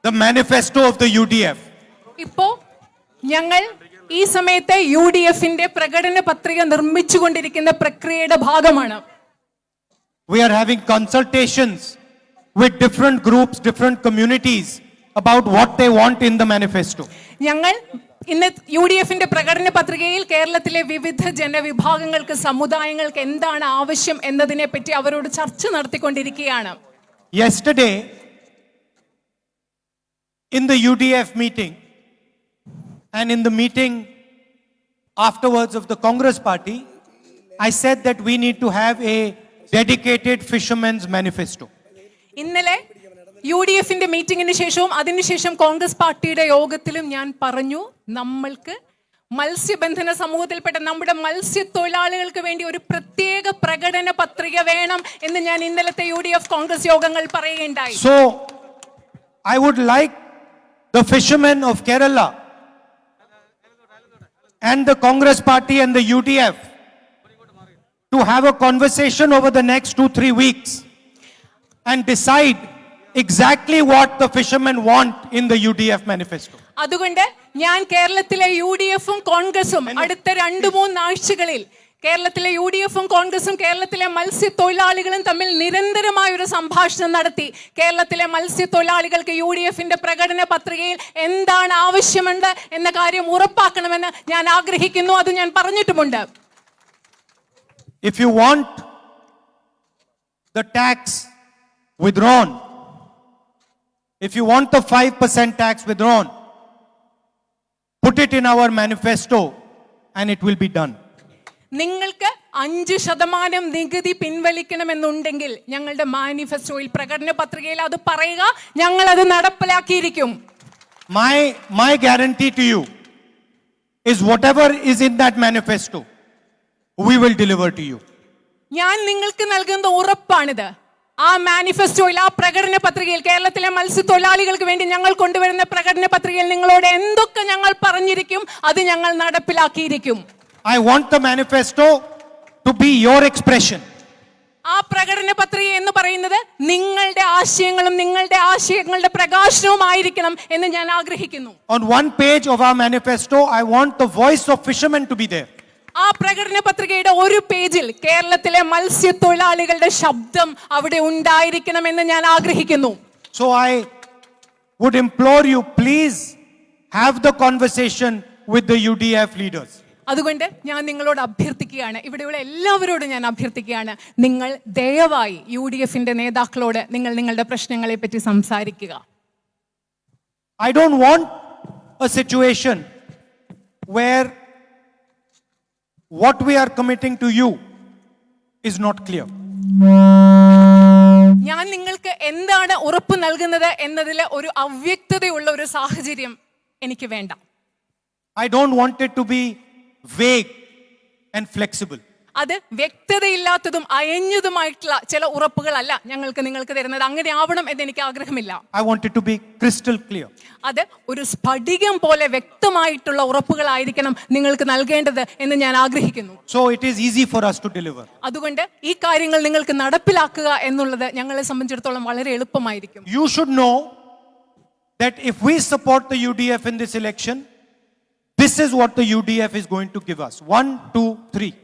the manifesto of the UDF. ഇപ്പോ ഞങ്ങൾ ഈ സമയത്തെ UDFന്റെ പ്രകടന പത്രിക നിർമ്മിച്ചുകൊണ്ടിരിക്കുന്ന പ്രക്രിയയുടെ ഭാഗമാണ്. We are having consultations with different groups, different communities about what they want in the manifesto. ഞങ്ങൾ ഇന്ന് UDFന്റെ പ്രകടന പത്രികയിൽ കേരളത്തിലെ വിവിധ ജനവിഭാഗങ്ങൾക്ക്, സമുദായങ്ങൾക്ക് എന്താണ് ആവശ്യം എന്നതിനെ പറ്റി അവരോട് ചർച്ച നടത്തിക്കൊണ്ടിരിക്കുകയാണ്. Yesterday, in the UDF meeting and in the meeting afterwards of the Congress party, I said that we need to have a dedicated fishermen's manifesto. ഇന്നലെ UDFന്റെ മീറ്റിംഗിന് ശേഷവും അതിനുശേഷം കോൺഗ്രസ് പാർട്ടിയുടെ യോഗത്തിലും ഞാൻ പറഞ്ഞു, നമ്മൾക്ക് മത്സ്യബന്ധന സമൂഹത്തിൽപ്പെട്ട നമ്മുടെ മത്സ്യത്തൊഴിലാളികൾക്ക് വേണ്ടി ഒരു പ്രത്യേക പ്രകടന പത്രിക വേണം എന്ന് ഞാൻ ഇന്നലത്തെ UDF കോൺഗ്രസ് യോഗങ്ങൾ പറയുകയുണ്ടായി. So, I would like the fishermen of Kerala and the Congress party and the UDF to have a conversation over the next 2-3 weeks and decide exactly what the fishermen want in the UDF manifesto. അതുകൊണ്ട് ഞാൻ കേരളത്തിലെ UDF-ഉം കോൺഗ്രസും അടുത്ത 2-3 ആഴ്ചകളിൽ കേരളത്തിലെ UDF-ഉം കോൺഗ്രസും കേരളത്തിലെ മത്സ്യത്തൊഴിലാളികളും തമ്മിൽ നിരന്തരമായ ഒരു സംഭാഷണം നടത്തി. കേരളത്തിലെ മത്സ്യത്തൊഴിലാളികൾക്ക് UDF-ന്റെ പ്രകടന പത്രികയിൽ എന്താണ് ആവശ്യമുണ്ട് എന്ന കാര്യം ഉറപ്പാക്കണമെന്ന് ഞാൻ ആഗ്രഹിക്കുന്നു. അത് ഞാൻ പറഞ്ഞിട്ടുമുണ്ട്. If you want the tax withdrawn, if you want the 5% tax withdrawn, put it in our manifesto and it will be done. നിങ്ങൾക്ക് 5% നികുതി പിൻവലിക്കണമെന്നുണ്ടെങ്കിൽ ഞങ്ങളുടെ മാനിഫെസ്റ്റോയിൽ പ്രകടന പത്രികയിൽ അത് പറയുക, ഞങ്ങൾ അത് നടപ്പിലാക്കിയിരിക്കും. My guarantee to you is whatever is in that manifesto, we will deliver to you. ഞാൻ നിങ്ങൾക്ക് നൽകുന്ന ഉറപ്പാണിത്. ആ മാനിഫെസ്റ്റോയിൽ, ആ പ്രകടന പത്രികയിൽ, കേരളത്തിലെ മത്സ്യത്തൊഴിലാളികൾക്ക് വേണ്ടി ഞങ്ങൾ കൊണ്ടുവരുന്ന പ്രകടന പത്രികയിൽ നിങ്ങളോട് എന്തൊക്കെ ഞങ്ങൾ പറഞ്ഞിരിക്കും അത് ഞങ്ങൾ നടപ്പിലാക്കിയിരിക്കും. I want the manifesto to be your expression. ആ പ്രകടന പത്രിക എന്ന് പറയുന്നത് നിങ്ങളുടെ ആശയങ്ങളും നിങ്ങളുടെ ആശയങ്ങളുടെ പ്രകാശനവുമായിരിക്കണം എന്ന് ഞാൻ ആഗ്രഹിക്കുന്നു. On one page of our manifesto, I want the voice of fishermen to be there. ആ പ്രകടന പത്രികയുടെ ഒരു പേജിൽ കേരളത്തിലെ മത്സ്യത്തൊഴിലാളികളുടെ ശബ്ദം അവിടെ ഉണ്ടായിരിക്കണമെന്ന് ഞാൻ ആഗ്രഹിക്കുന്നു. So I would implore you, please have the conversation with the UDF leaders. അതുകൊണ്ട് ഞാൻ നിങ്ങളോട് അഭ്യർത്ഥിക്കുകയാണ്, ഇവിടെയുള്ള എല്ലാവരോടും ഞാൻ അഭ്യർത്ഥിക്കുകയാണ്, നിങ്ങൾ ദയവായി UDF-ന്റെ നേതാക്കളോട് നിങ്ങൾ നിങ്ങളുടെ പ്രശ്നങ്ങളെ പറ്റി സംസാരിക്കുക. I don't want a situation where what we are committing to you is not clear. ഞാൻ നിങ്ങൾക്ക് എന്താണ് ഉറപ്പ് നൽകുന്നത് എന്നതിൽ ഒരു അവ്യക്തതയുള്ള ഒരു സാഹചര്യം എനിക്ക് വേണ്ട. I don't want it to be vague and flexible. അത് വ്യക്തതയില്ലാത്തതും അയഞ്ഞതുമായിട്ടുള്ള ചില ഉറപ്പുകളല്ല ഞങ്ങൾക്ക് നിങ്ങൾക്ക് തരുന്നത്. അങ്ങനെ ആവണം എന്ന് എനിക്ക് ആഗ്രഹമില്ല. I want it to be crystal clear. അത് ഒരു സ്ഫടികം പോലെ വ്യക്തമായിട്ടുള്ള ഉറപ്പുകളായിരിക്കണം നിങ്ങൾക്ക് നൽകേണ്ടത് എന്ന് ഞാൻ ആഗ്രഹിക്കുന്നു. So it is easy for us to deliver. അതുകൊണ്ട് ഈ കാര്യങ്ങൾ നിങ്ങൾക്ക് നടപ്പിലാക്കുക എന്നുള്ളത് ഞങ്ങളെ സംബന്ധിച്ചിടത്തോളം വളരെ എളുപ്പമായിരിക്കും. You should know that if we support the UDF in this election, this is what the UDF is going to give us. 1, 2, 3.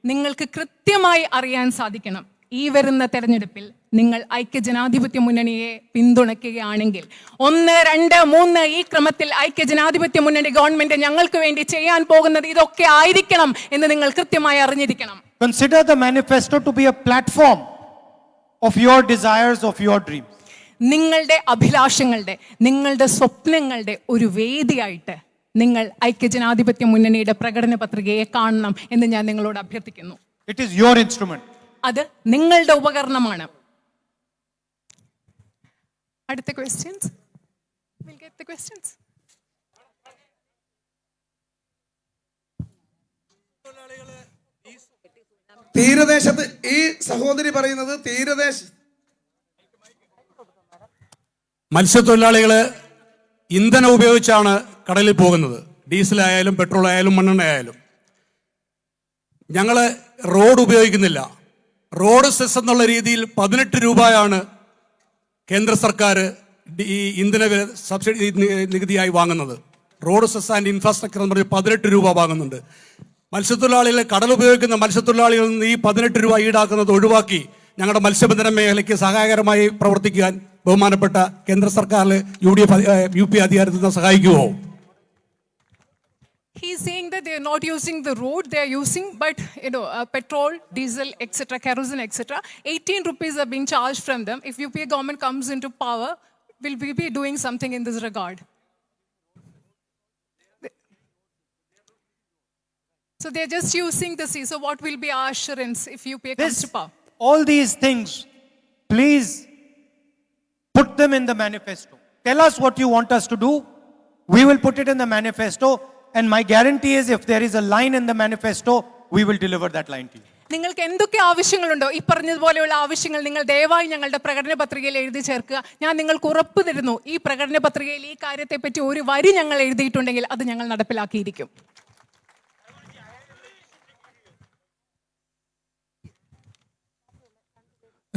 നിങ്ങൾക്ക് കൃത്യമായി അറിയാൻ സാധിക്കണം, ഈ വരുന്ന തെരഞ്ഞെടുപ്പിൽ നിങ്ങൾ ഐക്യജനാധിപത്യ മുന്നണിയെ പിന്തുണയ്ക്കുകയാണെങ്കിൽ 1, 2, 3 ഈ ക്രമത്തിൽ ഐക്യജനാധിപത്യ മുന്നണി ഗവൺമെന്റ് ഞങ്ങൾക്ക് വേണ്ടി ചെയ്യാൻ പോകുന്നത് ഇതൊക്കെ ആയിരിക്കണം എന്ന് നിങ്ങൾ കൃത്യമായി അറിഞ്ഞിരിക്കണം. Consider the manifesto to be a platform of your desires, of your dreams. നിങ്ങളുടെ അഭിലാഷങ്ങളുടെ, നിങ്ങളുടെ സ്വപ്നങ്ങളുടെ ഒരു വേദിയായിട്ട് നിങ്ങൾ ഐക്യജനാധിപത്യ മുന്നണിയുടെ പ്രകടന പത്രികയെ കാണണം എന്ന് ഞാൻ നിങ്ങളോട് അഭ്യർത്ഥിക്കുന്നു. It is your instrument. അത് നിങ്ങളുടെ ഉപകരണമാണ്. അടുത്ത questions. We'll get the questions. തീരദേശത്ത് ഈ സഹോദരി പറയുന്നത് മത്സ്യത്തൊഴിലാളികള് ഇന്ധനം ഉപയോഗിച്ചാണ് കടലിൽ പോകുന്നത്. ഡീസലായാലും പെട്രോൾ ആയാലും മണ്ണെണ്ണ ആയാലും. ഞങ്ങൾ റോഡ് ഉപയോഗിക്കുന്നില്ല. റോഡ് സെസ് എന്നുള്ള രീതിയിൽ 18 രൂപയാണ് കേന്ദ്ര സർക്കാർ ഈ ഇന്ധന സബ്സിഡി നികുതിയായി വാങ്ങുന്നത്. റോഡ് സെസ് ആൻഡ് ഇൻഫ്രാസ്ട്രക്ചർ എന്ന് പറഞ്ഞ് 18 രൂപ വാങ്ങുന്നുണ്ട്. മത്സ്യത്തൊഴിലാളികൾ, കടൽ ഉപയോഗിക്കുന്ന മത്സ്യത്തൊഴിലാളികളിൽ നിന്ന് ഈ 18 രൂപ ഈടാക്കുന്നത് ഒഴിവാക്കി ഞങ്ങളുടെ മത്സ്യബന്ധന മേഖലയ്ക്ക് സഹായകരമായി പ്രവർത്തിക്കാൻ ബഹുമാനപ്പെട്ട കേന്ദ്ര സർക്കാരിൽ UP അധികാരത്തിൽ നിന്ന് സഹായിക്കുമോ? He is saying that they are not using the road, they are using petrol, diesel, etc., kerosene, etc. 18 rupees are being charged from them. If UPA government comes into power, will we be doing something in this regard? So they are just using the sea. So what will be our assurance if UPA comes to power? All these things, please put them in the manifesto. Tell us what you want us to do. We will put it in the manifesto. And my guarantee is if there is a line in the manifesto, we will deliver that line to you. നിങ്ങൾക്ക് എന്തൊക്കെ ആവശ്യങ്ങളുണ്ടോ, ഈ പറഞ്ഞതുപോലെയുള്ള ആവശ്യങ്ങൾ നിങ്ങൾ ദയവായി ഞങ്ങളുടെ പ്രകടന പത്രികയിൽ എഴുതി ചേർക്കുക. ഞാൻ നിങ്ങൾക്ക് ഉറപ്പ് തരുന്നു, ഈ പ്രകടന പത്രികയിൽ ഈ കാര്യത്തെപ്പറ്റി ഒരു വരി ഞങ്ങൾ എഴുതിയിട്ടുണ്ടെങ്കിൽ അത് ഞങ്ങൾ നടപ്പിലാക്കിയിരിക്കും.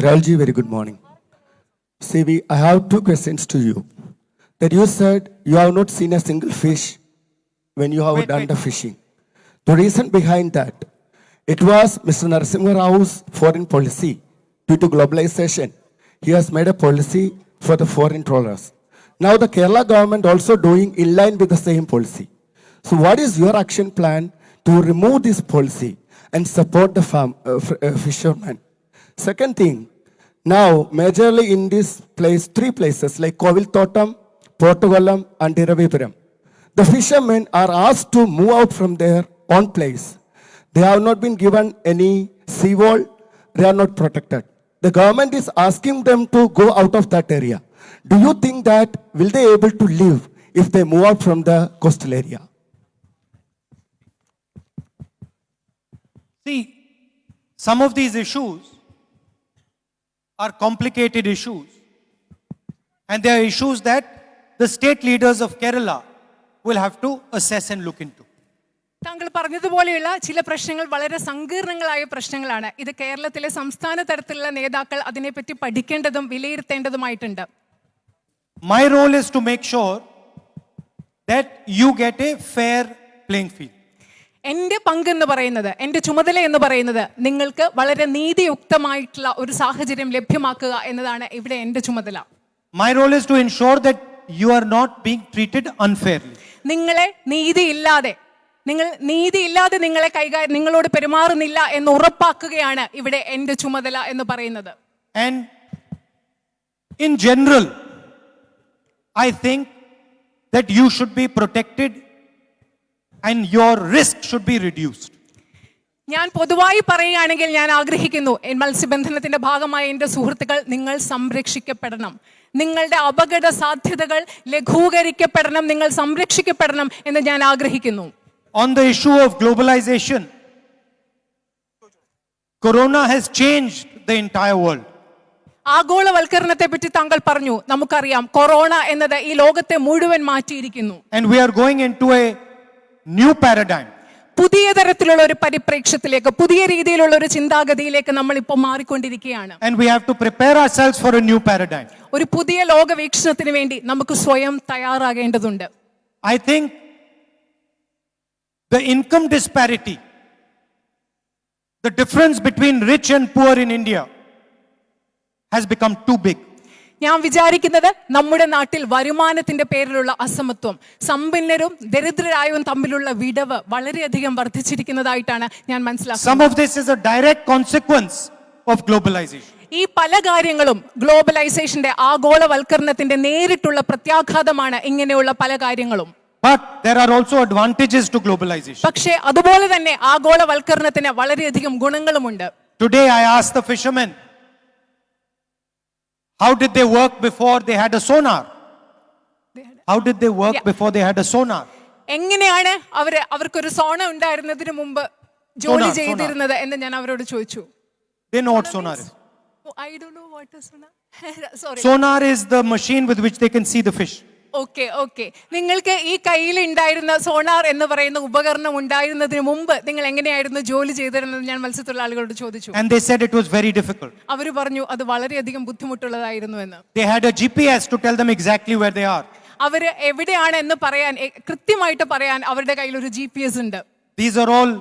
Rahulji, very good morning. CV, I have 2 questions to you. That you said you have not seen a single fish when you have Wait, done wait. the fishing. The reason behind that, it was Mr. Narasimha Rao's foreign policy. Due to globalization, he has made a policy for the foreign trawlers. Now the Kerala government also doing in line with the same policy. So what is your action plan to remove this policy and support the fishermen? Second thing, now majorly in this place, 3 places like Koviltottam, Portugallam and Iravipuram, the fishermen are asked to move out from their own place. They have not been given any seawall, they are not protected. The government is asking them to go out of that area. Do you think that will they able to live if they move out from the coastal area? See, some of these issues are complicated issues. And they are issues that the state leaders of Kerala will have to assess and look into. താങ്കൾ പറഞ്ഞതുപോലെയുള്ള ചില പ്രശ്നങ്ങൾ വളരെ സങ്കീർണങ്ങളായ പ്രശ്നങ്ങളാണ്. ഇത് കേരളത്തിലെ സംസ്ഥാന തലത്തിലുള്ള നേതാക്കൾ അതിനെപ്പറ്റി പഠിക്കേണ്ടതും വിലയിരുത്തേണ്ടതുമായിട്ടുണ്ട്. My role is to make sure that you get a fair playing field. എൻ്റെ പങ്കെന്ന് പറയുന്നത്, എൻ്റെ ചുമതല എന്ന് പറയുന്നത് നിങ്ങൾക്ക് വളരെ നീതിയുക്തമായിട്ടുള്ള ഒരു സാഹചര്യം ലഭ്യമാക്കുക എന്നതാണ് ഇവിടെ എൻ്റെ ചുമതല. My role is to ensure that you are not being treated unfairly. നിങ്ങളെ നീതിയില്ലാതെ നിങ്ങളോട് പെരുമാറുന്നില്ല എന്ന് ഉറപ്പാക്കുകയാണ് ഇവിടെ എൻ്റെ ചുമതല എന്ന് പറയുന്നത്. And in general, I think that you should be protected and your risk should be reduced. ഞാൻ പൊതുവായി പറയുകയാണെങ്കിൽ ഞാൻ ആഗ്രഹിക്കുന്നു മത്സ്യബന്ധനത്തിന്റെ ഭാഗമായ എൻ്റെ സുഹൃത്തുക്കൾ, നിങ്ങൾ സംരക്ഷിക്കപ്പെടണം. നിങ്ങളുടെ അപകട സാധ്യതകൾ ലഘൂകരിക്കപ്പെടണം, നിങ്ങൾ സംരക്ഷിക്കപ്പെടണം എന്ന് ഞാൻ ആഗ്രഹിക്കുന്നു. On the issue of globalization, Corona has changed the entire world. ആഗോളവൽക്കരണത്തെ പറ്റി താങ്കൾ പറഞ്ഞു. നമുക്കറിയാം കൊറോണ എന്നത് ഈ ലോകത്തെ മുഴുവൻ മാറ്റിയിരിക്കുന്നു. And we are going into a new paradigm. പുതിയ തരത്തിലുള്ള ഒരു പരിപ്രേക്ഷ്യത്തിലേക്ക്, പുതിയ രീതിയിലുള്ള ഒരു ചിന്താഗതിയിലേക്ക് നമ്മൾ ഇപ്പോൾ മാറിക്കൊണ്ടിരിക്കുകയാണ്. And we have to prepare ourselves for a new paradigm. ഒരു പുതിയ ലോക വീക്ഷണത്തിന് വേണ്ടി നമുക്ക് സ്വയം തയ്യാറാകേണ്ടതുണ്ട്. I think the income disparity, the difference between rich and poor in India has become too big. ഞാൻ വിചാരിക്കുന്നത് നമ്മുടെ നാട്ടിൽ വരുമാനത്തിന്റെ പേരിലുള്ള അസമത്വം, സമ്പന്നരും ദരിദ്രരായവരും തമ്മിലുള്ള വിടവ് വളരെയധികം വർദ്ധിച്ചിരിക്കുന്നതായിട്ടാണ് ഞാൻ മനസ്സിലാക്കുന്നത്. Some of this is a direct consequence of globalization. ഈ പല കാര്യങ്ങളും ഗ്ലോബലൈസേഷന്റെ, ആഗോളവൽക്കരണത്തിന്റെ നേരിട്ടുള്ള പ്രത്യാഘാതമാണ് ഇങ്ങനെയുള്ള പല കാര്യങ്ങളും. But there are also advantages to globalization. പക്ഷേ അതുപോലെ തന്നെ ആഗോളവൽക്കരണത്തിന് വളരെയധികം ഗുണങ്ങളുമുണ്ട്. Today I asked the fishermen, how did they work before they had a sonar? How did they work before they had a sonar? എങ്ങനെയാണ് അവർക്കൊരു സോണ ഉണ്ടായിരുന്നതിന് മുമ്പ് ജോലി ചെയ്തിരുന്നത് എന്ന് ഞാൻ അവരോട് ചോദിച്ചു. They know what sonar is. I don't know what is sonar. Sorry. Sonar is the machine with which they can see the fish. Okay. നിങ്ങൾക്ക് ഈ കയ്യിൽ ഉണ്ടായിരുന്ന സോണാർ എന്ന് പറയുന്ന ഉപകരണം ഉണ്ടായിരുന്നതിന് മുമ്പ് നിങ്ങൾ എങ്ങനെയായിരുന്നു ജോലി ചെയ്തിരുന്നത് ഞാൻ മത്സ്യത്തൊഴിലാളികളോട് ചോദിച്ചു. And they said it was very difficult. അവർ പറഞ്ഞു അത് വളരെയധികം ബുദ്ധിമുട്ടുള്ളതായിരുന്നു എന്ന്. They had a GPS to tell them exactly where they are. അവര് എവിടെയാണ് എന്ന് പറയാൻ, കൃത്യമായിട്ട് പറയാൻ അവരുടെ കയ്യിൽ ഒരു GPS ഉണ്ട്. These are all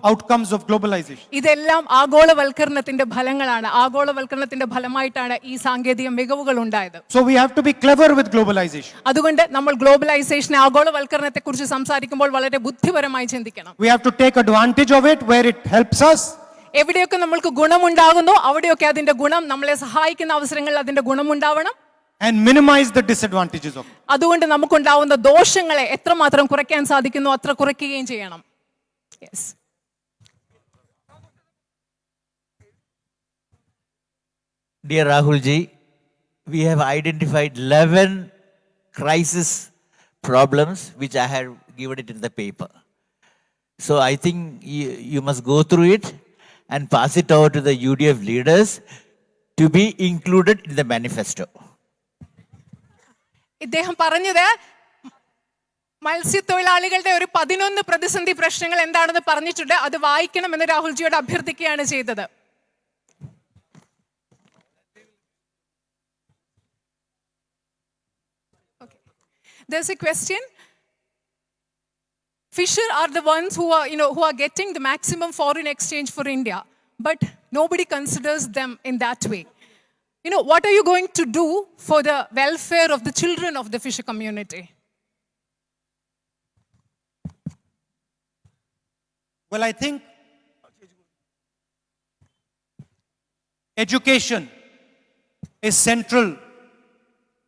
outcomes of globalization. ഇതെല്ലാം ആഗോളവൽക്കരണത്തിന്റെ ഫലങ്ങളാണ്. ആഗോളവൽക്കരണത്തിന്റെ ഫലമായിട്ടാണ് ഈ സാങ്കേതിക മികവുകൾ ഉണ്ടായത്. So we have to be clever with globalization. അതുകൊണ്ട് നമ്മൾ ഗ്ലോബലൈസേഷൻ, ആഗോളവൽക്കരണത്തെ കുറിച്ച് സംസാരിക്കുമ്പോൾ വളരെ ബുദ്ധിപരമായി ചിന്തിക്കണം. We have to take advantage of it where it helps us. എവിടെയൊക്കെ നമ്മൾക്ക് ഗുണമുണ്ടാകുന്നു അവിടെയൊക്കെ അതിന്റെ ഗുണം, നമ്മളെ സഹായിക്കുന്ന അവസരങ്ങളിൽ അതിന്റെ ഗുണമുണ്ടാവണം. And minimize the disadvantages of it. അതുകൊണ്ട് നമുക്കുണ്ടാവുന്ന ദോഷങ്ങളെ എത്രമാത്രം കുറയ്ക്കാൻ സാധിക്കുന്നു അത്ര കുറയ്ക്കുകയും ചെയ്യണം. Yes. Dear Rahul ji, we have identified 11 crisis problems which I have given it in the paper. So I think you must go through it and pass it over to the UDF leaders to be included in the manifesto. ഇദ്ദേഹം പറഞ്ഞത് മത്സ്യത്തൊഴിലാളികളുടെ ഒരു 11 പ്രതിസന്ധി പ്രശ്നങ്ങൾ എന്താണെന്ന് പറഞ്ഞിട്ടുണ്ട്. അത് വായിക്കണമെന്ന് രാഹുൽജിയോട് അഭ്യർത്ഥിക്കുകയാണ് ചെയ്തത്. There's a question. Fisher are the ones who are getting the maximum foreign exchange for India, but nobody considers them in that way. What are you going to do for the welfare of the children of the fisher community? Well, I think education is central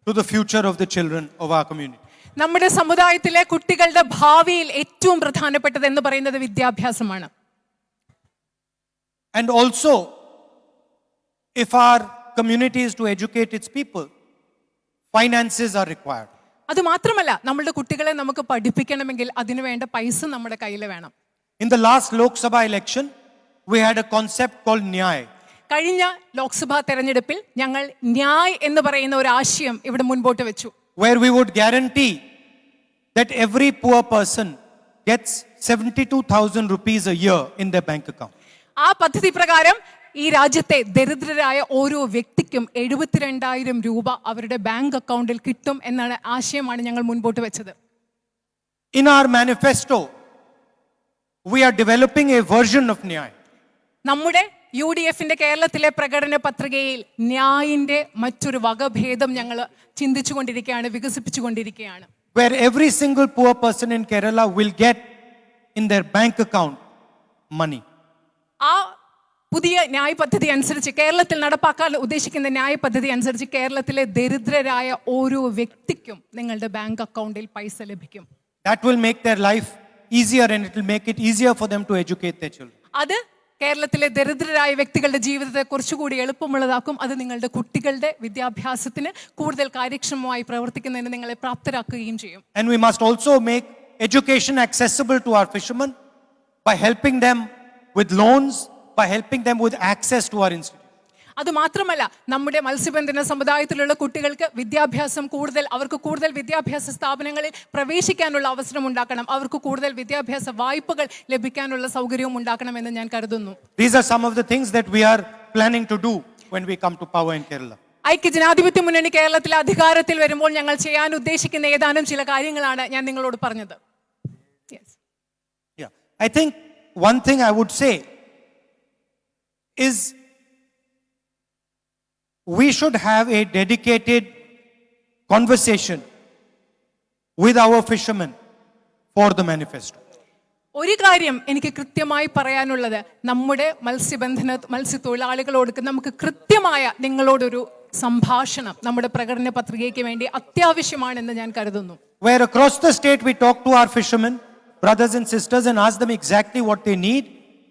to the future of the children of our community. നമ്മുടെ സമുദായത്തിലെ കുട്ടികളുടെ ഭാവിയിൽ ഏറ്റവും പ്രധാനപ്പെട്ടത് എന്ന് പറയുന്നത് വിദ്യാഭ്യാസമാണ്. And also, if our community is to educate its people, finances are required. അത് മാത്രമല്ല, നമ്മളുടെ കുട്ടികളെ നമുക്ക് പഠിപ്പിക്കണമെങ്കിൽ അതിനു വേണ്ട പൈസ നമ്മുടെ കയ്യിൽ വേണം. In the last Lok Sabha election, we had a concept called Nyay. കഴിഞ്ഞ ലോക്സഭാ തെരഞ്ഞെടുപ്പിൽ ഞങ്ങൾ ന്യായ് എന്ന് പറയുന്ന ഒരു ആശയം ഇവിടെ മുൻപോട്ട് വെച്ചു. Where we would guarantee that every poor person gets 72,000 rupees a year in their bank account. ആ പദ്ധതി പ്രകാരം ഈ രാജ്യത്തെ ദരിദ്രരായ ഓരോ വ്യക്തിക്കും 72,000 രൂപ അവരുടെ ബാങ്ക് അക്കൗണ്ടിൽ കിട്ടും എന്നാണ് ആശയമാണ് ഞങ്ങൾ മുൻപോട്ട് വെച്ചത്. In our manifesto, we are developing a version of Nyay. നമ്മുടെ UDFന്റെ കേരളത്തിലെ പ്രകടന പത്രികയിൽ ന്യായിന്റെ മറ്റൊരു വകഭേദം ഞങ്ങൾ ചിന്തിച്ചുകൊണ്ടിരിക്കുകയാണ്, വികസിപ്പിച്ചുകൊണ്ടിരിക്കുകയാണ്. Where every single poor person in Kerala will get in their bank account money. ആ പുതിയ ന്യായ പദ്ധതി അനുസരിച്ച്, കേരളത്തിൽ നടപ്പാക്കാൻ ഉദ്ദേശിക്കുന്ന ന്യായ പദ്ധതി അനുസരിച്ച് കേരളത്തിലെ ദരിദ്രരായ ഓരോ വ്യക്തിക്കും നിങ്ങളുടെ ബാങ്ക് അക്കൗണ്ടിൽ പൈസ ലഭിക്കും. That will make their life easier and it will make it easier for them to educate their children. അത് കേരളത്തിലെ ദരിദ്രരായ വ്യക്തികളുടെ ജീവിതത്തെ കുറച്ചുകൂടി എളുപ്പമുള്ളതാക്കും. അത് നിങ്ങളുടെ കുട്ടികളുടെ വിദ്യാഭ്യാസത്തിന് കൂടുതൽ കാര്യക്ഷമമായി പ്രവർത്തിക്കുന്നതിന് നിങ്ങളെ പ്രാപ്തരാക്കുകയും ചെയ്യും. And we must also make education accessible to our fishermen by helping them with loans, by helping them with access to our institutions. അത് മാത്രമല്ല, നമ്മുടെ മത്സ്യബന്ധന സമുദായത്തിലുള്ള കുട്ടികൾക്ക് അവർക്ക് കൂടുതൽ വിദ്യാഭ്യാസ സ്ഥാപനങ്ങളിൽ പ്രവേശിക്കാനുള്ള അവസരം ഉണ്ടാക്കണം. അവർക്ക് കൂടുതൽ വിദ്യാഭ്യാസ വായ്പകൾ ലഭിക്കാനുള്ള സൗകര്യവും ഉണ്ടാക്കണമെന്ന് ഞാൻ കരുതുന്നു. These are some of the things that we are planning to do when we come to power in Kerala. ഐക്യജനാധിപത്യ മുന്നണി കേരളത്തിലെ അധികാരത്തിൽ വരുമ്പോൾ ഞങ്ങൾ ചെയ്യാൻ ഉദ്ദേശിക്കുന്ന ഏതാനും ചില കാര്യങ്ങളാണ് ഞാൻ നിങ്ങളോട് പറഞ്ഞത്. Yeah, I think one thing I would say is we should have a dedicated conversation with our fishermen for the manifesto. ഒരു കാര്യം എനിക്ക് കൃത്യമായി പറയാനുള്ളത്, നമ്മുടെ മത്സ്യത്തൊഴിലാളികളോട് നമുക്ക് കൃത്യമായ നിങ്ങളോടൊരു സംഭാഷണം നമ്മുടെ പ്രകടന പത്രികയ്ക്ക് വേണ്ടി അത്യാവശ്യമാണെന്ന് ഞാൻ കരുതുന്നു. Where across the state we talk to our fishermen, brothers and sisters, and ask them exactly what they need,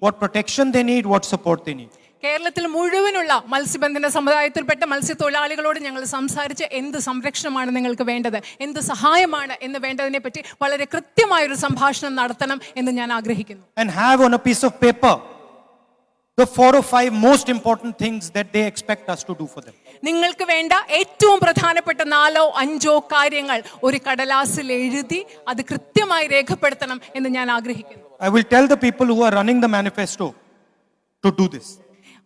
what protection they need, what support they need. കേരളത്തിൽ മുഴുവനുള്ള മത്സ്യബന്ധന സമുദായത്തിൽപ്പെട്ട മത്സ്യത്തൊഴിലാളികളോട് ഞങ്ങൾ സംസാരിച്ച് എന്ത് സംരക്ഷണമാണ് നിങ്ങൾക്ക് വേണ്ടത്, എന്ത് സഹായമാണ് എന്ന് വേണ്ടതിനെ പറ്റി വളരെ കൃത്യമായൊരു സംഭാഷണം നടത്തണം എന്ന് ഞാൻ ആഗ്രഹിക്കുന്നു. And have on a piece of paper the 4 or 5 most important things that they expect us to do for them. നിങ്ങൾക്ക് വേണ്ട ഏറ്റവും പ്രധാനപ്പെട്ട 4 or 5 കാര്യങ്ങൾ ഒരു കടലാസിൽ എഴുതി അത് കൃത്യമായി രേഖപ്പെടുത്തണം എന്ന് ഞാൻ ആഗ്രഹിക്കുന്നു. I will tell the people who are running the manifesto to do this.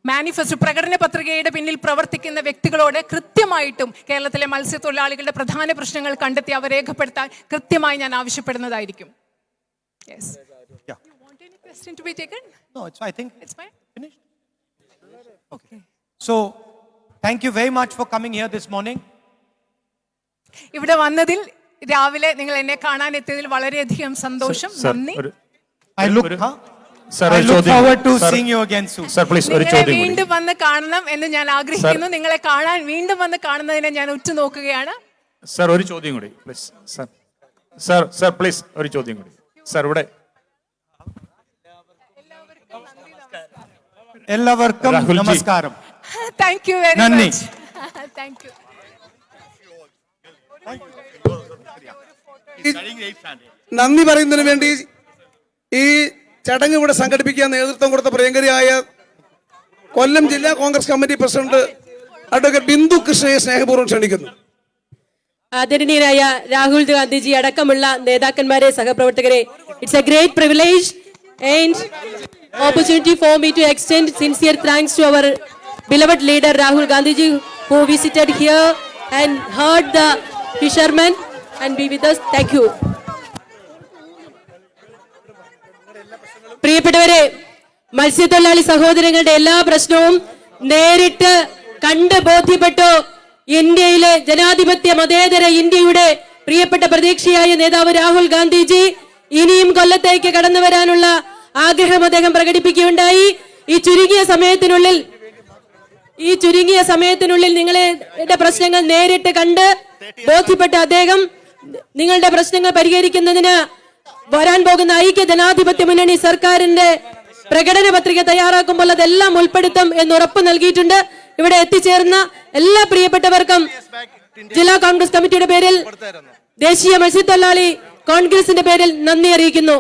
Manifesto പ്രകടന പത്രികയുടെ പിന്നിൽ പ്രവർത്തിക്കുന്ന വ്യക്തികളോട് കൃത്യമായിട്ടും കേരളത്തിലെ മത്സ്യത്തൊഴിലാളികളുടെ പ്രധാന പ്രശ്നങ്ങൾ കണ്ടെത്തി അവ രേഖപ്പെടുത്താൻ കൃത്യമായി ഞാൻ ആവശ്യപ്പെടുന്നതായിരിക്കും. Yes. Yeah. You want any question to be taken? No, I think It's fine. finished. Okay. So, thank you very much for coming here this morning. ഇവിടെ വന്നതിൽ രാവിലെ നിങ്ങൾ എന്നെ കാണാൻ എത്തിയതിൽ വളരെയധികം സന്തോഷം, നന്ദി. I look forward to seeing you again soon. നിങ്ങളെ വീണ്ടും വന്ന് കാണണം എന്ന് ഞാൻ ആഗ്രഹിക്കുന്നു. നിങ്ങളെ കാണാൻ വീണ്ടും വന്ന് കാണുന്നതിനെ ഞാൻ ഉറ്റുനോക്കുകയാണ്. സർ, ഒരു ചോദ്യം കൂടി പ്ലീസ്. സർ പ്ലീസ് ഒരു ചോദ്യം കൂടി. സർ, ഇവിടെ എല്ലാവർക്കും നമസ്കാരം. Thank you very നന്ദി. much. Thank you. നന്ദി പറയുന്നതിന് വേണ്ടി ഈ ചടങ്ങ് ഇവിടെ സംഘടിപ്പിക്കാൻ നേതൃത്വം കൊടുത്ത പ്രിയങ്കരിയായ കൊല്ലം ജില്ലാ Congress committee president advocate Bindu കൃഷ്ണയെ സ്നേഹപൂർവ്വം ക്ഷണിക്കുന്നു. ആദരണീയനായ രാഹുൽ ഗാന്ധിജി അടക്കമുള്ള നേതാക്കന്മാരെ, സഹപ്രവർത്തകരെ, it's a great privilege and opportunity for me to extend sincere thanks to our beloved leader Rahul Gandhi ji, who visited here and heard the fishermen and be with us. Thank you. പ്രിയപ്പെട്ടവരെ, മത്സ്യത്തൊഴിലാളി സഹോദരങ്ങളുടെ എല്ലാ പ്രശ്നവും നേരിട്ട് കണ്ട് ബോധ്യപ്പെട്ടു. ഇന്ത്യയിലെ ജനാധിപത്യ മതേതര ഇന്ത്യയുടെ പ്രിയപ്പെട്ട പ്രതീക്ഷയായ നേതാവ് രാഹുൽ ഗാന്ധിജി ഇനിയും കൊല്ലത്തേക്ക് കടന്നു വരാനുള്ള ആഗ്രഹം അദ്ദേഹം പ്രകടിപ്പിക്കുകയുണ്ടായി. ഈ ചുരുങ്ങിയ സമയത്തിനുള്ളിൽ നിങ്ങളുടെ പ്രശ്നങ്ങൾ നേരിട്ട് കണ്ട് ബോധ്യപ്പെട്ട അദ്ദേഹം നിങ്ങളുടെ പ്രശ്നങ്ങൾ പരിഹരിക്കുന്നതിന് വരാൻ പോകുന്ന ഐക്യ ജനാധിപത്യ മുന്നണി സർക്കാരിന്റെ പ്രകടന പത്രിക തയ്യാറാക്കുമ്പോൾ അതെല്ലാം ഉൾപ്പെടുത്തും എന്ന് ഉറപ്പ് നൽകിയിട്ടുണ്ട്. ഇവിടെ എത്തിച്ചേർന്ന എല്ലാ പ്രിയപ്പെട്ടവർക്കും ജില്ലാ കോൺഗ്രസ് കമ്മിറ്റിയുടെ പേരിൽ, ദേശീയ മത്സ്യത്തൊഴിലാളി കോൺഗ്രസിന്റെ പേരിൽ നന്ദി അറിയിക്കുന്നു.